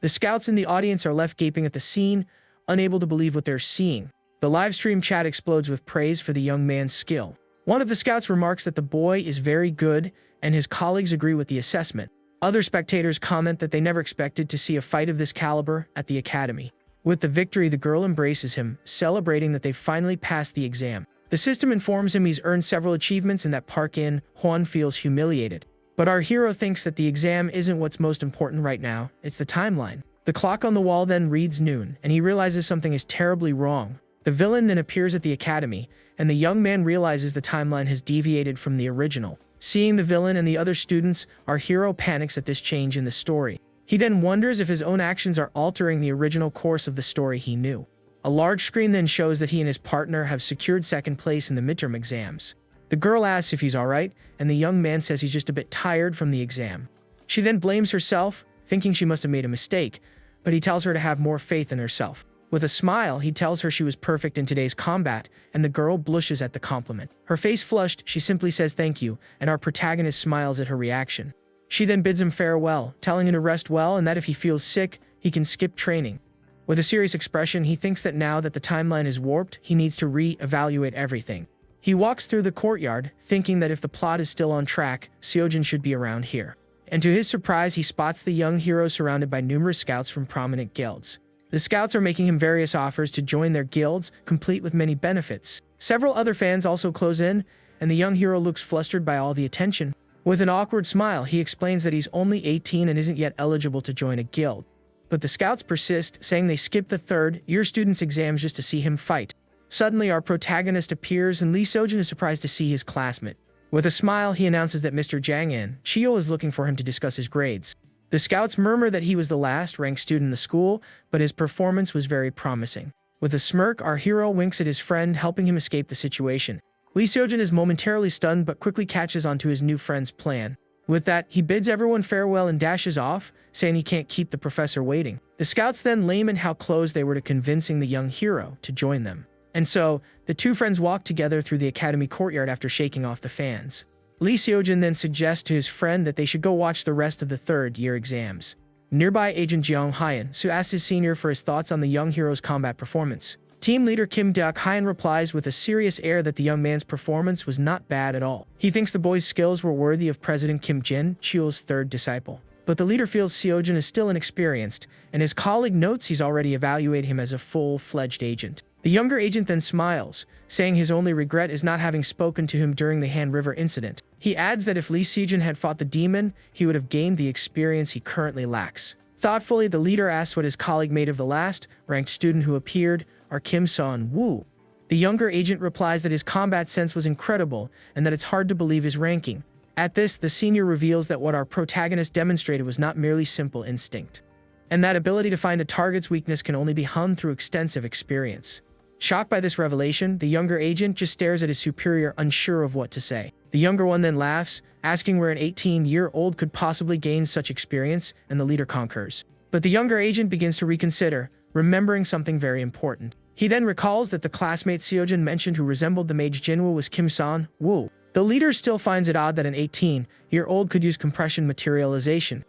The scouts in the audience are left gaping at the scene, unable to believe what they're seeing. The live stream chat explodes with praise for the young man's skill. One of the scouts remarks that the boy is very good, and his colleagues agree with the assessment. Other spectators comment that they never expected to see a fight of this caliber at the academy. With the victory, the girl embraces him, celebrating that they finally passed the exam. The system informs him he's earned several achievements and that Park In-hwan feels humiliated. But our hero thinks that the exam isn't what's most important right now, it's the timeline. The clock on the wall then reads noon, and he realizes something is terribly wrong. The villain then appears at the academy, and the young man realizes the timeline has deviated from the original. Seeing the villain and the other students, our hero panics at this change in the story. He then wonders if his own actions are altering the original course of the story he knew. A large screen then shows that he and his partner have secured second place in the midterm exams. The girl asks if he's alright, and the young man says he's just a bit tired from the exam. She then blames herself, thinking she must have made a mistake, but he tells her to have more faith in herself. With a smile, he tells her she was perfect in today's combat, and the girl blushes at the compliment. Her face flushed, she simply says thank you, and our protagonist smiles at her reaction. She then bids him farewell, telling him to rest well and that if he feels sick, he can skip training. With a serious expression, he thinks that now that the timeline is warped, he needs to re-evaluate everything. He walks through the courtyard, thinking that if the plot is still on track, Seojin should be around here. And to his surprise, he spots the young hero surrounded by numerous scouts from prominent guilds. The scouts are making him various offers to join their guilds, complete with many benefits. Several other fans also close in, and the young hero looks flustered by all the attention. With an awkward smile, he explains that he's only 18 and isn't yet eligible to join a guild. But the scouts persist, saying they skip the third-year students' exams just to see him fight. Suddenly, our protagonist appears, and Lee Seojin is surprised to see his classmate. With a smile, he announces that Mr. Jang-in, Chio, is looking for him to discuss his grades. The scouts murmur that he was the last-ranked student in the school, but his performance was very promising. With a smirk, our hero winks at his friend, helping him escape the situation. Lee Seojin is momentarily stunned but quickly catches on to his new friend's plan. With that, he bids everyone farewell and dashes off, saying he can't keep the professor waiting. The scouts then lament how close they were to convincing the young hero to join them. And so, the two friends walk together through the academy courtyard after shaking off the fans. Lee Seojin then suggests to his friend that they should go watch the rest of the third-year exams. Nearby Agent Jeong Hyun asks his senior for his thoughts on the young hero's combat performance. Team leader Kim Deok Hyun replies with a serious air that the young man's performance was not bad at all. He thinks the boy's skills were worthy of President Kim Jin-cheol's third disciple. But the leader feels Seojin is still inexperienced, and his colleague notes he's already evaluated him as a full-fledged agent. The younger agent then smiles, saying his only regret is not having spoken to him during the Han River incident. He adds that if Lee Seojin had fought the demon, he would have gained the experience he currently lacks. Thoughtfully, the leader asks what his colleague made of the last ranked student who appeared, Kim Seon-woo. The younger agent replies that his combat sense was incredible and that it's hard to believe his ranking. At this, the senior reveals that what our protagonist demonstrated was not merely simple instinct, and that ability to find a target's weakness can only be honed through extensive experience. Shocked by this revelation, the younger agent just stares at his superior, unsure of what to say. The younger one then laughs, asking where an 18-year-old could possibly gain such experience, and the leader concurs. But the younger agent begins to reconsider, remembering something very important. He then recalls that the classmate Seojin mentioned who resembled the mage Jinwoo was Kim Seon-woo. The leader still finds it odd that an 18-year-old could use compression materialization.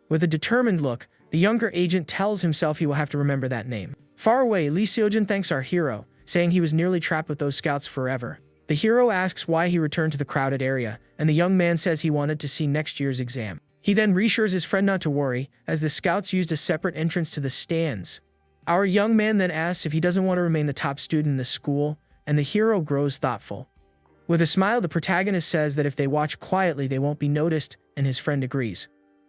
With a determined look, the younger agent tells himself he will have to remember that name. Far away, Lee Seojin thanks our hero, saying he was nearly trapped with those scouts forever. The hero asks why he returned to the crowded area, and the young man says he wanted to see next year's exam. He then reassures his friend not to worry, as the scouts used a separate entrance to the stands. Our young man then asks if he doesn't want to remain the top student in the school, and the hero grows thoughtful. With a smile, the protagonist says that if they watch quietly, they won't be noticed, and his friend agrees.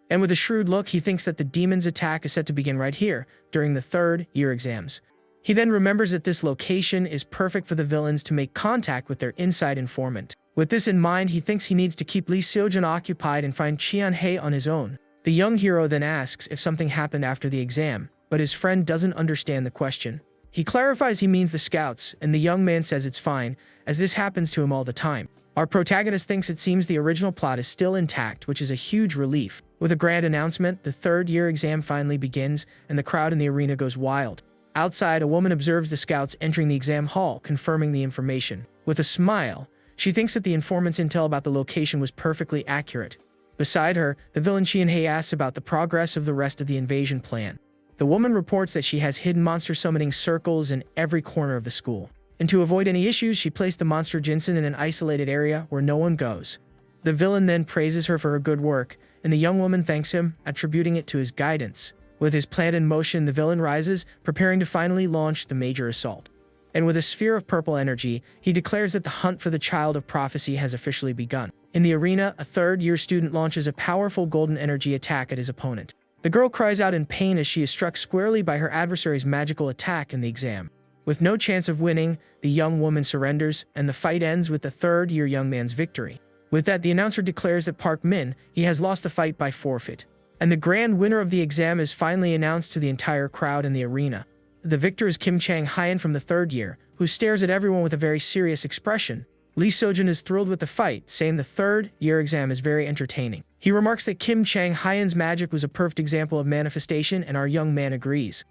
And with a shrewd look, he thinks that the demon's attack is set to begin right here, during the third-year exams. He then remembers that this location is perfect for the villains to make contact with their inside informant. With this in mind, he thinks he needs to keep Lee Seojin occupied and find Cheon-hae on his own. The young hero then asks if something happened after the exam, but his friend doesn't understand the question. He clarifies he means the scouts, and the young man says it's fine, as this happens to him all the time. Our protagonist thinks it seems the original plot is still intact, which is a huge relief. With a grand announcement, the third-year exam finally begins, and the crowd in the arena goes wild. Outside, a woman observes the scouts entering the exam hall, confirming the information. With a smile, she thinks that the informant's intel about the location was perfectly accurate. Beside her, the villain Cheon-hae asks about the progress of the rest of the invasion plan. The woman reports that she has hidden monster summoning circles in every corner of the school. And to avoid any issues, she placed the monster Jinsen in an isolated area where no one goes. The villain then praises her for her good work, and the young woman thanks him, attributing it to his guidance. With his plan in motion, the villain rises, preparing to finally launch the major assault. And with a sphere of purple energy, he declares that the hunt for the child of prophecy has officially begun. In the arena, a third-year student launches a powerful golden energy attack at his opponent. The girl cries out in pain as she is struck squarely by her adversary's magical attack in the exam. With no chance of winning, the young woman surrenders, and the fight ends with the third-year young man's victory. With that, the announcer declares that Park Min, he has lost the fight by forfeit. And the grand winner of the exam is finally announced to the entire crowd in the arena. The victor is Kim Chang-hyun from the third year, who stares at everyone with a very serious expression. Lee Seojin is thrilled with the fight, saying the third-year exam is very entertaining. He remarks that Kim Chang-hyun's magic was a perfect example of manifestation, and our young man agrees.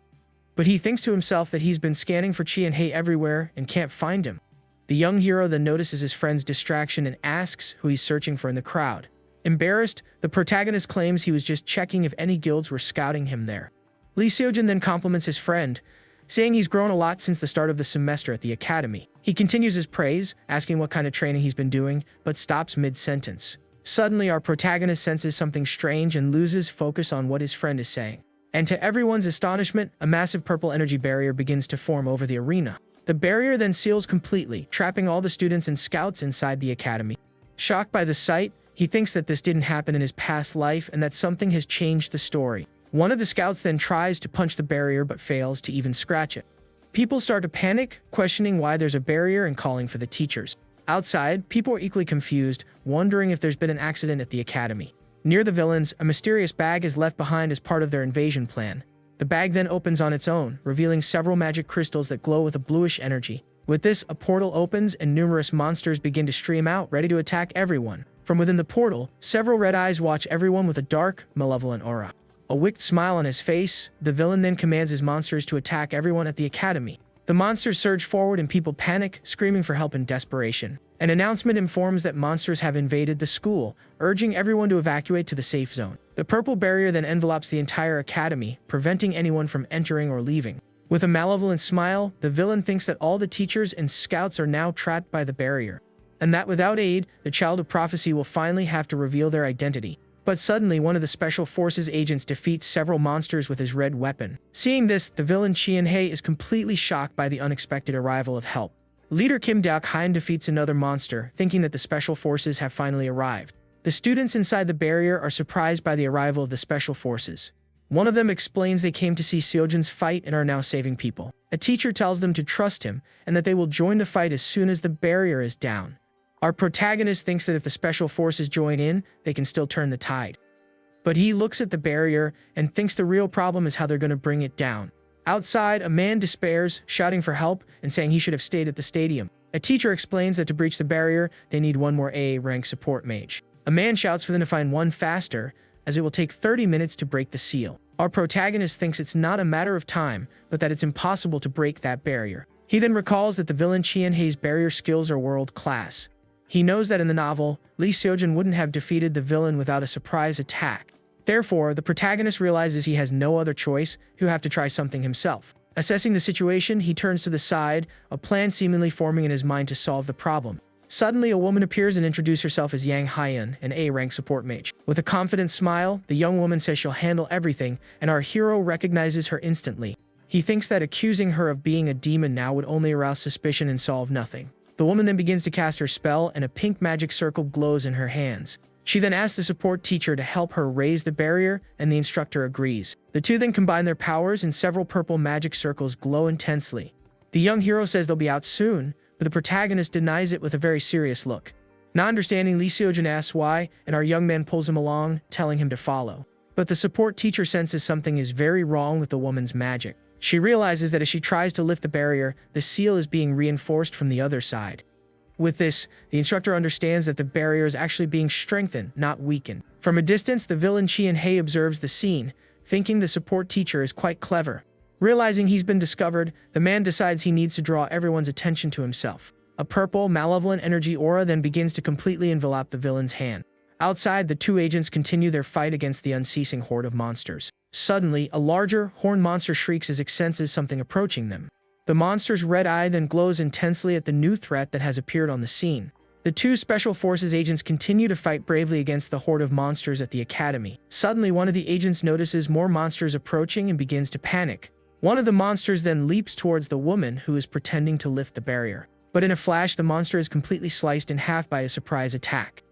But he thinks to himself that he's been scanning for Cheon-hae everywhere and can't find him. The young hero then notices his friend's distraction and asks who he's searching for in the crowd. Embarrassed, the protagonist claims he was just checking if any guilds were scouting him there. Lee Seojin then compliments his friend, saying he's grown a lot since the start of the semester at the academy. He continues his praise, asking what kind of training he's been doing, but stops mid-sentence. Suddenly, our protagonist senses something strange and loses focus on what his friend is saying. And to everyone's astonishment, a massive purple energy barrier begins to form over the arena. The barrier then seals completely, trapping all the students and scouts inside the academy. Shocked by the sight, he thinks that this didn't happen in his past life and that something has changed the story. One of the scouts then tries to punch the barrier but fails to even scratch it. People start to panic, questioning why there's a barrier and calling for the teachers. Outside, people are equally confused, wondering if there's been an accident at the academy. Near the villains, a mysterious bag is left behind as part of their invasion plan. The bag then opens on its own, revealing several magic crystals that glow with a bluish energy. With this, a portal opens and numerous monsters begin to stream out, ready to attack everyone. From within the portal, several red eyes watch everyone with a dark, malevolent aura. A wicked smile on his face, the villain then commands his monsters to attack everyone at the academy. The monsters surge forward and people panic, screaming for help in desperation. An announcement informs that monsters have invaded the school, urging everyone to evacuate to the safe zone. The purple barrier then envelopes the entire academy, preventing anyone from entering or leaving. With a malevolent smile, the villain thinks that all the teachers and scouts are now trapped by the barrier, and that without aid, the Child of Prophecy will finally have to reveal their identity. But suddenly, one of the Special Forces agents defeats several monsters with his red weapon. Seeing this, the villain Qianhei is completely shocked by the unexpected arrival of help. Leader Kim Daok-hein defeats another monster, thinking that the Special Forces have finally arrived. The students inside the barrier are surprised by the arrival of the Special Forces. One of them explains they came to see Seojin's fight and are now saving people. A teacher tells them to trust him, and that they will join the fight as soon as the barrier is down. Our protagonist thinks that if the Special Forces join in, they can still turn the tide. But he looks at the barrier and thinks the real problem is how they're going to bring it down. Outside, a man despairs, shouting for help and saying he should have stayed at the stadium. A teacher explains that to breach the barrier, they need one more A-rank support mage. A man shouts for them to find one faster, as it will take 30 minutes to break the seal. Our protagonist thinks it's not a matter of time, but that it's impossible to break that barrier. He then recalls that the villain Qianhei's barrier skills are world-class. He knows that in the novel, Lee Seojin wouldn't have defeated the villain without a surprise attack. Therefore, the protagonist realizes he has no other choice, he'll have to try something himself. Assessing the situation, he turns to the side, a plan seemingly forming in his mind to solve the problem. Suddenly, a woman appears and introduces herself as Yang Haiyan, an A-rank support mage. With a confident smile, the young woman says she'll handle everything, and our hero recognizes her instantly. He thinks that accusing her of being a demon now would only arouse suspicion and solve nothing. The woman then begins to cast her spell, and a pink magic circle glows in her hands. She then asks the support teacher to help her raise the barrier, and the instructor agrees. The two then combine their powers, and several purple magic circles glow intensely. The young hero says they'll be out soon, but the protagonist denies it with a very serious look. Not understanding, Lee Seojin asks why, and our young man pulls him along, telling him to follow. But the support teacher senses something is very wrong with the woman's magic. She realizes that as she tries to lift the barrier, the seal is being reinforced from the other side. With this, the instructor understands that the barrier is actually being strengthened, not weakened. From a distance, the villain Qianhei observes the scene, thinking the support teacher is quite clever. Realizing he's been discovered, the man decides he needs to draw everyone's attention to himself. A purple, malevolent energy aura then begins to completely envelop the villain's hand. Outside, the two agents continue their fight against the unceasing horde of monsters. Suddenly, a larger, horned monster shrieks as it senses something approaching them. The monster's red eye then glows intensely at the new threat that has appeared on the scene. The two Special Forces agents continue to fight bravely against the horde of monsters at the academy. Suddenly, one of the agents notices more monsters approaching and begins to panic. One of the monsters then leaps towards the woman who is pretending to lift the barrier. But in a flash, the monster is completely sliced in half by a surprise attack.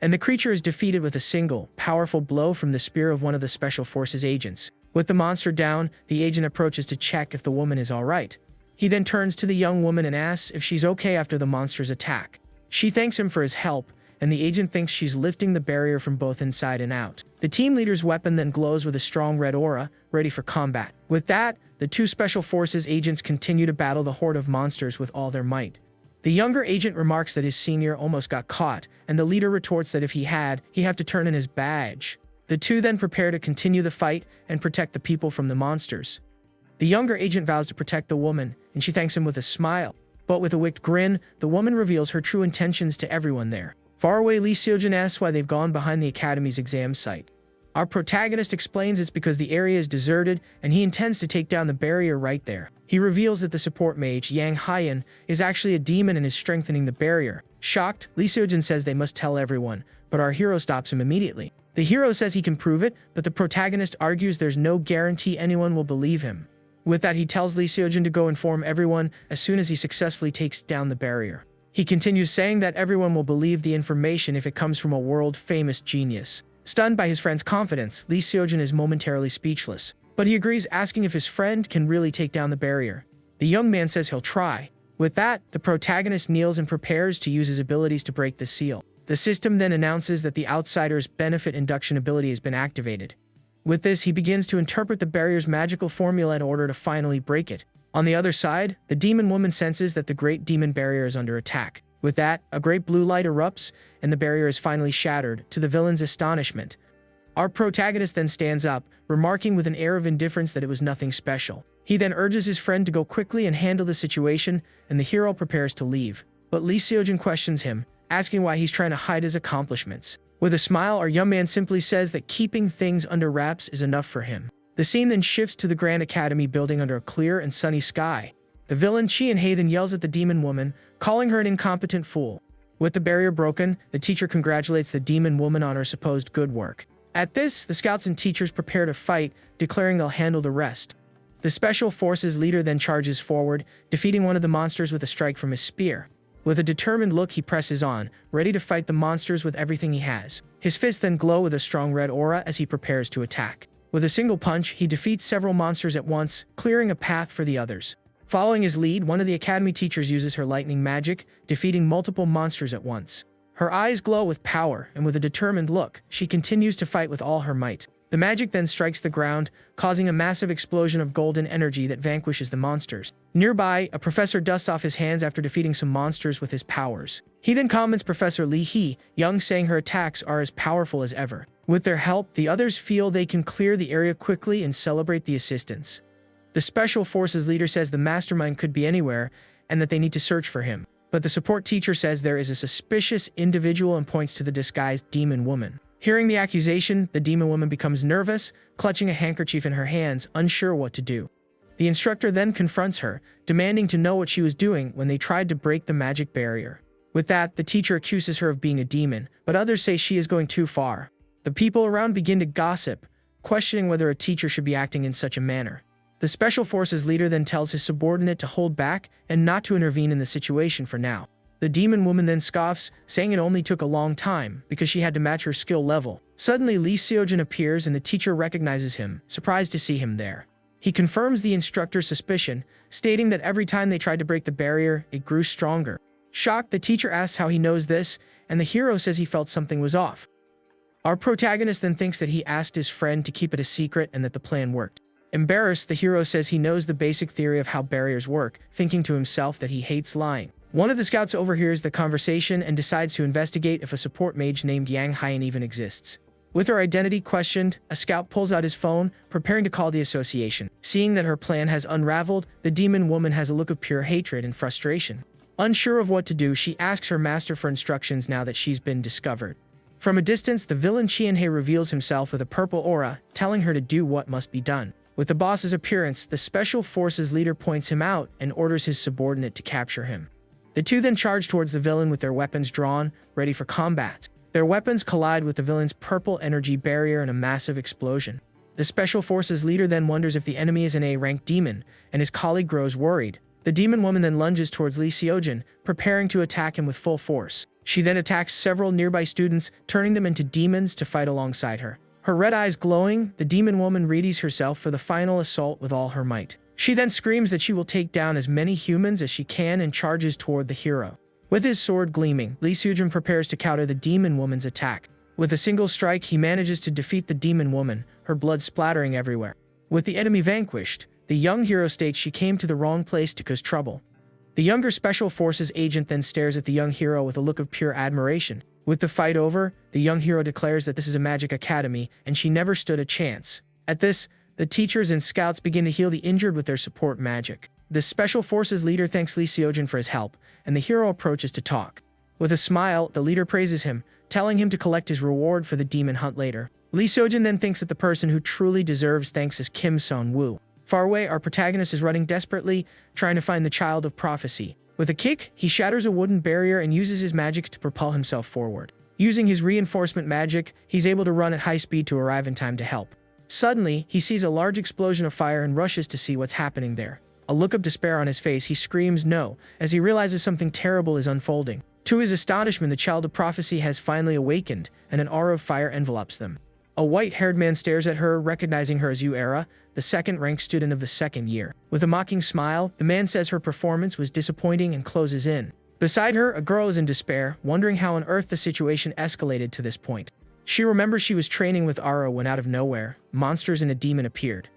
And the creature is defeated with a single, powerful blow from the spear of one of the Special Forces agents. With the monster down, the agent approaches to check if the woman is alright. He then turns to the young woman and asks if she's okay after the monster's attack. She thanks him for his help, and the agent thinks she's lifting the barrier from both inside and out. The team leader's weapon then glows with a strong red aura, ready for combat. With that, the two Special Forces agents continue to battle the horde of monsters with all their might. The younger agent remarks that his senior almost got caught, and the leader retorts that if he'd have to turn in his badge. The two then prepare to continue the fight and protect the people from the monsters. The younger agent vows to protect the woman, and she thanks him with a smile. But with a wicked grin, the woman reveals her true intentions to everyone there. Far away, Lee Seojin asks why they've gone behind the academy's exam site. Our protagonist explains it's because the area is deserted, and he intends to take down the barrier right there. He reveals that the support mage, Yang Haiyan, is actually a demon and is strengthening the barrier. Shocked, Lee Seojin says they must tell everyone, but our hero stops him immediately. The hero says he can prove it, but the protagonist argues there's no guarantee anyone will believe him. With that, he tells Lee Seojin to go inform everyone as soon as he successfully takes down the barrier. He continues saying that everyone will believe the information if it comes from a world-famous genius. Stunned by his friend's confidence, Lee Seojin is momentarily speechless, but he agrees, asking if his friend can really take down the barrier. The young man says he'll try. With that, the protagonist kneels and prepares to use his abilities to break the seal. The system then announces that the outsider's benefit induction ability has been activated. With this, he begins to interpret the barrier's magical formula in order to finally break it. On the other side, the demon woman senses that the great demon barrier is under attack. With that, a great blue light erupts, and the barrier is finally shattered, to the villain's astonishment. Our protagonist then stands up, remarking with an air of indifference that it was nothing special. He then urges his friend to go quickly and handle the situation, and the hero prepares to leave. But Lee Seojin questions him, asking why he's trying to hide his accomplishments. With a smile, our young man simply says that keeping things under wraps is enough for him. The scene then shifts to the Grand Academy building under a clear and sunny sky. The villain Chi In-hae then yells at the demon woman, calling her an incompetent fool. With the barrier broken, the teacher congratulates the demon woman on her supposed good work. At this, the scouts and teachers prepare to fight, declaring they'll handle the rest. The Special Forces leader then charges forward, defeating one of the monsters with a strike from his spear. With a determined look, he presses on, ready to fight the monsters with everything he has. His fists then glow with a strong red aura as he prepares to attack. With a single punch, he defeats several monsters at once, clearing a path for the others. Following his lead, one of the academy teachers uses her lightning magic, defeating multiple monsters at once. Her eyes glow with power, and with a determined look, she continues to fight with all her might. The magic then strikes the ground, causing a massive explosion of golden energy that vanquishes the monsters. Nearby, a professor dusts off his hands after defeating some monsters with his powers. He then comments Professor Lee Hee-young, saying her attacks are as powerful as ever. With their help, the others feel they can clear the area quickly and celebrate the assistance. The Special Forces leader says the mastermind could be anywhere, and that they need to search for him. But the support teacher says there is a suspicious individual and points to the disguised demon woman. Hearing the accusation, the demon woman becomes nervous, clutching a handkerchief in her hands, unsure what to do. The instructor then confronts her, demanding to know what she was doing when they tried to break the magic barrier. With that, the teacher accuses her of being a demon, but others say she is going too far. The people around begin to gossip, questioning whether a teacher should be acting in such a manner. The Special Forces leader then tells his subordinate to hold back and not to intervene in the situation for now. The demon woman then scoffs, saying it only took a long time because she had to match her skill level. Suddenly, Lee Seojin appears and the teacher recognizes him, surprised to see him there. He confirms the instructor's suspicion, stating that every time they tried to break the barrier, it grew stronger. Shocked, the teacher asks how he knows this, and the hero says he felt something was off. Our protagonist then thinks that he asked his friend to keep it a secret and that the plan worked. Embarrassed, the hero says he knows the basic theory of how barriers work, thinking to himself that he hates lying. One of the scouts overhears the conversation and decides to investigate if a support mage named Yang Hyan even exists. With her identity questioned, a scout pulls out his phone, preparing to call the association. Seeing that her plan has unraveled, the demon woman has a look of pure hatred and frustration. Unsure of what to do, she asks her master for instructions now that she's been discovered. From a distance, the villain Chi In-hae reveals himself with a purple aura, telling her to do what must be done. With the boss's appearance, the Special Forces leader points him out and orders his subordinate to capture him. The two then charge towards the villain with their weapons drawn, ready for combat. Their weapons collide with the villain's purple energy barrier in a massive explosion. The Special Forces leader then wonders if the enemy is an A-rank demon, and his colleague grows worried. The demon woman then lunges towards Lee Seojin, preparing to attack him with full force. She then attacks several nearby students, turning them into demons to fight alongside her. Her red eyes glowing, the demon woman readies herself for the final assault with all her might. She then screams that she will take down as many humans as she can and charges toward the hero. With his sword gleaming, Lee Seojin prepares to counter the demon woman's attack. With a single strike, he manages to defeat the demon woman, her blood splattering everywhere. With the enemy vanquished, the young hero states she came to the wrong place to cause trouble. The younger Special Forces agent then stares at the young hero with a look of pure admiration. With the fight over, the young hero declares that this is a magic academy and she never stood a chance. At this, the teachers and scouts begin to heal the injured with their support magic. The Special Forces leader thanks Lee Seojin for his help, and the hero approaches to talk. With a smile, the leader praises him, telling him to collect his reward for the demon hunt later. Lee Seojin then thinks that the person who truly deserves thanks is Kim Seon-woo. Far away, our protagonist is running desperately, trying to find the child of prophecy. With a kick, he shatters a wooden barrier and uses his magic to propel himself forward. Using his reinforcement magic, he's able to run at high speed to arrive in time to help. Suddenly, he sees a large explosion of fire and rushes to see what's happening there. A look of despair on his face, he screams no, as he realizes something terrible is unfolding. To his astonishment, the child of prophecy has finally awakened, and an aura of fire envelops them. A white-haired man stares at her, recognizing her as Yu-era, the second-ranked student of the second year. With a mocking smile, the man says her performance was disappointing and closes in. Beside her, a girl is in despair, wondering how on earth the situation escalated to this point. She remembers she was training with Ara when out of nowhere, monsters and a demon appeared.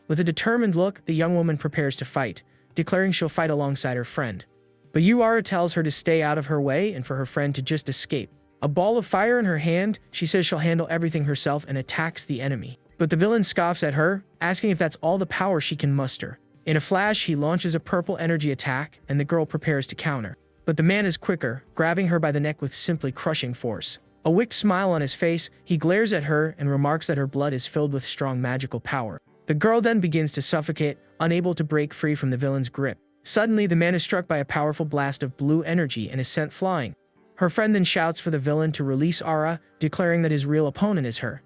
With a determined look, the young woman prepares to fight, declaring she'll fight alongside her friend. But Yara tells her to stay out of her way and for her friend to just escape. A ball of fire in her hand, she says she'll handle everything herself and attacks the enemy. But the villain scoffs at her, asking if that's all the power she can muster. In a flash, he launches a purple energy attack, and the girl prepares to counter. But the man is quicker, grabbing her by the neck with simply crushing force. A wicked smile on his face, he glares at her and remarks that her blood is filled with strong magical power. The girl then begins to suffocate, unable to break free from the villain's grip. Suddenly, the man is struck by a powerful blast of blue energy and is sent flying. Her friend then shouts for the villain to release Ara, declaring that his real opponent is her.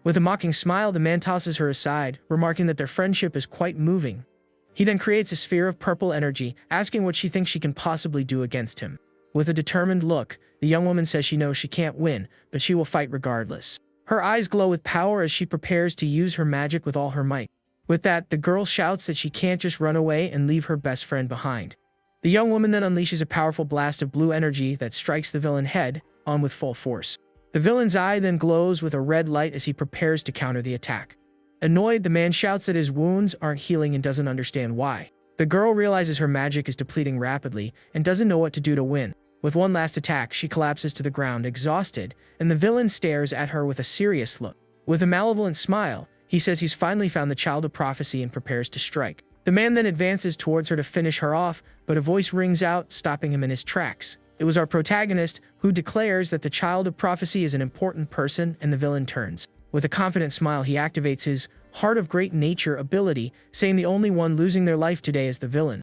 With a mocking smile, the man tosses her aside, remarking that their friendship is quite moving. He then creates a sphere of purple energy, asking what she thinks she can possibly do against him. With a determined look, the young woman says she knows she can't win, but she will fight regardless. Her eyes glow with power as she prepares to use her magic with all her might. With that, the girl shouts that she can't just run away and leave her best friend behind. The young woman then unleashes a powerful blast of blue energy that strikes the villain head on with full force. The villain's eye then glows with a red light as he prepares to counter the attack. Annoyed, the man shouts that his wounds aren't healing and doesn't understand why. The girl realizes her magic is depleting rapidly and doesn't know what to do to win. With one last attack, she collapses to the ground, exhausted, and the villain stares at her with a serious look. With a malevolent smile, he says he's finally found the child of prophecy and prepares to strike. The man then advances towards her to finish her off, but a voice rings out, stopping him in his tracks. It was our protagonist, who declares that the child of prophecy is an important person, and the villain turns. With a confident smile, he activates his Heart of Great Nature ability, saying the only one losing their life today is the villain.